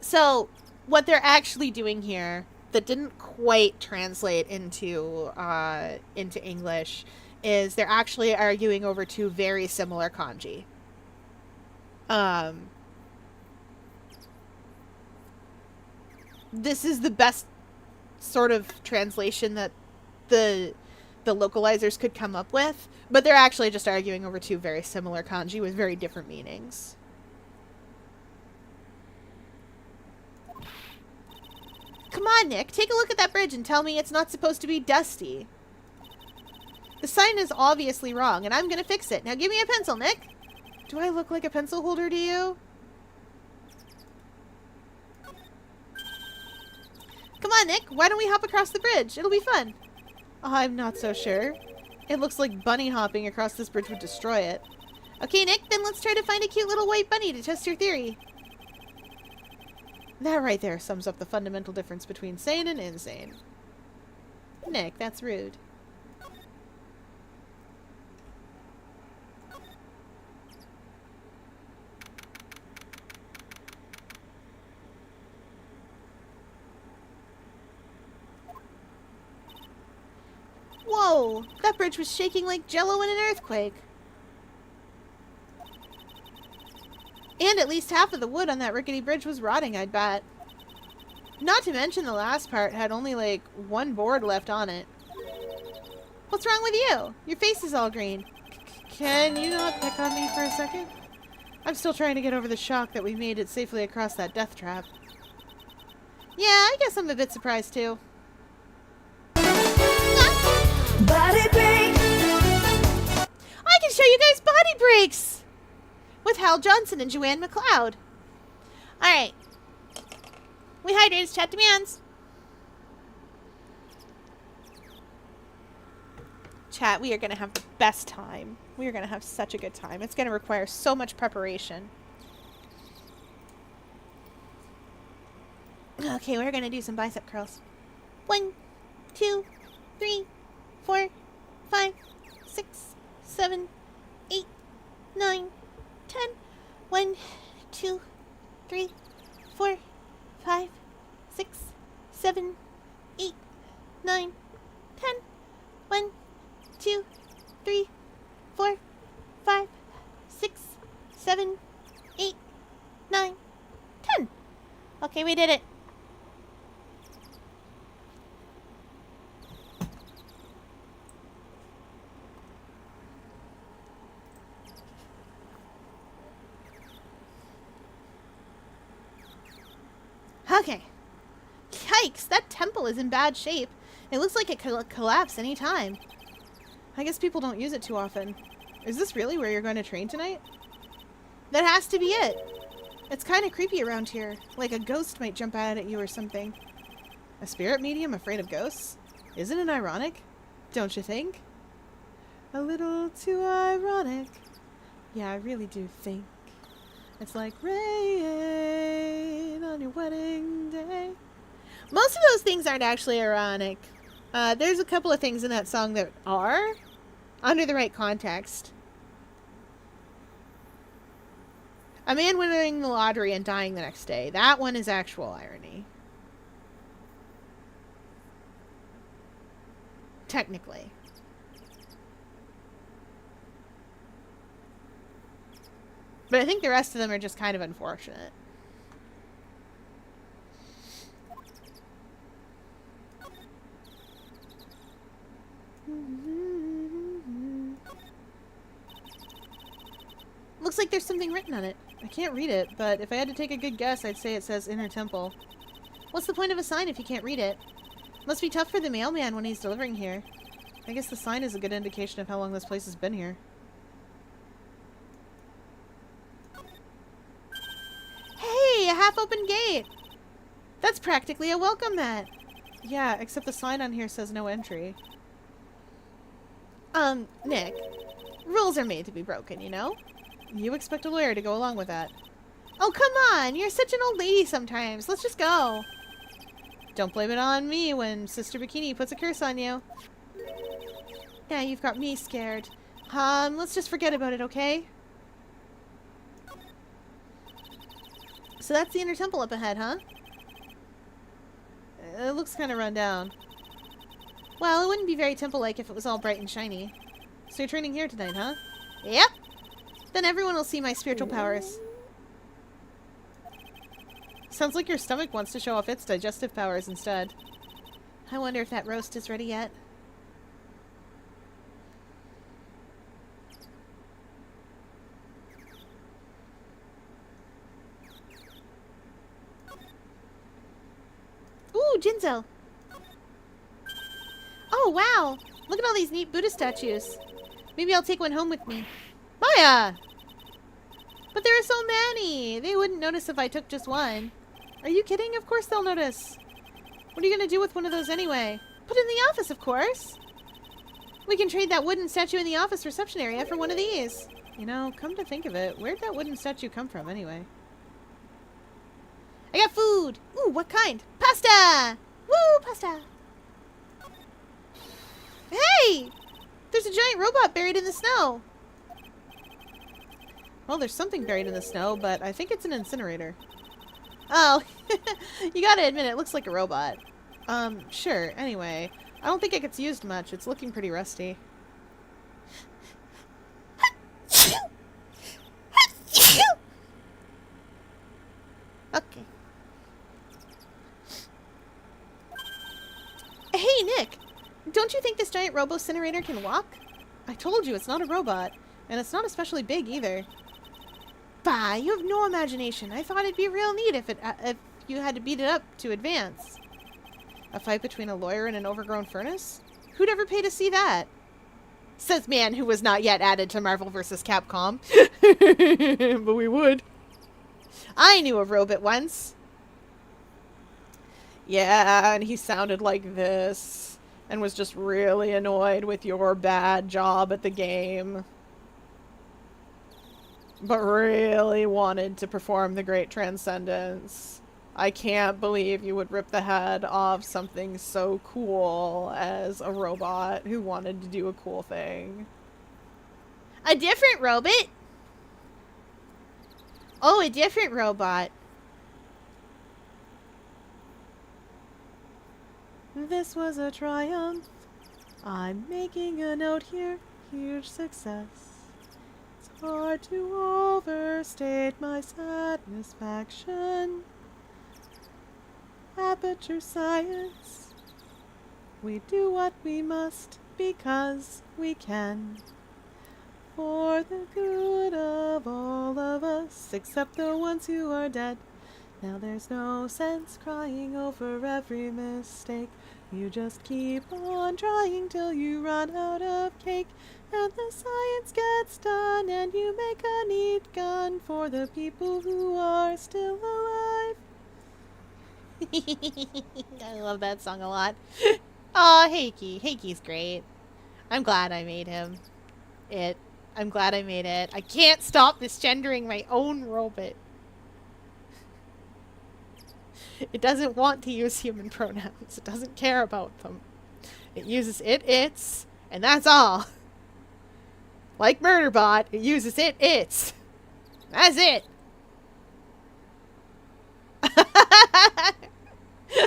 So, what they're actually doing here that didn't quite translate into English is they're actually arguing over two very similar kanji. This is the best sort of translation that the localizers could come up with, but they're actually just arguing over two very similar kanji with very different meanings. Come on, Nick, take a look at that bridge and tell me it's not supposed to be dusty. The The sign is obviously wrong, and I'm gonna fix it. Now give me a pencil, Nick. Do I look like a pencil holder to you? Come on, Nick. Why don't we hop across the bridge? It'll be fun. I'm not so sure. It looks like bunny hopping across this bridge would destroy it. Okay, Nick, then let's try to find a cute little white bunny to test your theory. That right there sums up the fundamental difference between sane and insane. Nick, that's rude. Whoa! That bridge was shaking like jello in an earthquake. And at least half of the wood on that rickety bridge was rotting, I'd bet. Not to mention the last part had only like one board left on it. What's wrong with you? Your face is all green. Can you not pick on me for a second? I'm still trying to get over the shock that we made it safely across that death trap. Yeah, I guess I'm a bit surprised too. Body break. I can show you guys body breaks! With Hal Johnson and Joanne McLeod. Alright. We hydrated, chat demands. Chat, we are going to have the best time. We are going to have such a good time. It's going to require so much preparation. Okay, we're going to do some bicep curls. 1, 2, 3, 4, 5, 6, 7, 8, 9, 10. 1, 2, 3, 4, 5, 6, 7, 8, 9, 10. 1, 2, 3, 4, 5, 6, 7, 8, 9, 10. Okay, we did it. Okay. Yikes, that temple is in bad shape. It looks like it could collapse any time. I guess people don't use it too often. Is this really where you're going to train tonight? That has to be it. It's kind of creepy around here. Like a ghost might jump out at you or something. A spirit medium afraid of ghosts? Isn't it ironic? Don't you think? A little too ironic. Yeah, I really do think. It's like rain on your wedding day. Most of those things aren't actually ironic. There's a couple of things in that song that are, under the right context. A man winning the lottery and dying the next day. That one is actual irony. Technically. But I think the rest of them are just kind of unfortunate. Looks like there's something written on it. I can't read it, but if I had to take a good guess, I'd say it says Inner Temple. What's the point of a sign if you can't read it? Must be tough for the mailman when he's delivering here. I guess the sign is a good indication of how long this place has been here. Hey, a half-open gate! That's practically a welcome mat. Yeah, except the sign on here says no entry. Nick, rules are made to be broken, you know? You expect a lawyer to go along with that. Oh, come on! You're such an old lady sometimes. Let's just go. Don't blame it on me when Sister Bikini puts a curse on you. Now you've got me scared. Let's just forget about it, okay? So that's the Inner Temple up ahead, huh? It looks kind of run down. Well, it wouldn't be very temple-like if it was all bright and shiny. So you're training here tonight, huh? Yep. Then everyone will see my spiritual powers. Sounds like your stomach wants to show off its digestive powers instead. I wonder if that roast is ready yet. Ooh, Jinzo. Oh, wow. Look at all these neat Buddha statues. Maybe I'll take one home with me. Maya! But there are so many. They wouldn't notice if I took just one. Are you kidding? Of course they'll notice. What are you going to do with one of those anyway? Put it in the office, of course. We can trade that wooden statue in the office reception area for one of these. You know, come to think of it, where'd that wooden statue come from anyway? I got food! Ooh, what kind? Pasta! Woo, pasta! Hey! There's a giant robot buried in the snow. Well, there's something buried in the snow, but I think it's an incinerator. Oh, you gotta admit, it looks like a robot. Sure, anyway. I don't think it gets used much. It's looking pretty rusty. Okay. Hey, Nick! Don't you think this giant robo-incinerator can walk? I told you, it's not a robot. And it's not especially big, either. Bah, you have no imagination. I thought it'd be real neat if you had to beat it up to advance. A fight between a lawyer and an overgrown furnace? Who'd ever pay to see that? Says man who was not yet added to Marvel vs. Capcom. But we would. I knew a robot once. Yeah, and he sounded like this. And was just really annoyed with your bad job at the game. But really wanted to perform the Great Transcendence. I can't believe you would rip the head off something so cool as a robot who wanted to do a cool thing. A different robot? Oh, a different robot. This was a triumph. I'm making a note here. Huge success. It's hard to overstate my satisfaction. Aperture science. We do what we must because we can. For the good of all of us, except the ones who are dead. Now there's no sense crying over every mistake. You just keep on trying till you run out of cake. And the science gets done and you make a neat gun for the people who are still alive. I love that song a lot. Aw, Heiki. Heiki's great. I'm glad I made him. I'm glad I made it. I can't stop misgendering my own robot. It doesn't want to use human pronouns. It doesn't care about them. It uses its, and that's all. Like Murderbot, it uses its. That's it.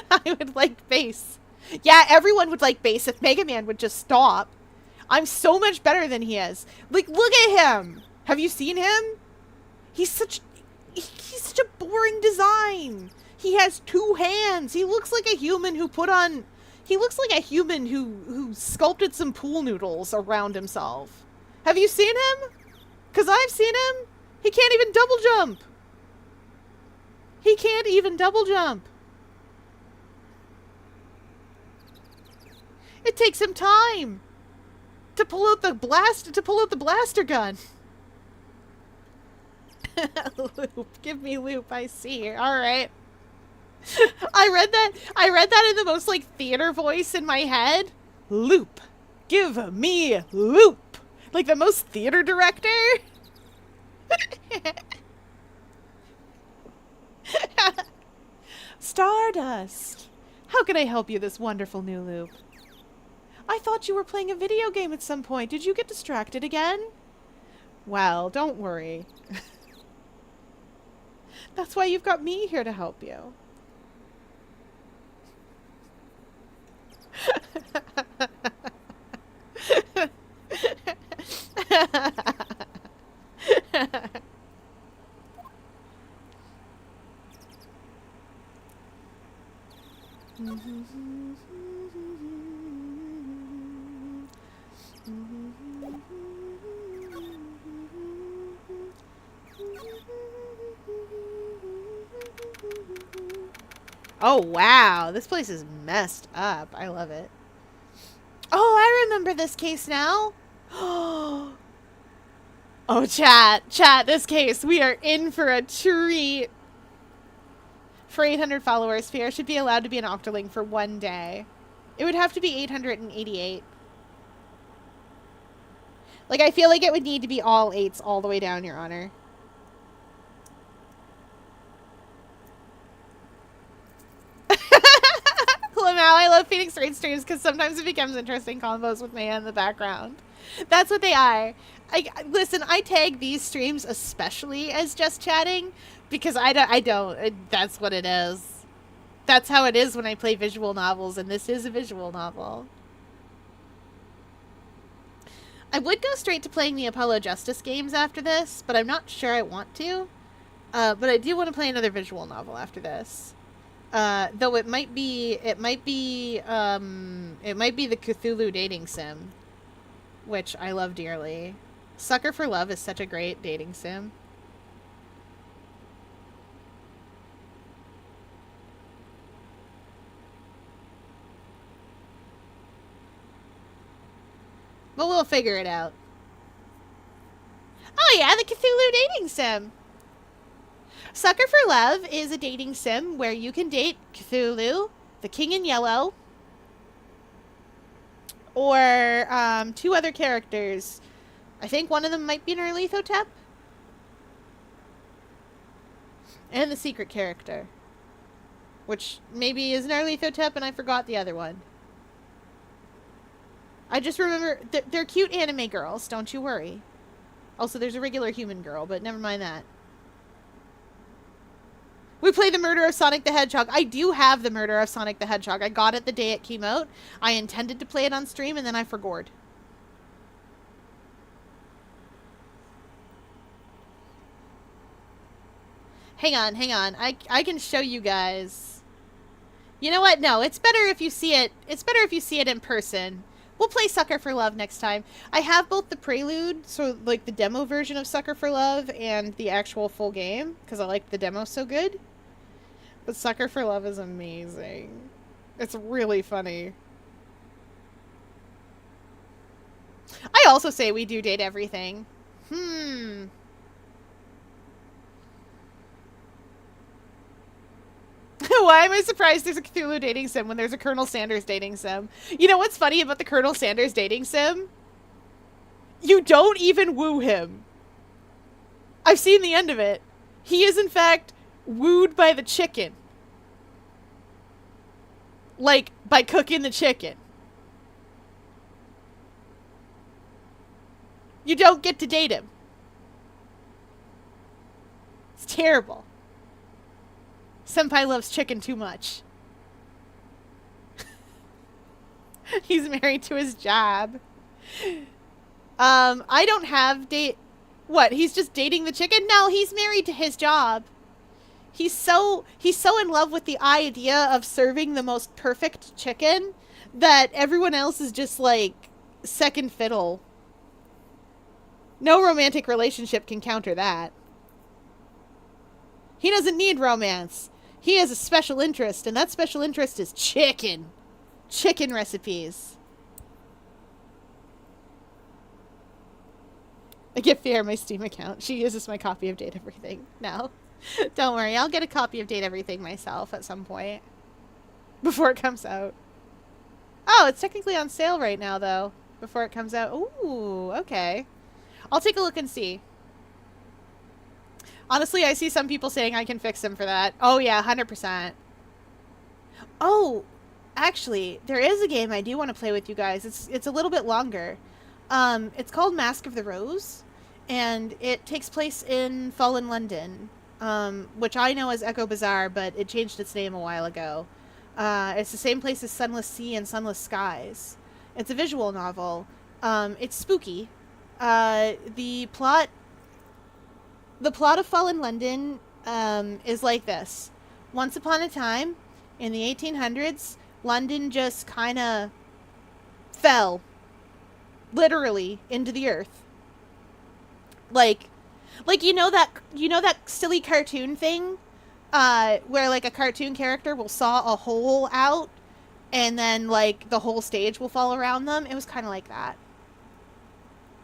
I would like bass. Yeah, everyone would like bass if Mega Man would just stop. I'm so much better than he is. Like, look at him. Have you seen him? He's such a boring design. He has 2 hands. He looks like a human who who sculpted some pool noodles around himself. Have you seen him? 'Cause I've seen him. He can't even double jump. He can't even double jump. It takes him time to pull out the blaster gun. Loop, give me loop. I see. All right. I read that in the most like theater voice in my head. Loop, give me loop. Like the most theater director. Stardust. How can I help you this wonderful new loop? I thought you were playing a video game at some point. Did you get distracted again? Well, don't worry. That's why you've got me here to help you. Oh, wow. This place is messed up. I love it. Oh, I remember this case now. Oh, chat, this case. We are in for a treat. For 800 followers, Fier should be allowed to be an Octoling for 1 day. It would have to be 888. Like, I feel like it would need to be all 8s all the way down, Your Honor. Lamau, I love Phoenix Raid streams because sometimes it becomes interesting combos with Maya in the background. That's what they are. Listen, I tag these streams especially as just chatting because that's what it is. That's how it is when I play visual novels, and this is a visual novel. I would go straight to playing the Apollo Justice games after this, but I'm not sure I want to. But I do want to play another visual novel after this. Though it might be the Cthulhu dating sim, which I love dearly. Sucker for Love is such a great dating sim. But we'll figure it out. Oh yeah, the Cthulhu dating sim. Sucker for Love is a dating sim where you can date Cthulhu, the King in Yellow, or 2 other characters. I think one of them might be an Erlethotep. And the secret character. Which maybe is an Erlethotep and I forgot the other one. I just remember, they're cute anime girls, don't you worry. Also, there's a regular human girl, but never mind that. We play the Murder of Sonic the Hedgehog. I do have the Murder of Sonic the Hedgehog. I got it the day it came out. I intended to play it on stream, and then I forgot. Hang on. I can show you guys. You know what? No, it's better if you see it. It's better if you see it in person. We'll play Sucker for Love next time. I have both the prelude, so like the demo version of Sucker for Love, and the actual full game, because I like the demo so good. But Sucker for Love is amazing. It's really funny. I also say we do date everything. Why am I surprised there's a Cthulhu dating sim when there's a Colonel Sanders dating sim? You know what's funny about the Colonel Sanders dating sim? You don't even woo him. I've seen the end of it. He is, in fact, wooed by the chicken. Like, by cooking the chicken. You don't get to date him. It's terrible. Senpai loves chicken too much. He's married to his job. I don't have date... What, he's just dating the chicken? No, he's married to his job. He's so in love with the idea of serving the most perfect chicken that everyone else is just like second fiddle. No romantic relationship can counter that. He doesn't need romance. He has a special interest, and that special interest is chicken. Chicken recipes. I get Fier my Steam account. She uses my copy of Date Everything now. Don't worry, I'll get a copy of Date Everything myself at some point. Before it comes out. Oh, it's technically on sale right now, though. Before it comes out. Ooh, okay. I'll take a look and see. Honestly, I see some people saying I can fix them for that. Oh, yeah, 100%. Oh, actually, there is a game I do want to play with you guys. It's a little bit longer. It's called Mask of the Rose, and it takes place in Fallen London, which I know as Echo Bazaar, but it changed its name a while ago. It's the same place as Sunless Sea and Sunless Skies. It's a visual novel. It's spooky. The plot of Fallen London is like this. Once upon a time, in the 1800s, London just kind of fell, literally, into the earth. Like you know that silly cartoon thing, where like a cartoon character will saw a hole out and then, like, the whole stage will fall around them. It was kind of like that.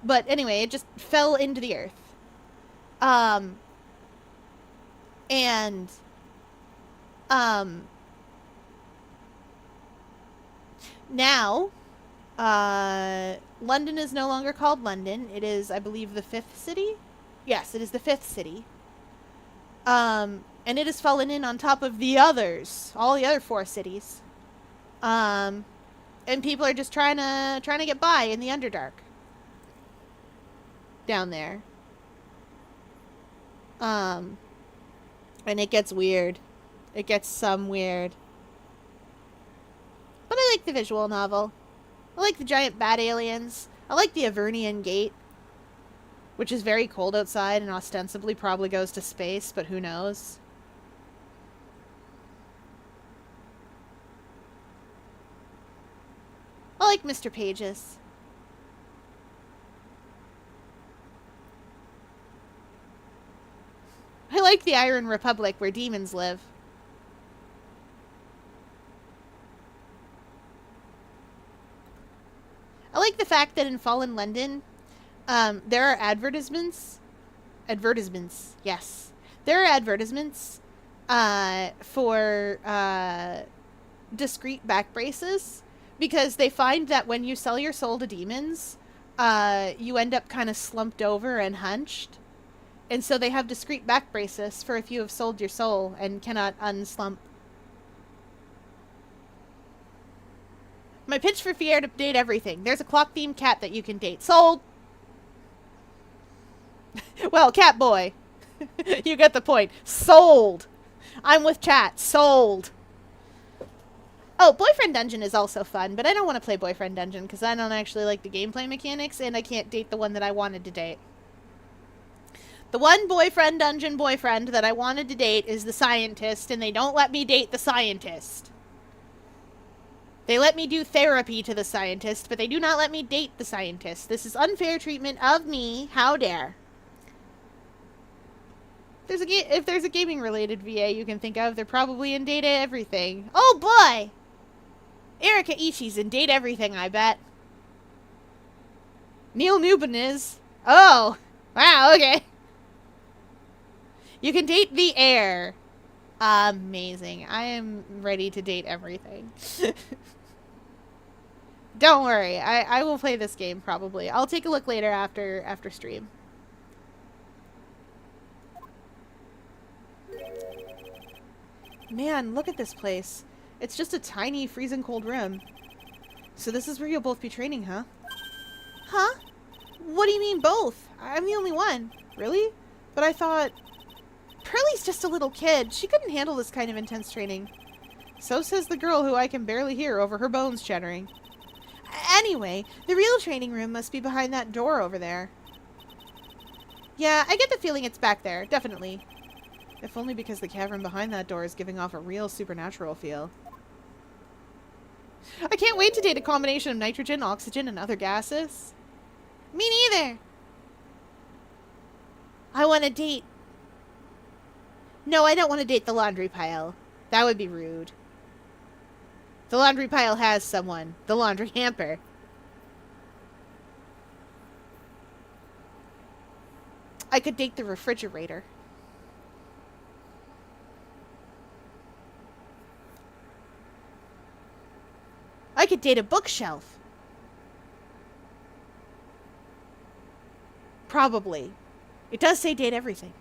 But anyway, it just fell into the earth. And, now, London is no longer called London. It is, I believe, the 5th city? Yes, it is the 5th city. And it has fallen in on top of the others, all the other 4 cities. And people are just trying to get by in the Underdark. Down there. And it gets weird. It gets some weird. But I like the visual novel. I like the giant bat aliens. I like the Avernian Gate, which is very cold outside and ostensibly probably goes to space, but who knows? I like Mr. Pages. I like the Iron Republic where demons live. I like the fact that in Fallen London, there are advertisements. Yes. There are advertisements for discreet back braces, because they find that when you sell your soul to demons, you end up kind of slumped over and hunched. And so they have discreet back braces for if you have sold your soul and cannot unslump. My pitch for Fier to date everything. There's a clock-themed cat that you can date. Sold! Well, cat boy. You get the point. Sold! I'm with chat. Sold! Oh, Boyfriend Dungeon is also fun, but I don't want to play Boyfriend Dungeon because I don't actually like the gameplay mechanics, and I can't date the one that I wanted to date. The one Boyfriend Dungeon boyfriend that I wanted to date is the scientist, and they don't let me date the scientist. They let me do therapy to the scientist, but they do not let me date the scientist. This is unfair treatment of me. How dare. If there's a gaming-related VA you can think of, they're probably in Date Everything. Oh, boy! Erika Ishii's in Date Everything, I bet. Neil Newbin is. Oh! Wow, okay. You can date the heir. Amazing. I am ready to date everything. Don't worry. I will play this game, probably. I'll take a look later after stream. Man, look at this place. It's just a tiny, freezing cold room. So this is where you'll both be training, huh? Huh? What do you mean both? I'm the only one. Really? But I thought... Pearlie's just a little kid. She couldn't handle this kind of intense training. So says the girl who I can barely hear over her bones chattering. Anyway, the real training room must be behind that door over there. Yeah, I get the feeling it's back there. Definitely. If only because the cavern behind that door is giving off a real supernatural feel. I can't wait to date a combination of nitrogen, oxygen, and other gases. Me neither. I want to date... No, I don't want to date the laundry pile. That would be rude. The laundry pile has someone. The laundry hamper. I could date the refrigerator. I could date a bookshelf. Probably. It does say date everything.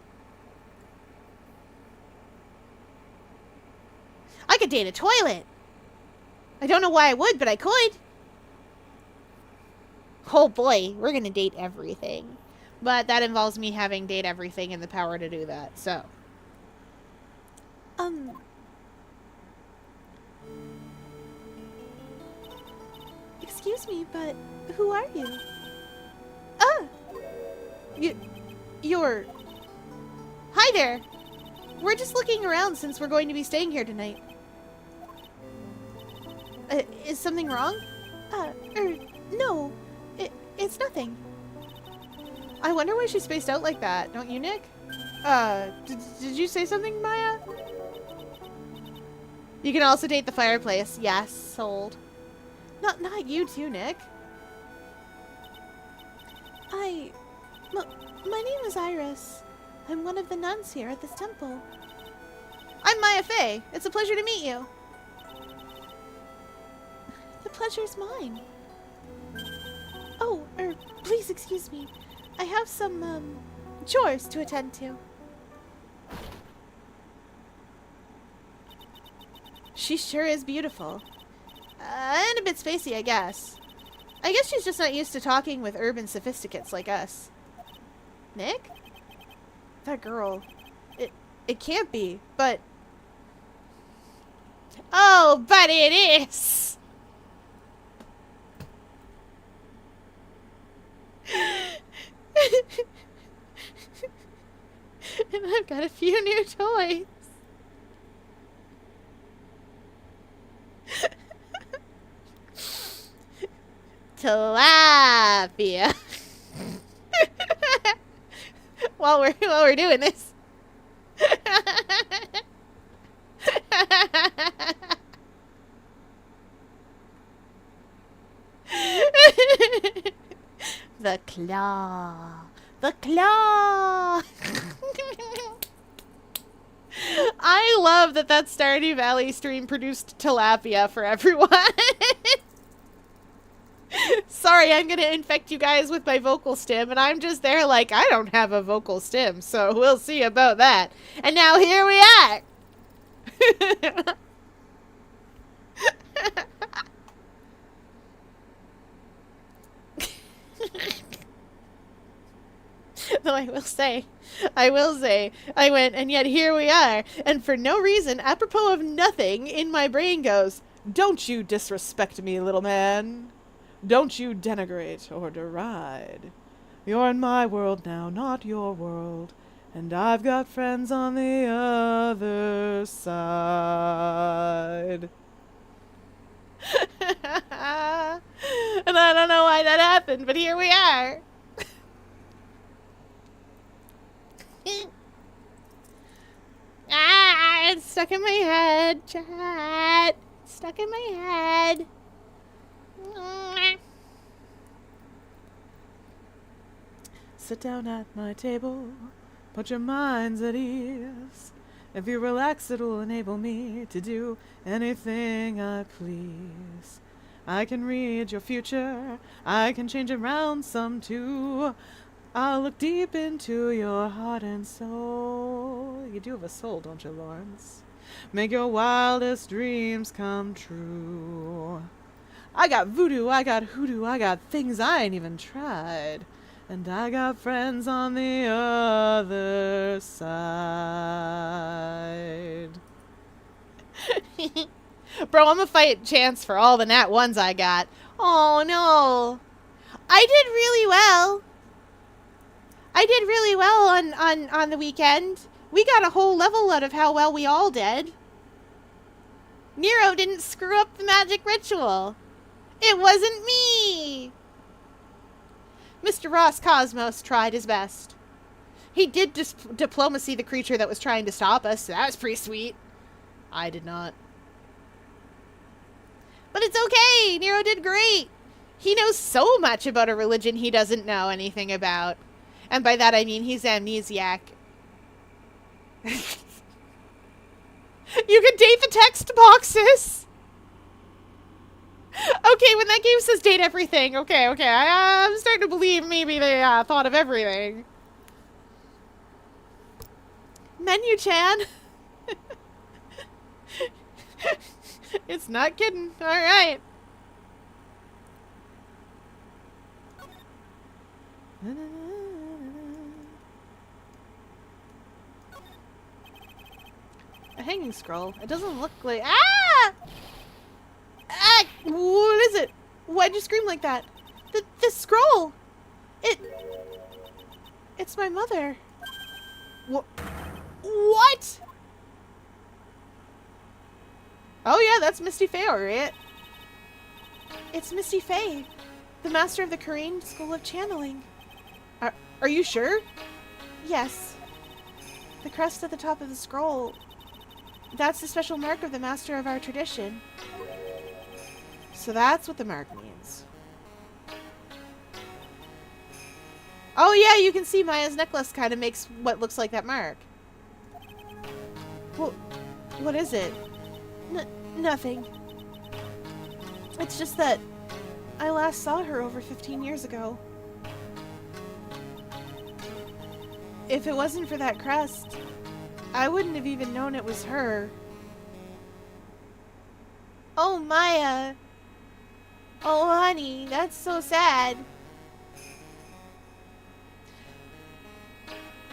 I could date a toilet. I don't know why I would, but I could. Oh boy, we're gonna date everything. But that involves me having date everything and the power to do that, so. Excuse me, but who are you? You're... Hi there. We're just looking around since we're going to be staying here tonight. Is something wrong? No. It's nothing. I wonder why she spaced out like that, don't you, Nick? Did you say something, Maya? You can also date the fireplace. Yes, sold. Not you too, Nick. My name is Iris. I'm one of the nuns here at this temple. I'm Maya Fey. It's a pleasure to meet you. The pleasure's mine. Oh, please excuse me. I have some, chores to attend to. She sure is beautiful. And a bit spacey, I guess. I guess she's just not used to talking with urban sophisticates like us. Nick? That girl. It can't be, but... Oh, but it is! And I've got a few new toys. Tilapia. while we're doing this. The claw. The claw. I love that Stardew Valley stream produced tilapia for everyone. Sorry, I'm gonna infect you guys with my vocal stim, and I'm just there like, I don't have a vocal stim, so we'll see about that. And now here we are! Though I will say, I went, and yet here we are, and for no reason, apropos of nothing, in my brain goes, don't you disrespect me, little man. Don't you denigrate or deride. You're in my world now, not your world, and I've got friends on the other side. And I don't know why that happened, but here we are. It's stuck in my head, chat. It's stuck in my head. Sit down at my table, put your minds at ease. If you relax, it will enable me to do anything I please. I can read your future, I can change around some too. I'll look deep into your heart and soul. You do have a soul, don't you, Lawrence? Make your wildest dreams come true. I got voodoo, I got hoodoo, I got things I ain't even tried. And I got friends on the other side. Bro, I'm gonna fight Chance for all the nat ones I got. Oh no. I did really well. On the weekend. We got a whole level out of how well we all did. Nero didn't screw up the magic ritual. It wasn't me. Mr. Ross Cosmos tried his best. He did diplomacy the creature that was trying to stop us, so that was pretty sweet. I did not. But it's okay. Nero did great. He knows so much about a religion he doesn't know anything about. And by that I mean he's amnesiac. You can date the text boxes. Okay, when that game says date everything, okay. I'm starting to believe maybe they thought of everything. Menu-chan. It's not kidding. Alright. A hanging scroll. It doesn't look like... Ah! Ah! What is it? Why'd you scream like that? The scroll! It's my mother. What? Oh yeah, that's Misty Fey, right? It's Misty Fey, the master of the Korean School of Channeling. Are you sure? Yes. The crest at the top of the scroll. That's the special mark of the master of our tradition. So that's what the mark means. Oh yeah, you can see Maya's necklace kind of makes what looks like that mark. Well, what is it? Nothing. It's just that I last saw her over 15 years ago. If it wasn't for that crest, I wouldn't have even known it was her. Oh, Maya. Oh, honey, that's so sad.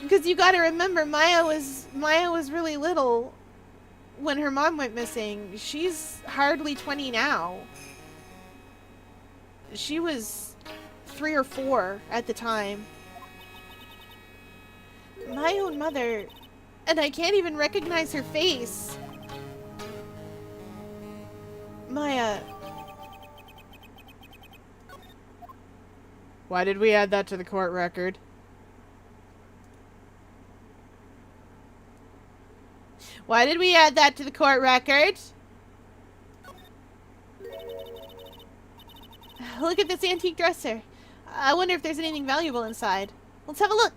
Because you gotta remember, Maya was really little when her mom went missing. She's hardly 20 now. She was 3 or 4 at the time. My own mother. And I can't even recognize her face. Maya. Why did we add that to the court record? Why did we add that to the court record? Look at this antique dresser. I wonder if there's anything valuable inside. Let's have a look.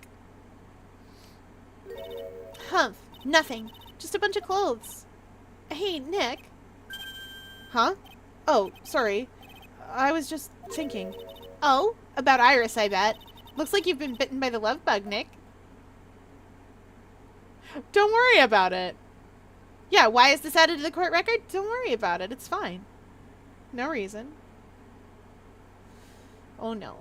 Humph. Nothing. Just a bunch of clothes. Hey, Nick. Huh? Oh, sorry. I was just thinking. Oh, about Iris, I bet. Looks like you've been bitten by the love bug, Nick. Don't worry about it. Yeah, why is this added to the court record? Don't worry about it. It's fine. No reason. Oh, no.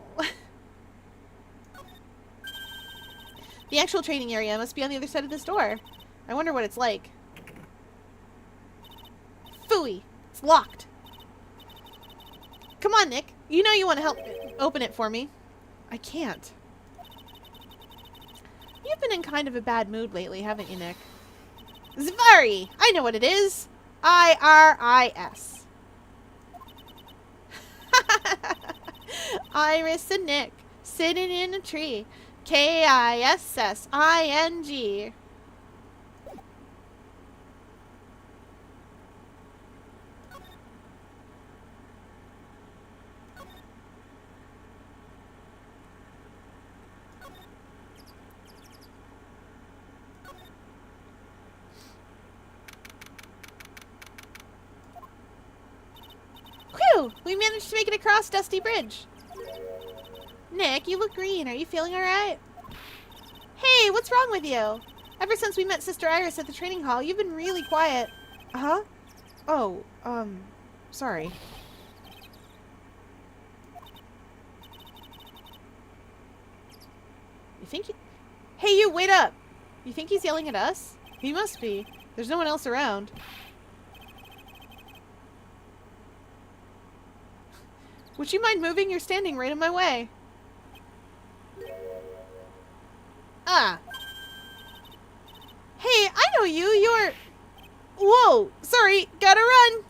The actual training area must be on the other side of this door. I wonder what it's like. Phooey. It's locked. Come on, Nick. You know you want to help open it for me. I can't. You've been in kind of a bad mood lately, haven't you, Nick? Zvari! I know what it is. I-R-I-S. Iris and Nick sitting in a tree. K-I-S-S-I-N-G. Whew! We managed to make it across Dusty Bridge. Nick, you look green. Are you feeling alright? Hey, what's wrong with you? Ever since we met Sister Iris at the training hall, you've been really quiet. Uh-huh? Oh, sorry. You think Hey, you, wait up! You think he's yelling at us? He must be. There's no one else around. Would you mind moving? You're standing right in my way. Ah. Hey, I know you. You're... Whoa. Sorry. Gotta run.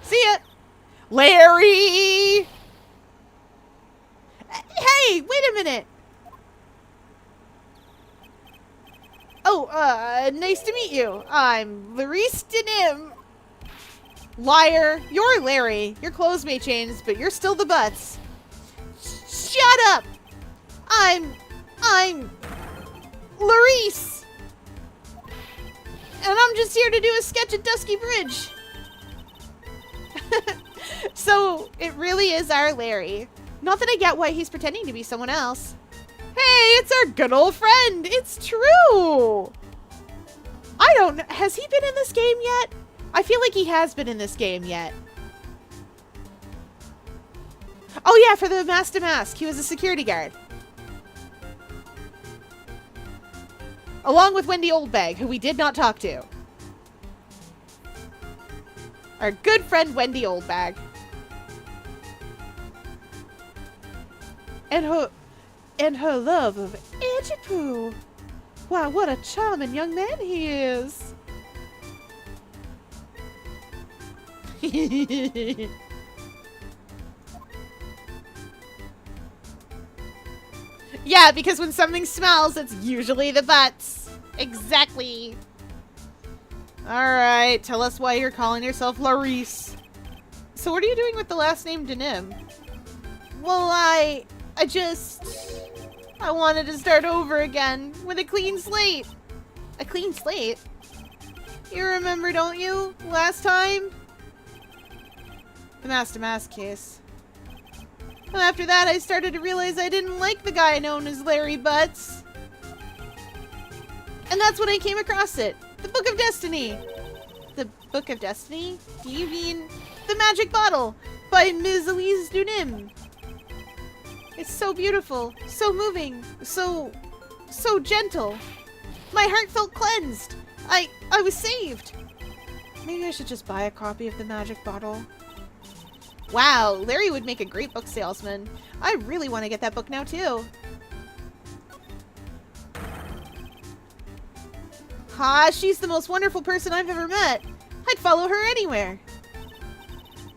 See ya. Larry! Hey, wait a minute. Oh, nice to meet you. I'm Larice Denim. Liar. You're Larry. Your clothes may change, but you're still the butts. Shut up! I'm Larice! And I'm just here to do a sketch at Dusky Bridge. So, it really is our Larry. Not that I get why he's pretending to be someone else. Hey, it's our good old friend! It's true! I don't know. Has he been in this game yet? I feel like he has been in this game yet. Oh yeah, for the Mask to Mask. He was a security guard. Along with Wendy Oldbag, who we did not talk to. Our good friend Wendy Oldbag. And her love of Edgepoo. Wow, what a charming young man he is. Yeah, because when something smells, it's usually the butts. Exactly. Alright, tell us why you're calling yourself Larice. So what are you doing with the last name Denim? Well, I wanted to start over again with a clean slate. A clean slate? You remember, don't you? Last time? The mask-to-mask case. And after that, I started to realize I didn't like the guy known as Larry Butts. And that's when I came across it. The Book of Destiny. The Book of Destiny? Do you mean The Magic Bottle by Ms. Elise Dunim? It's so beautiful, so moving, so gentle. My heart felt cleansed. I was saved. Maybe I should just buy a copy of The Magic Bottle. Wow, Larry would make a great book salesman. I really want to get that book now, too. Ha, she's the most wonderful person I've ever met. I'd follow her anywhere.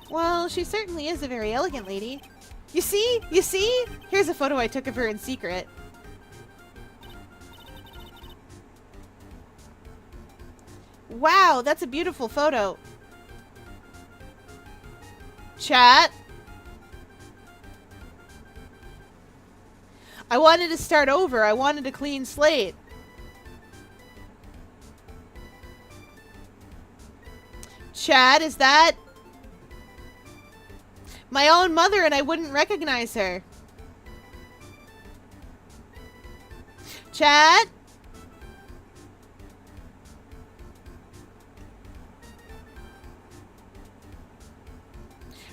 Well, she certainly is a very elegant lady. You see? You see? Here's a photo I took of her in secret. Wow, that's a beautiful photo. Chat. I wanted to start over. I wanted a clean slate. Chat, is that my own mother, and I wouldn't recognize her? Chat?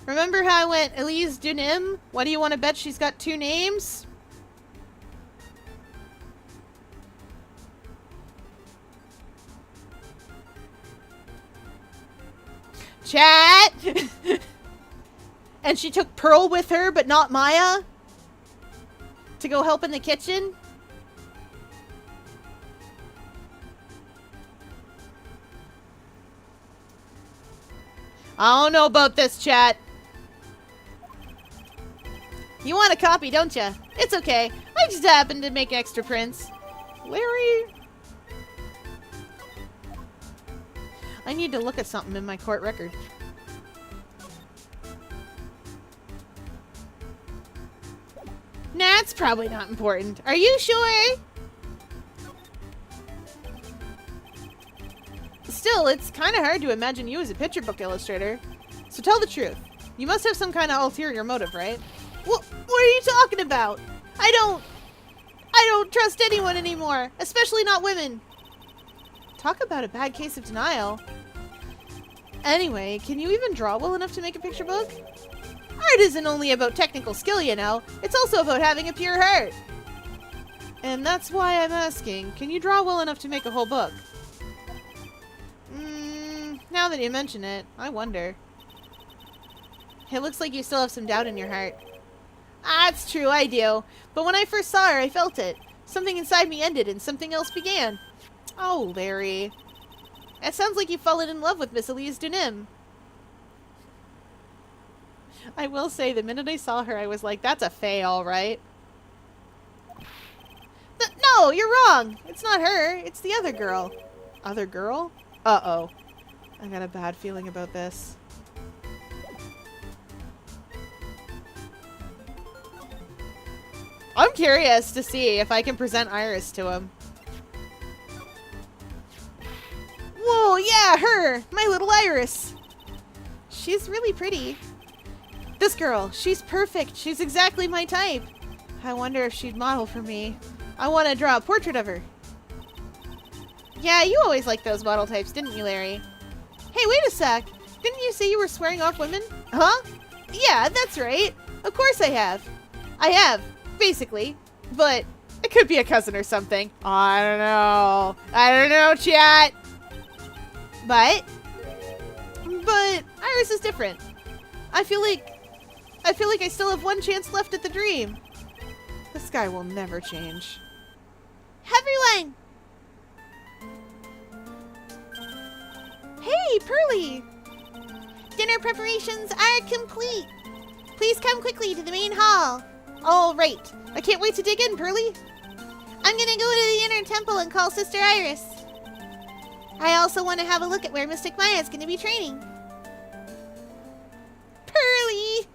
Remember how I went Elise Dunim? What do you want to bet she's got 2 names? Chat! And she took Pearl with her, but not Maya? To go help in the kitchen? I don't know about this, chat. You want a copy, don't you? It's okay. I just happened to make extra prints. Larry? I need to look at something in my court record. Nah, it's probably not important. Are you sure? Still, it's kind of hard to imagine you as a picture book illustrator. So tell the truth. You must have some kind of ulterior motive, right? What are you talking about? I don't trust anyone anymore, especially not women. Talk about a bad case of denial. Anyway, can you even draw well enough to make a picture book? Art isn't only about technical skill, you know. It's also about having a pure heart. And that's why I'm asking, can you draw well enough to make a whole book? Now that you mention it, I wonder. It looks like you still have some doubt in your heart. Ah, it's true, I do. But when I first saw her, I felt it. Something inside me ended and something else began. Oh, Larry. It sounds like you've fallen in love with Miss Elise Dunim. I will say, the minute I saw her, I was like, that's a fae, all right. No, you're wrong. It's not her. It's the other girl. Other girl? Uh-oh. I got a bad feeling about this. I'm curious to see if I can present Iris to him. Whoa, yeah, her! My little Iris! She's really pretty. This girl, she's perfect. She's exactly my type. I wonder if she'd model for me. I want to draw a portrait of her. Yeah, you always liked those model types, didn't you, Larry? Hey, wait a sec. Didn't you say you were swearing off women? Huh? Yeah, that's right. Of course I have. I have. Basically, but it could be a cousin or something. I don't know, chat. But Iris is different. I feel like I still have one chance left at the dream. This guy will never change. Everyone! Hey, Pearly! Dinner preparations are complete. Please come quickly to the main hall. All right. I can't wait to dig in, Pearly. I'm gonna go to the inner temple and call Sister Iris. I also want to have a look at where Mystic Maya is going to be training. Pearly!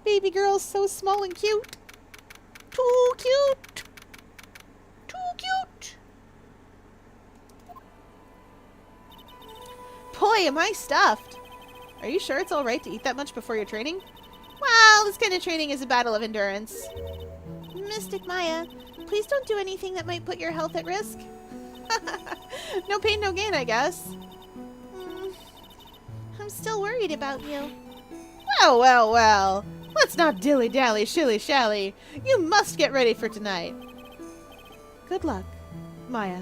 Baby girl's so small and cute. Too cute. Too cute. Boy, am I stuffed. Are you sure it's alright to eat that much before your training? Well, this kind of training is a battle of endurance. Mystic Maya, please don't do anything that might put your health at risk. No pain, no gain, I guess. I'm still worried about you. Well, well, well. Let's not dilly-dally, shilly-shally. You must get ready for tonight. Good luck, Maya.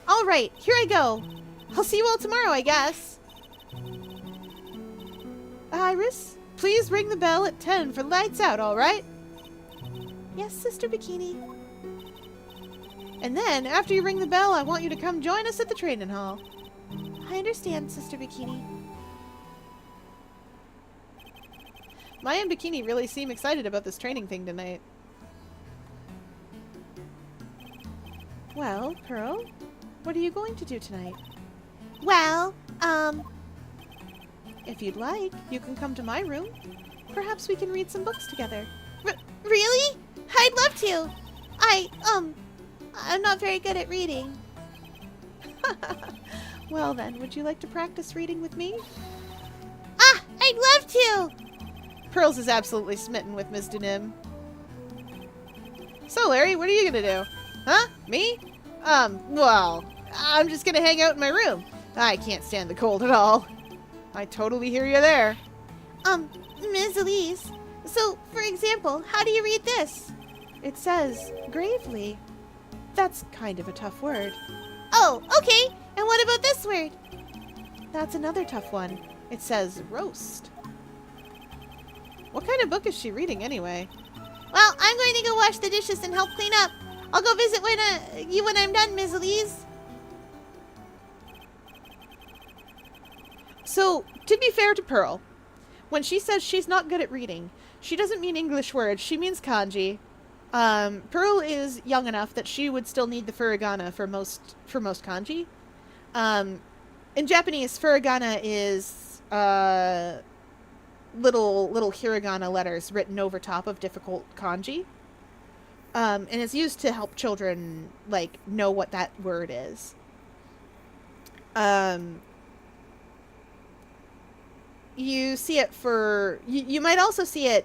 All right, here I go. I'll see you all tomorrow, I guess. Iris, please ring the bell at 10 for lights out, all right? Yes, Sister Bikini. And then, after you ring the bell, I want you to come join us at the training hall. I understand, Sister Bikini. Maya and Bikini really seem excited about this training thing tonight. Well, Pearl, what are you going to do tonight? Well, if you'd like, you can come to my room. Perhaps we can read some books together. Really? I'd love to. I'm not very good at reading. Well then, would you like to practice reading with me? Ah, I'd love to! Pearls is absolutely smitten with Ms. Denim. So, Larry, what are you gonna do? Huh? Me? Well, I'm just gonna hang out in my room. I can't stand the cold at all. I totally hear you there. Ms. Elise, so, for example, how do you read this? It says, gravely. That's kind of a tough word. Oh, okay. And what about this word? That's another tough one. It says, roast. What kind of book is she reading anyway? Well, I'm going to go wash the dishes and help clean up. I'll go visit you when I'm done, Ms. Elise. So, to be fair to Pearl, when she says she's not good at reading, she doesn't mean English words, she means kanji. Pearl is young enough that she would still need the furigana for most kanji. In Japanese, furigana is little hiragana letters written over top of difficult kanji. And it's used to help children, like, know what that word is. You see it you might also see it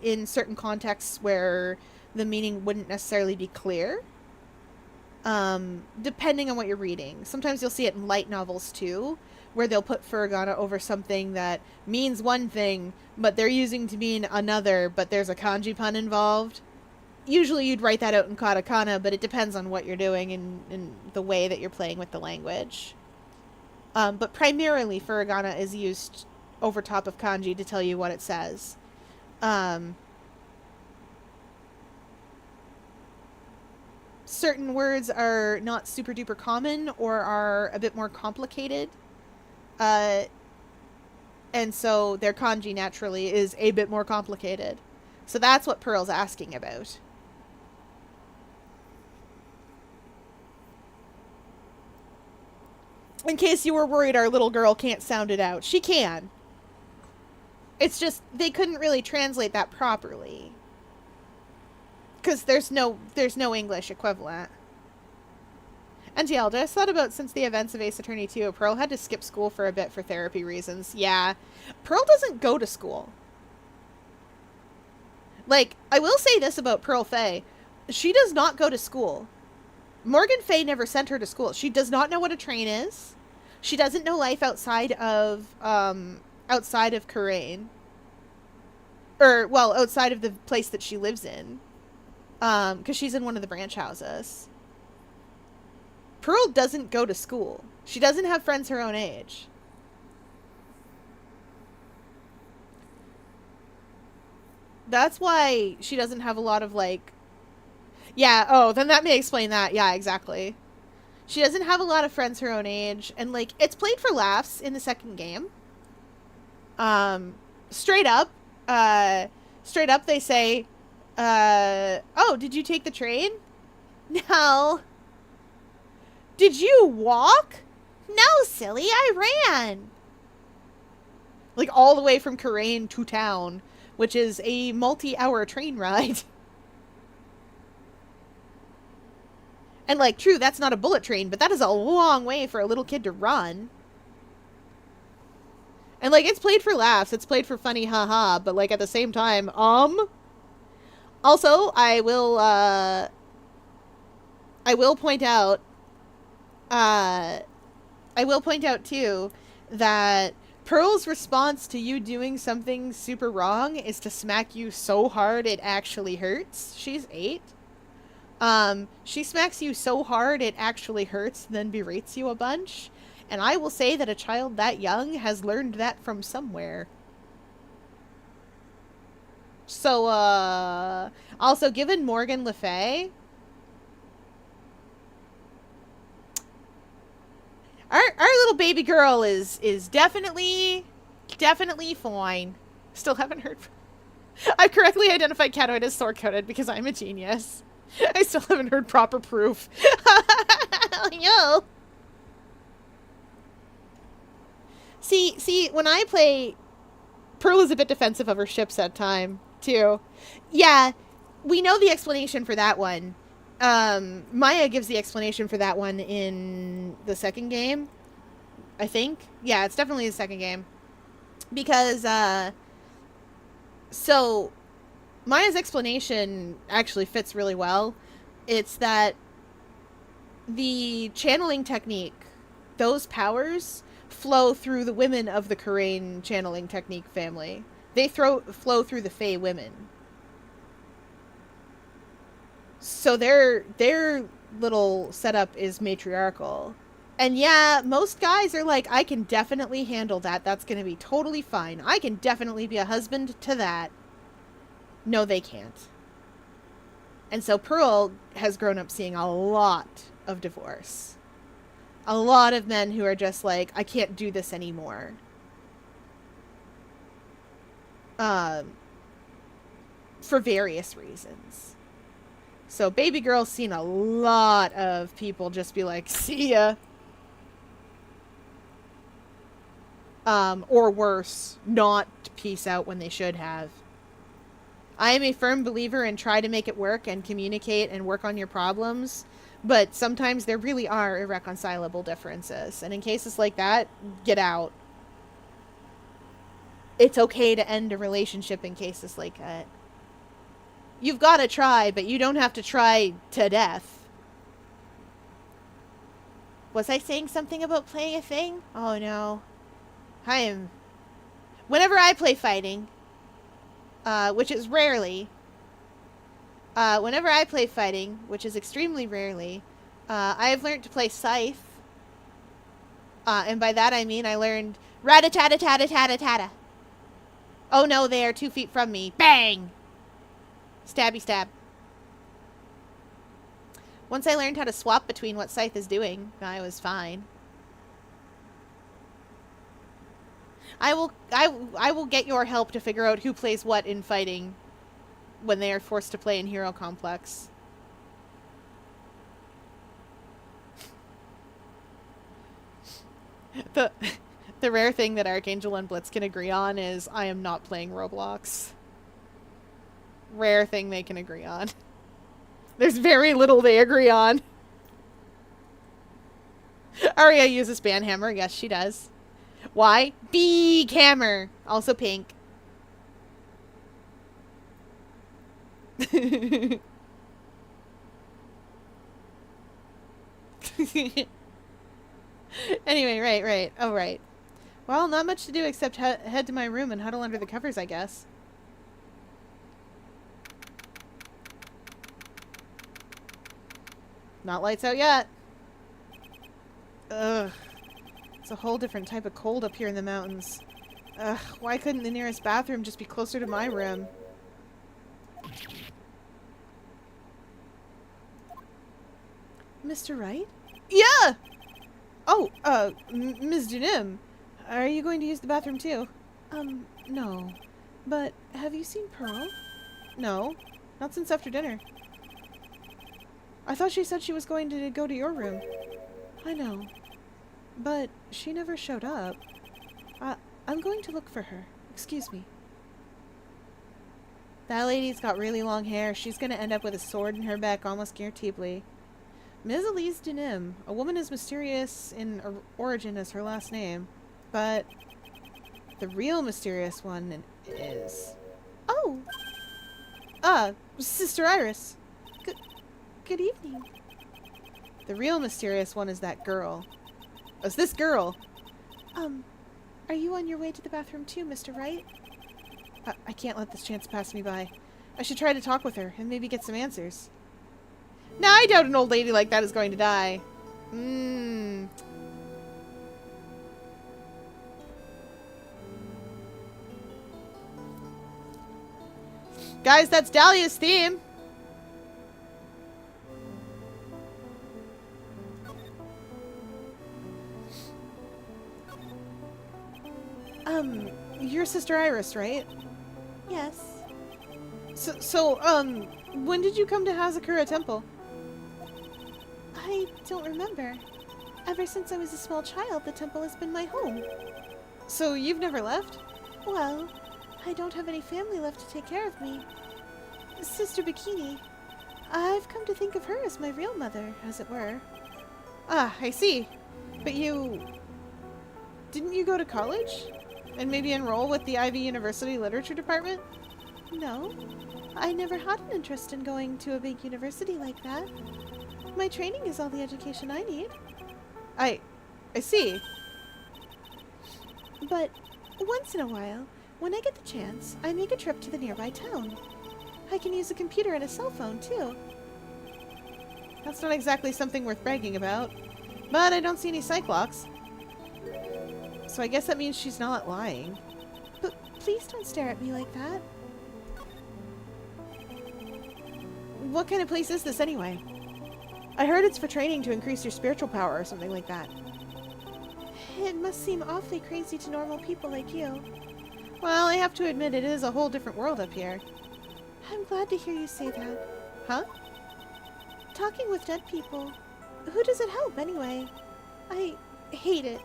in certain contexts where the meaning wouldn't necessarily be clear, depending on what you're reading. Sometimes you'll see it in light novels too, where they'll put furigana over something that means one thing, but they're using to mean another, but there's a kanji pun involved. Usually you'd write that out in katakana, but it depends on what you're doing and the way that you're playing with the language. But primarily furigana is used over top of kanji to tell you what it says. Certain words are not super duper common or are a bit more complicated. And so their kanji naturally is a bit more complicated. So that's what Pearl's asking about. In case you were worried our little girl can't sound it out. She can. It's just, they couldn't really translate that properly. Because there's no English equivalent. And yeah, I just thought about since the events of Ace Attorney 2, Pearl had to skip school for a bit for therapy reasons. Yeah. Pearl doesn't go to school. Like, I will say this about Pearl Faye. She does not go to school. Morgan Faye never sent her to school. She does not know what a train is. She doesn't know life outside of Kurain. Or, well, outside of the place that she lives in. Because she's in one of the branch houses. Pearl doesn't go to school. She doesn't have friends her own age. That's why she doesn't have a lot of, like... Yeah, oh, then that may explain that. Yeah, exactly. She doesn't have a lot of friends her own age. And, like, it's played for laughs in the second game. Straight up they say, oh, did you take the train? No. Did you walk? No, silly, I ran. Like, all the way from Karain to town, which is a multi-hour train ride. And, like, true, that's not a bullet train, but that is a long way for a little kid to run. And, like, it's played for laughs. It's played for funny haha, but, like, at the same time, Also, I will point out, too, that Pearl's response to you doing something super wrong is to smack you so hard it actually hurts. She's 8. She smacks you so hard it actually hurts, then berates you a bunch. And I will say that a child that young has learned that from somewhere. So, also, given Morgan Le Fay, our little baby girl is definitely fine. Still haven't heard from... I've correctly identified Catoid as sword-coated because I'm a genius. I still haven't heard proper proof. Yo. See, when I play, Pearl is a bit defensive of her ships at time, too. Yeah, we know the explanation for that one. Maya gives the explanation for that one in the second game, I think. Yeah, it's definitely the second game. Because, so, Maya's explanation actually fits really well. It's that the channeling technique, those powers, flow through the women of the Karain channeling technique family. They flow through the Fey women. So their little setup is matriarchal. And yeah, most guys are like, I can definitely handle that. That's going to be totally fine. I can definitely be a husband to that. No, they can't. And so Pearl has grown up seeing a lot of divorce. A lot of men who are just like, I can't do this anymore. For various reasons. So baby girl's seen a lot of people just be like, see ya. Or worse, not peace out when they should have. I am a firm believer in try to make it work and communicate and work on your problems. But sometimes there really are irreconcilable differences. And in cases like that, get out. It's okay to end a relationship in cases like that. You've got to try, but you don't have to try to death. Was I saying something about playing a thing? Oh no. Whenever I play fighting, which is rarely, whenever I play fighting, which is extremely rarely, I have learned to play Scythe. And by that I mean I learned rat-a-tat-a-tat-a-tat-a-tat-a. Oh no, they are 2 feet from me. Bang! Stabby stab. Once I learned how to swap between what Scythe is doing, I was fine. I will get your help to figure out who plays what in fighting when they are forced to play in Hero Complex. The rare thing that Archangel and Blitz can agree on is I am not playing Roblox. Rare thing they can agree on. There's very little they agree on. Arya uses Banhammer. Yes, she does. Why? Big hammer. Also pink. Anyway, right. Oh, right. Well, not much to do except head to my room and huddle under the covers, I guess. Not lights out yet. Ugh. It's a whole different type of cold up here in the mountains. Ugh, why couldn't the nearest bathroom just be closer to my room? Mr. Wright? Yeah! Oh, Ms. Janim, are you going to use the bathroom too? No. But have you seen Pearl? No, not since after dinner. I thought she said she was going to go to your room. I know. But she never showed up. I'm going to look for her. Excuse me. That lady's got really long hair. She's going to end up with a sword in her back almost guaranteedly. Ms. Elise Denim, a woman as mysterious in origin as her last name. But the real mysterious one is... Oh, Sister Iris. good evening. The real mysterious one is that girl. It's this girl. Are you on your way to the bathroom too, Mr. Wright? I can't let this chance pass me by. I should try to talk with her and maybe get some answers. Now, I doubt an old lady like that is going to die. Guys, that's Dahlia's theme. You're Sister Iris, right? Yes. So, when did you come to Hazakura Temple? I don't remember. Ever since I was a small child, the temple has been my home. So, you've never left? Well, I don't have any family left to take care of me. Sister Bikini, I've come to think of her as my real mother, as it were. Ah, I see. But didn't you go to college? And maybe enroll with the Ivy University Literature Department? No, I never had an interest in going to a big university like that. My training is all the education I need. I see. But once in a while, when I get the chance, I make a trip to the nearby town. I can use a computer and a cell phone, too. That's not exactly something worth bragging about. But I don't see any Cyclops. So I guess that means she's not lying. But please don't stare at me like that. What kind of place is this anyway? I heard it's for training to increase your spiritual power or something like that. It must seem awfully crazy to normal people like you. Well, I have to admit it is a whole different world up here. I'm glad to hear you say that. Huh? Talking with dead people. Who does it help, anyway? I hate it.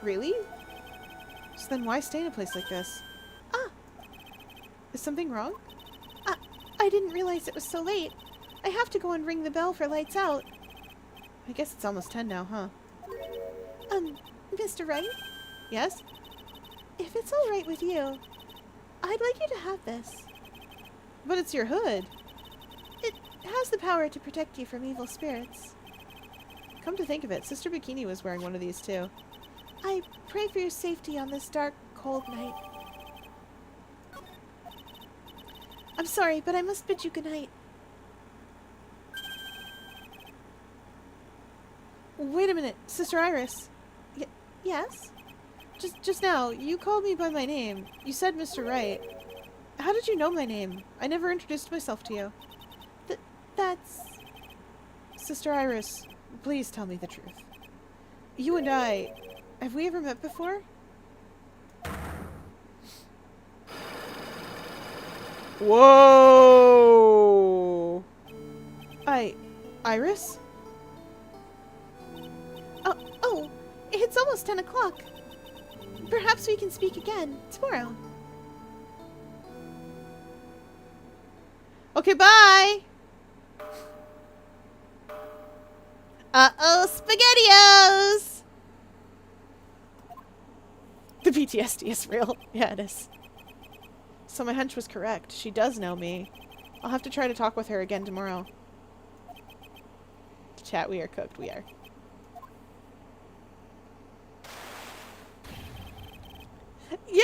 Really? So then why stay in a place like this? Ah! Is something wrong? I didn't realize it was so late. I have to go and ring the bell for lights out. I guess it's almost 10 now, huh? Mr. Wright? Yes? If it's all right with you, I'd like you to have this. But it's your hood. It has the power to protect you from evil spirits. Come to think of it, Sister Bikini was wearing one of these too. I pray for your safety on this dark, cold night. I'm sorry, but I must bid you goodnight. Wait a minute, Sister Iris. Yes? Just now, you called me by my name. You said Mr. Wright. How did you know my name? I never introduced myself to you. That's... Sister Iris, please tell me the truth. You and I, have we ever met before? Whoa! Iris? Oh, it's almost 10 o'clock. Perhaps we can speak again tomorrow. Okay, bye! Uh-oh, SpaghettiOs! The PTSD is real. Yeah, it is. So my hunch was correct. She does know me. I'll have to try to talk with her again tomorrow. Chat, we are cooked. We are. Yeah!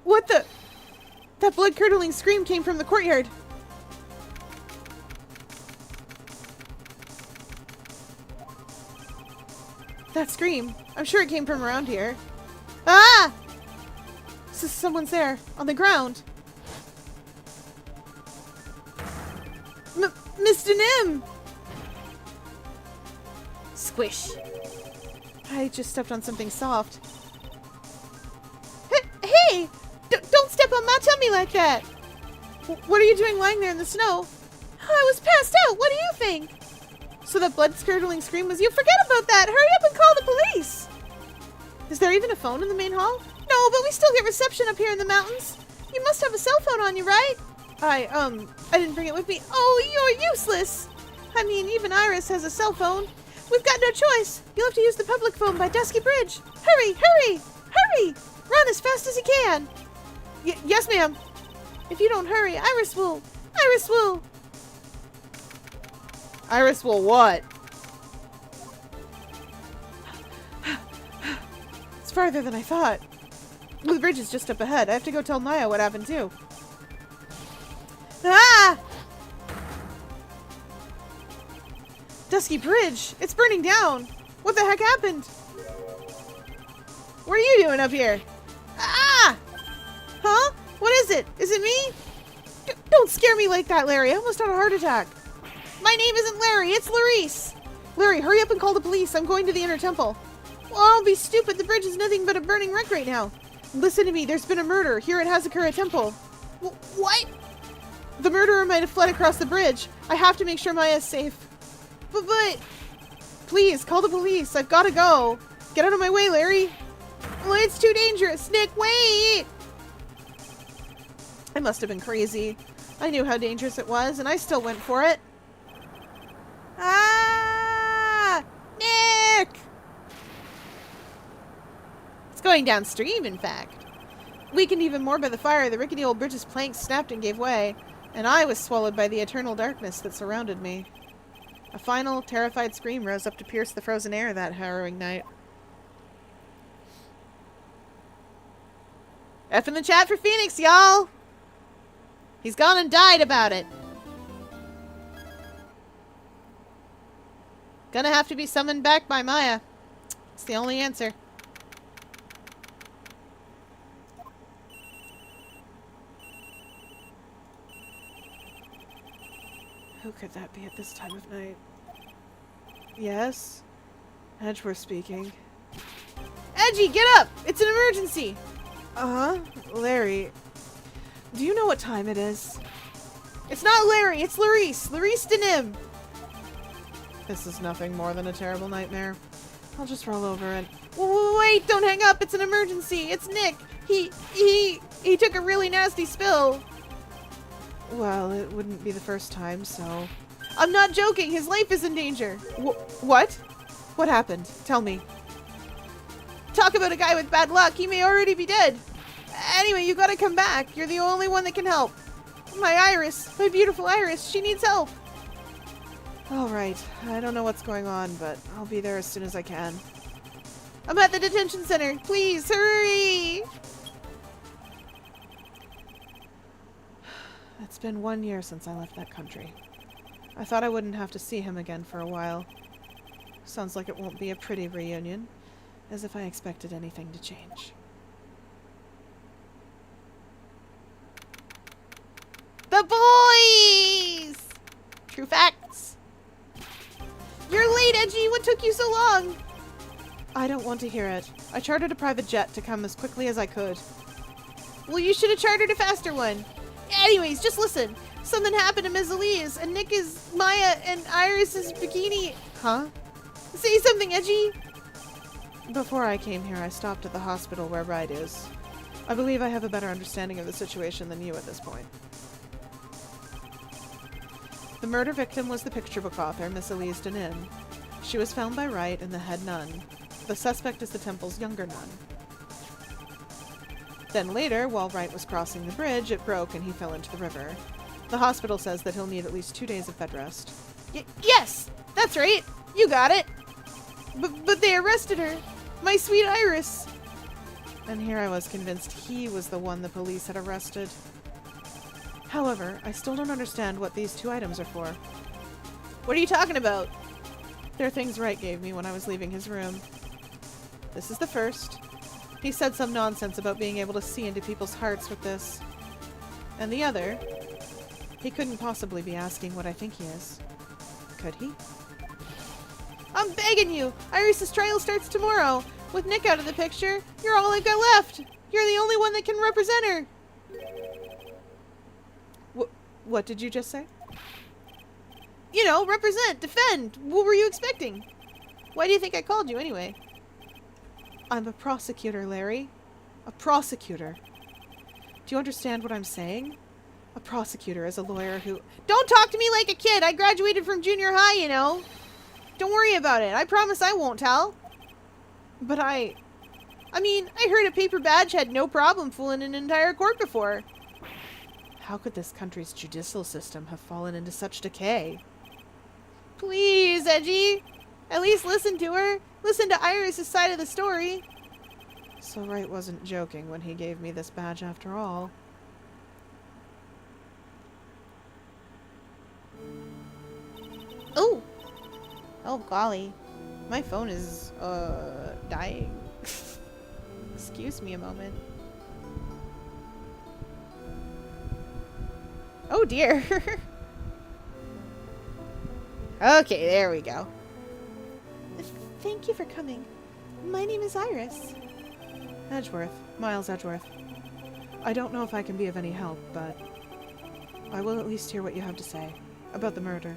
What the? That blood-curdling scream came from the courtyard. That scream. I'm sure it came from around here. Ah! Someone's there, on the ground. Mr. Nim! Squish. I just stepped on something soft. Hey! Don't step on my tummy like that! What are you doing lying there in the snow? I was passed out. What do you think? So that blood-curdling scream was you? Forget about that. Hurry up and call the police. Is there even a phone in the main hall? No, but we still get reception up here in the mountains. You must have a cell phone on you, right? I didn't bring it with me. Oh, you're useless. I mean, even Iris has a cell phone. We've got no choice. You'll have to use the public phone by Dusky Bridge. Hurry, hurry, hurry! Run as fast as you can. Yes, ma'am. If you don't hurry, Iris will. Iris will what? It's farther than I thought. The bridge is just up ahead. I have to go tell Maya what happened too. Ah! Dusky Bridge! It's burning down! What the heck happened? What are you doing up here? Ah! Huh? What is it? Is it me? Don't scare me like that, Larry. I almost had a heart attack. My name isn't Larry. It's Larice. Larry, hurry up and call the police. I'm going to the inner temple. Well, don't be stupid. The bridge is nothing but a burning wreck right now. Listen to me. There's been a murder here at Hazakura Temple. What? The murderer might have fled across the bridge. I have to make sure Maya's safe. But... Please, call the police. I've got to go. Get out of my way, Larry. Well, it's too dangerous. Nick, wait! I must have been crazy. I knew how dangerous it was, and I still went for it. Ah! Nick! It's going downstream, in fact. Weakened even more by the fire, the rickety old bridge's planks snapped and gave way, and I was swallowed by the eternal darkness that surrounded me. A final, terrified scream rose up to pierce the frozen air that harrowing night. F in the chat for Phoenix, y'all! He's gone and died about it. Gonna have to be summoned back by Maya. It's the only answer. Who could that be at this time of night? Yes? Edgeworth speaking. Edgy, get up! It's an emergency! Uh-huh. Larry. Do you know what time it is? It's not Larry, it's Larice. Larice Denim. This is nothing more than a terrible nightmare. I'll just roll over and... Wait, don't hang up. It's an emergency. It's Nick. He took a really nasty spill. Well, it wouldn't be the first time, so... I'm not joking. His life is in danger. What? What happened? Tell me. Talk about a guy with bad luck. He may already be dead. Anyway, you gotta come back. You're the only one that can help. My Iris. My beautiful Iris. She needs help. All right. I don't know what's going on, but I'll be there as soon as I can. I'm at the detention center. Please, hurry! It's been 1 year since I left that country. I thought I wouldn't have to see him again for a while. Sounds like it won't be a pretty reunion, as if I expected anything to change. The boys! True facts. You're late, Edgy. What took you so long? I don't want to hear it. I chartered a private jet to come as quickly as I could. Well, you should have chartered a faster one. Anyways, just listen. Something happened to Ms. Elise, and Nick is Maya, and Iris's bikini. Huh? Say something, Edgy. Before I came here, I stopped at the hospital where Wright is. I believe I have a better understanding of the situation than you at this point. The murder victim was the picture book author, Miss Elise Denin. She was found by Wright and the head nun. The suspect is the temple's younger nun. Then later, while Wright was crossing the bridge, it broke and he fell into the river. The hospital says that he'll need at least 2 days of bed rest. Yes! That's right! You got it! But they arrested her! My sweet Iris! And here I was convinced he was the one the police had arrested. However, I still don't understand what these 2 items are for. What are you talking about? They're things Wright gave me when I was leaving his room. This is the first. He said some nonsense about being able to see into people's hearts with this. And the other, he couldn't possibly be asking what I think he is. Could he? I'm begging you! Iris's trial starts tomorrow! With Nick out of the picture, you're all I've got left! You're the only one that can represent her! What did you just say? you know, represent, defend. What were you expecting? Why do you think I called you anyway? I'm a prosecutor, Larry. A prosecutor. Do you understand what I'm saying? A prosecutor is a lawyer who... Don't talk to me like a kid. I graduated from junior high, you know. Don't worry about it. I promise I won't tell. But I mean, I heard a paper badge had no problem fooling an entire court before. How could this country's judicial system have fallen into such decay? Please, Edgy. At least listen to her. Listen to Iris' side of the story. So Wright wasn't joking when he gave me this badge after all. Oh. Oh, golly. My phone is, dying. Excuse me a moment. Oh, dear. Okay, there we go. Thank you for coming. My name is Iris. Edgeworth. Miles Edgeworth. I don't know if I can be of any help, but I will at least hear what you have to say about the murder.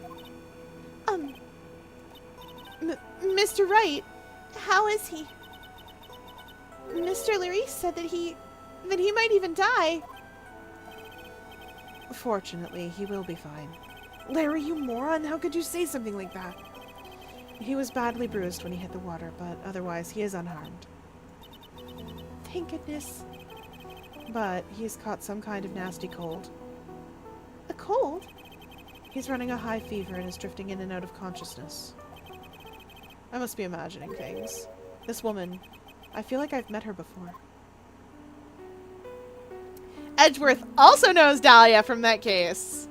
Mr. Wright, how is he? Mr. Larisse said that he might even die. Fortunately, he will be fine. Larry, you moron! How could you say something like that? He was badly bruised when he hit the water, but otherwise he is unharmed. Thank goodness. But he's caught some kind of nasty cold. A cold? He's running a high fever and is drifting in and out of consciousness. I must be imagining things. This woman, I feel like I've met her before. Edgeworth also knows Dahlia from that case.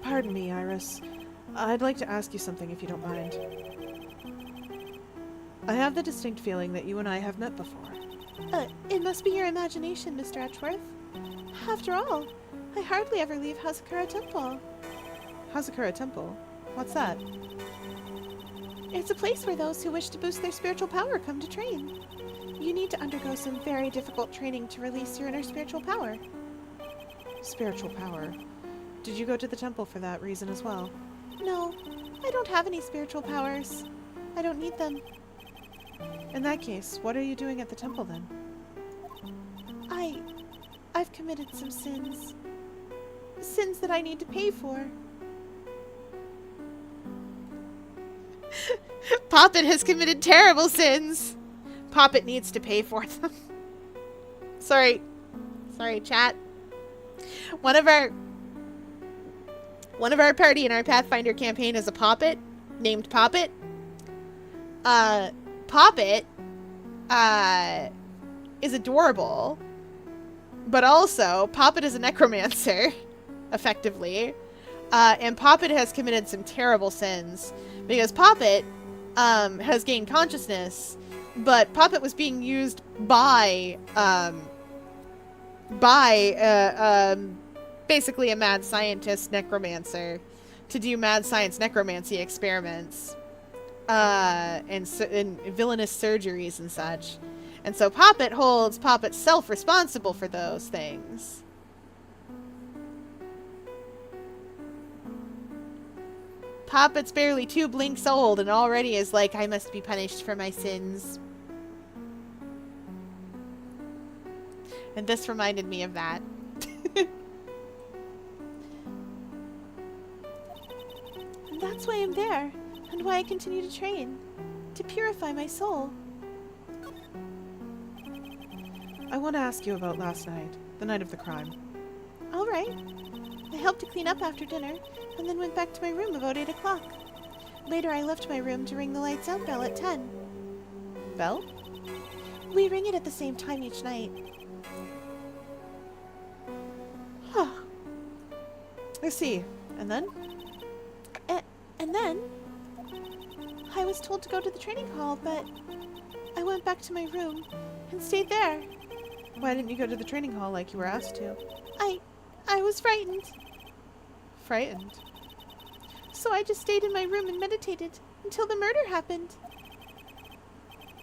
Pardon me, Iris. I'd like to ask you something if you don't mind. I have the distinct feeling that you and I have met before. It must be your imagination, Mr. Edgeworth. After all, I hardly ever leave Hazakura Temple. Hazakura Temple? What's that? It's a place where those who wish to boost their spiritual power come to train. You need to undergo some very difficult training to release your inner spiritual power. Spiritual power? Did you go to the temple for that reason as well? No, I don't have any spiritual powers. I don't need them. In that case, what are you doing at the temple then? I've committed some sins. Sins that I need to pay for. Poppet has committed terrible sins. Poppet needs to pay for them. Sorry, chat. One of our party in our Pathfinder campaign is a Poppet named Poppet. Poppet is adorable, but also Poppet is a necromancer, effectively. And Poppet has committed some terrible sins because Poppet has gained consciousness, but Poppet was being used by basically a mad scientist necromancer to do mad science necromancy experiments and villainous surgeries and such. And so Poppet holds Poppet's self responsible for those things. Poppet's barely 2 blinks old and already is like, I must be punished for my sins. And this reminded me of that. And that's why I'm there, and why I continue to train. To purify my soul. I want to ask you about last night, the night of the crime. All right. I helped to clean up after dinner, and then went back to my room about 8 o'clock. Later, I left my room to ring the lights out bell at 10. Bell? We ring it at the same time each night. I see. And then? And then, I was told to go to the training hall, but I went back to my room and stayed there. Why didn't you go to the training hall like you were asked to? I was frightened. Frightened? So I just stayed in my room and meditated until the murder happened.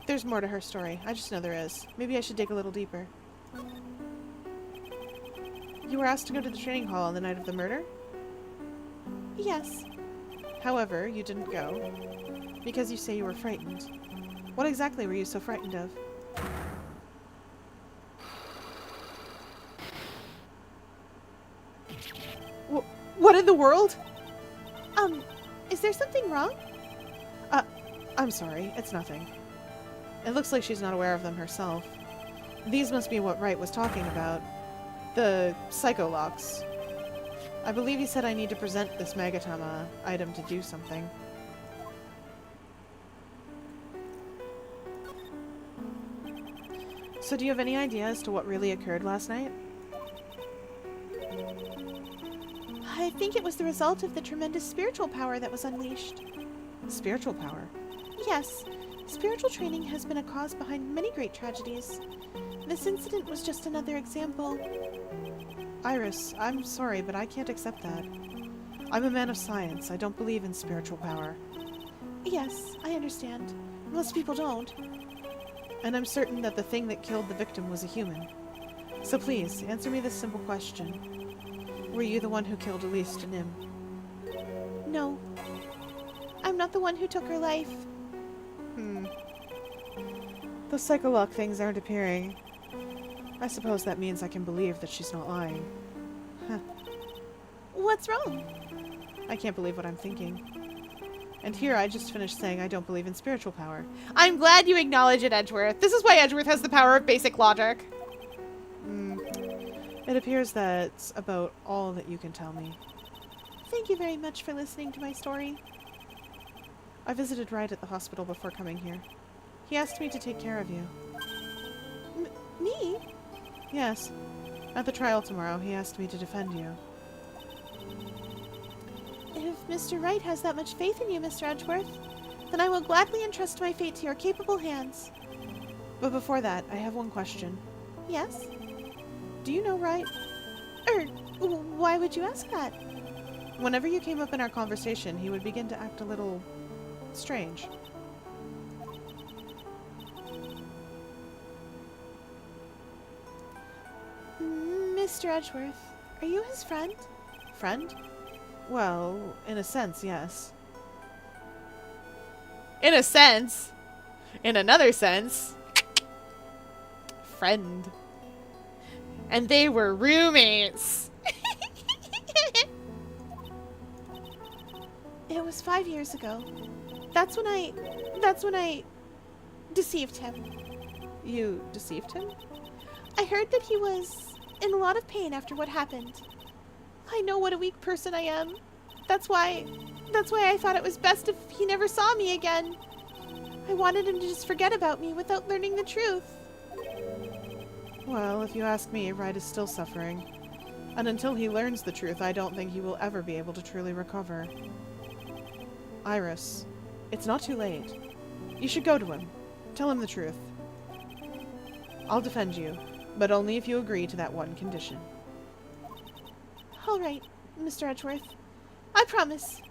There's more to her story. I just know there is. Maybe I should dig a little deeper. You were asked to go to the training hall on the night of the murder? Yes. However, you didn't go. Because you say you were frightened. What exactly were you so frightened of? What in the world? Is there something wrong? I'm sorry. It's nothing. It looks like she's not aware of them herself. These must be what Wright was talking about. The psycholocks. I believe he said I need to present this Magatama item to do something. So do you have any idea as to what really occurred last night? I think it was the result of the tremendous spiritual power that was unleashed. Spiritual power? Yes, spiritual training has been a cause behind many great tragedies. This incident was just another example. Iris, I'm sorry, but I can't accept that. I'm a man of science. I don't believe in spiritual power. Yes, I understand. Most people don't. And I'm certain that the thing that killed the victim was a human. So please, answer me this simple question. Were you the one who killed Elise to Nim? No. I'm not the one who took her life. Those psycholock things aren't appearing. I suppose that means I can believe that she's not lying. Huh. What's wrong? I can't believe what I'm thinking. And here I just finished saying I don't believe in spiritual power. I'm glad you acknowledge it, Edgeworth. This is why Edgeworth has the power of basic logic. It appears that's about all that you can tell me. Thank you very much for listening to my story. I visited Wright at the hospital before coming here. He asked me to take care of you. Me? Yes. At the trial tomorrow, he asked me to defend you. If Mr. Wright has that much faith in you, Mr. Edgeworth, then I will gladly entrust my fate to your capable hands. But before that, I have one question. Yes? Do you know Wright? Why would you ask that? Whenever you came up in our conversation, he would begin to act a little strange. Mr. Edgeworth, are you his friend? Friend? Well, in a sense, yes. In a sense. In another sense. Friend. And they were roommates. It was 5 years ago. That's when I deceived him. You deceived him? I heard that he was in a lot of pain after what happened. I know what a weak person I am. That's why I thought it was best if he never saw me again. I wanted him to just forget about me without learning the truth. Well, if you ask me, Wright is still suffering. And until he learns the truth, I don't think he will ever be able to truly recover. Iris, it's not too late. You should go to him. Tell him the truth. I'll defend you, but only if you agree to that one condition. All right, Mr. Edgeworth. I promise.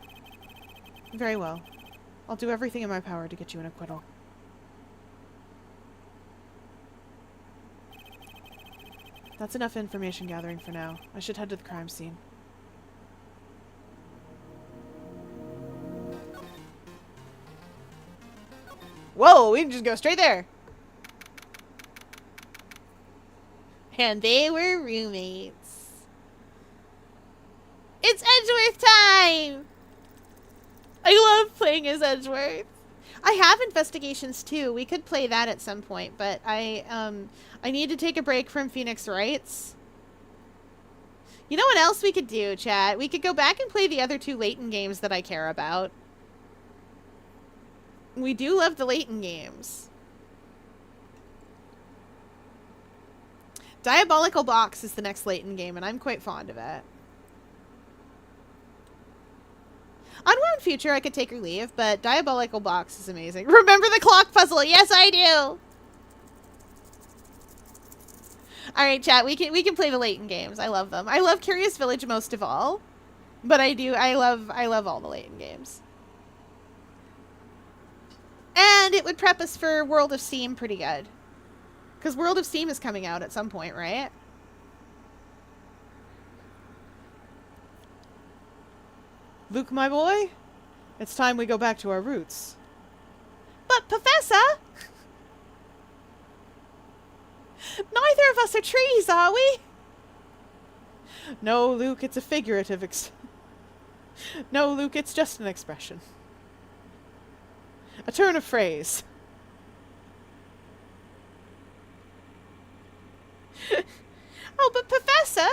Very well. I'll do everything in my power to get you an acquittal. That's enough information gathering for now. I should head to the crime scene. Whoa, we can just go straight there. And they were roommates. It's Edgeworth time! I love playing as Edgeworth. I have investigations too. We could play that at some point, but I need to take a break from Phoenix Wrights. You know what else we could do, chat? We could go back and play the other two Layton games that I care about. We do love the Layton games. Diabolical Box is the next Layton game, and I'm quite fond of it. Unwound Future, I could take or leave, but Diabolical Box is amazing. Remember the clock puzzle? Yes, I do! Alright, chat, we can play the Layton games. I love them. I love Curious Village most of all. But I love all the Layton games. And it would prep us for World of Steam pretty good. Because World of Steam is coming out at some point, right? Luke, my boy, it's time we go back to our roots. But, Professor! Neither of us are trees, are we? No, Luke, it's a figurative No, Luke, it's just an expression. A turn of phrase. Oh, but Professor,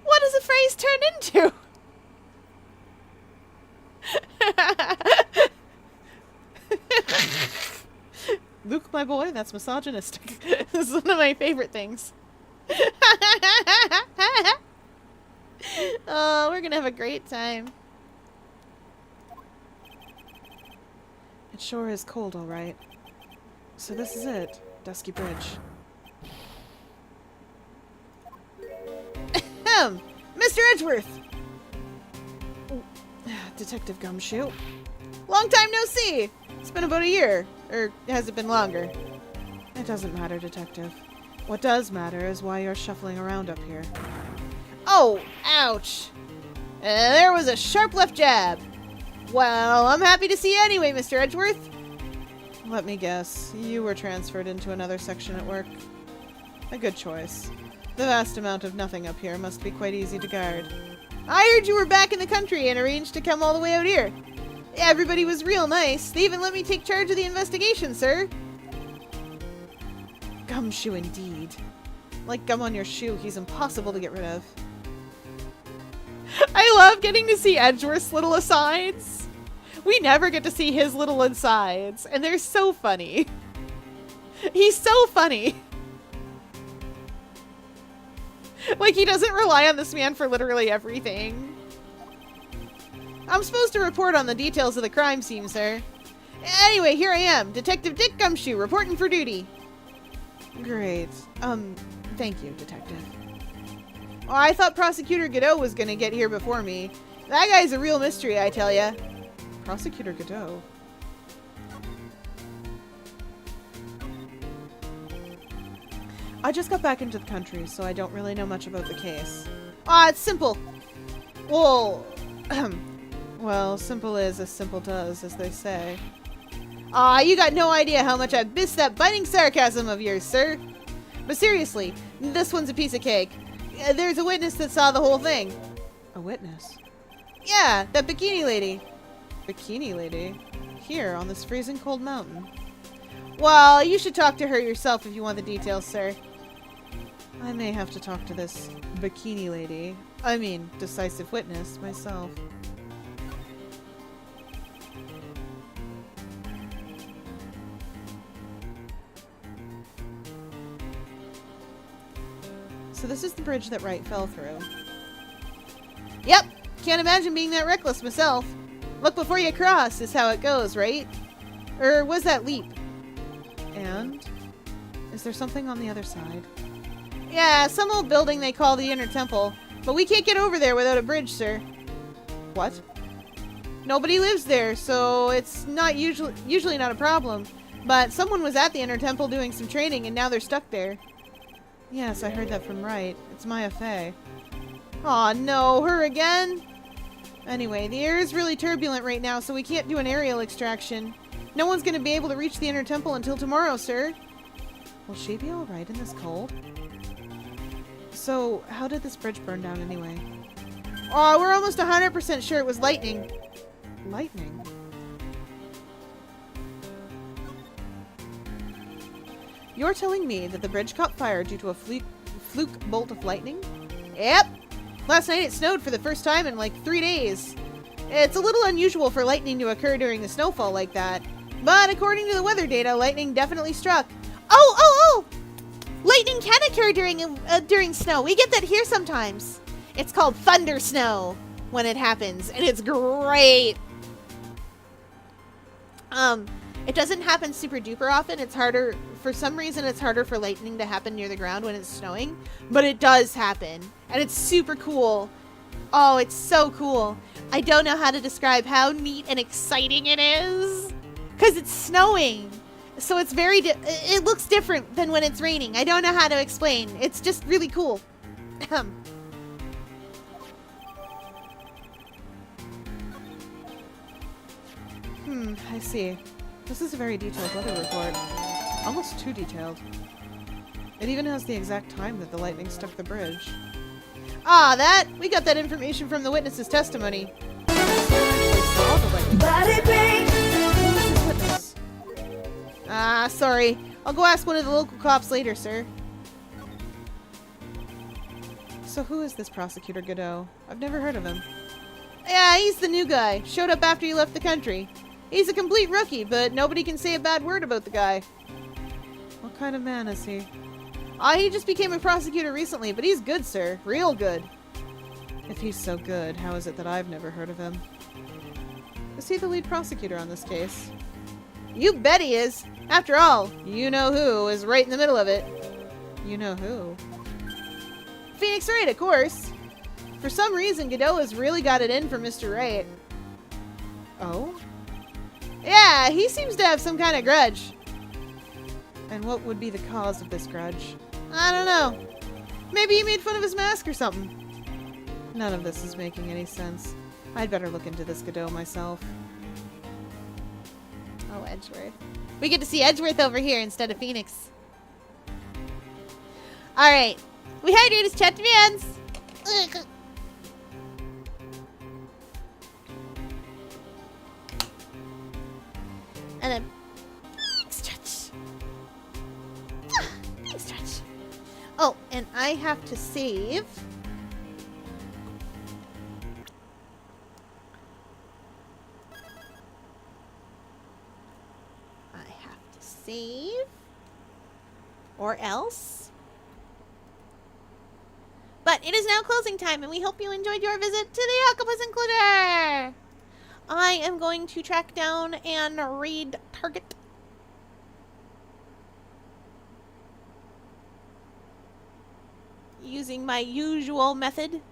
what does a phrase turn into? Luke, my boy, that's misogynistic. This is one of my favorite things. Oh, we're gonna have a great time. It sure is cold, all right. So this is it, Dusky Bridge. Mr. Edgeworth! Detective Gumshoe. Long time no see! It's been about a year. Or has it been longer? It doesn't matter, Detective. What does matter is why you're shuffling around up here. Oh, ouch. There was a sharp left jab. Well, I'm happy to see you anyway, Mr. Edgeworth. Let me guess, you were transferred into another section at work. A good choice. The vast amount of nothing up here must be quite easy to guard. I heard you were back in the country and arranged to come all the way out here. Everybody was real nice. They even let me take charge of the investigation, sir. Gumshoe indeed. Like gum on your shoe, he's impossible to get rid of. I love getting to see Edgeworth's little asides. We never get to see his little asides, and they're so funny. He's so funny. Like, he doesn't rely on this man for literally everything. I'm supposed to report on the details of the crime scene, sir. Anyway, here I am, Detective Dick Gumshoe, reporting for duty. Great. Thank you, Detective. Oh, I thought Prosecutor Godot was gonna get here before me. That guy's a real mystery, I tell ya. Prosecutor Godot? I just got back into the country, so I don't really know much about the case. It's simple. Well, well, simple is as simple does, as they say. You got no idea how much I missed that biting sarcasm of yours, sir. But seriously, this one's a piece of cake. There's a witness that saw the whole thing. A witness? Yeah, that bikini lady. Bikini lady? Here, on this freezing cold mountain? Well, you should talk to her yourself if you want the details, sir. I may have to talk to this bikini lady. I mean, decisive witness, myself. So this is the bridge that Wright fell through. Yep, can't imagine being that reckless myself. Look before you cross is how it goes, right? Or was that leap? And? Is there something on the other side? Yeah, some old building they call the Inner Temple. But we can't get over there without a bridge, sir. What? Nobody lives there, so it's not usually not a problem. But someone was at the Inner Temple doing some training, and now they're stuck there. Yes, I heard that from Wright. It's Maya Fey. Aw, no, her again? Anyway, the air is really turbulent right now, so we can't do an aerial extraction. No one's going to be able to reach the Inner Temple until tomorrow, sir. Will she be alright in this cold? So, how did this bridge burn down anyway? Oh, we're almost 100% sure it was lightning. Lightning? You're telling me that the bridge caught fire due to a fluke bolt of lightning? Yep. Last night it snowed for the first time in like 3 days. It's a little unusual for lightning to occur during the snowfall like that. But according to the weather data, lightning definitely struck. Oh! Lightning can occur during snow. We get that here sometimes. It's called thunder snow when it happens, and it's great. It doesn't happen super duper often. It's harder, for some reason it's harder for lightning to happen near the ground when it's snowing, but it does happen, and it's super cool. Oh, it's so cool. I don't know how to describe how neat and exciting it is, Because it's snowing. So it's very, it looks different than when it's raining. I don't know how to explain. It's just really cool. I see. This is a very detailed weather report. Almost too detailed. It even has the exact time that the lightning struck the bridge. We got that information from the witness's testimony. Actually saw the lightning. Body break. Who is this witness? Sorry. I'll go ask one of the local cops later, sir. So who is this Prosecutor Godot? I've never heard of him. Yeah, he's the new guy. Showed up after you left the country. He's a complete rookie, but nobody can say a bad word about the guy. What kind of man is he? He just became a prosecutor recently, but he's good, sir. Real good. If he's so good, how is it that I've never heard of him? Is he the lead prosecutor on this case? You bet he is. After all, you-know-who is right in the middle of it. You know who? Phoenix Wright, of course. For some reason, Godot has really got it in for Mr. Wright. Oh? Yeah, he seems to have some kind of grudge. And what would be the cause of this grudge? I don't know. Maybe he made fun of his mask or something. None of this is making any sense. I'd better look into this Godot myself. Oh, Edgeworth. We get to see Edgeworth over here instead of Phoenix. Alright. We hydrate his chat demands. And then stretch. Stretch. Oh, and I have to save. Or else. But it is now closing time, and we hope you enjoyed your visit to the Octopus Includer. I am going to track down and raid Target. Using my usual method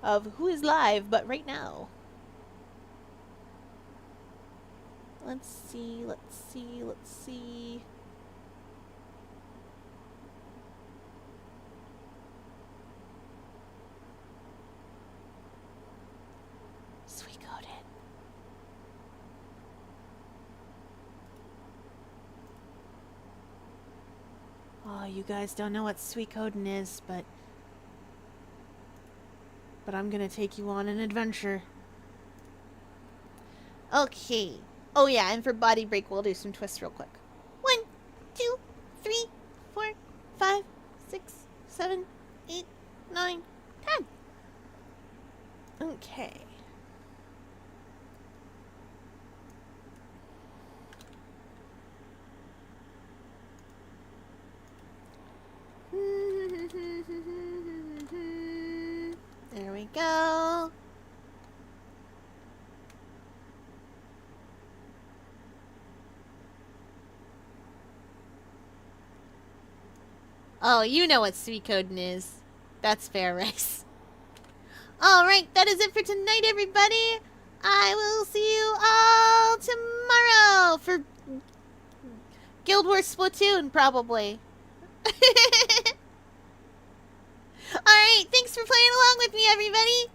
of who is live, but right now. Let's see. Sweet coded. Oh, you guys don't know what sweet coding is, but I'm gonna take you on an adventure. Okay. Oh yeah, and for body break, we'll do some twists real quick. 1, 2, 3, 4, 5, 6, 7, 8, 9, 10. Okay. There we go. Oh, you know what sweet coding is. That's fair, Rice. Alright, that is it for tonight, everybody. I will see you all tomorrow for Guild Wars Splatoon, probably. Alright, thanks for playing along with me, everybody.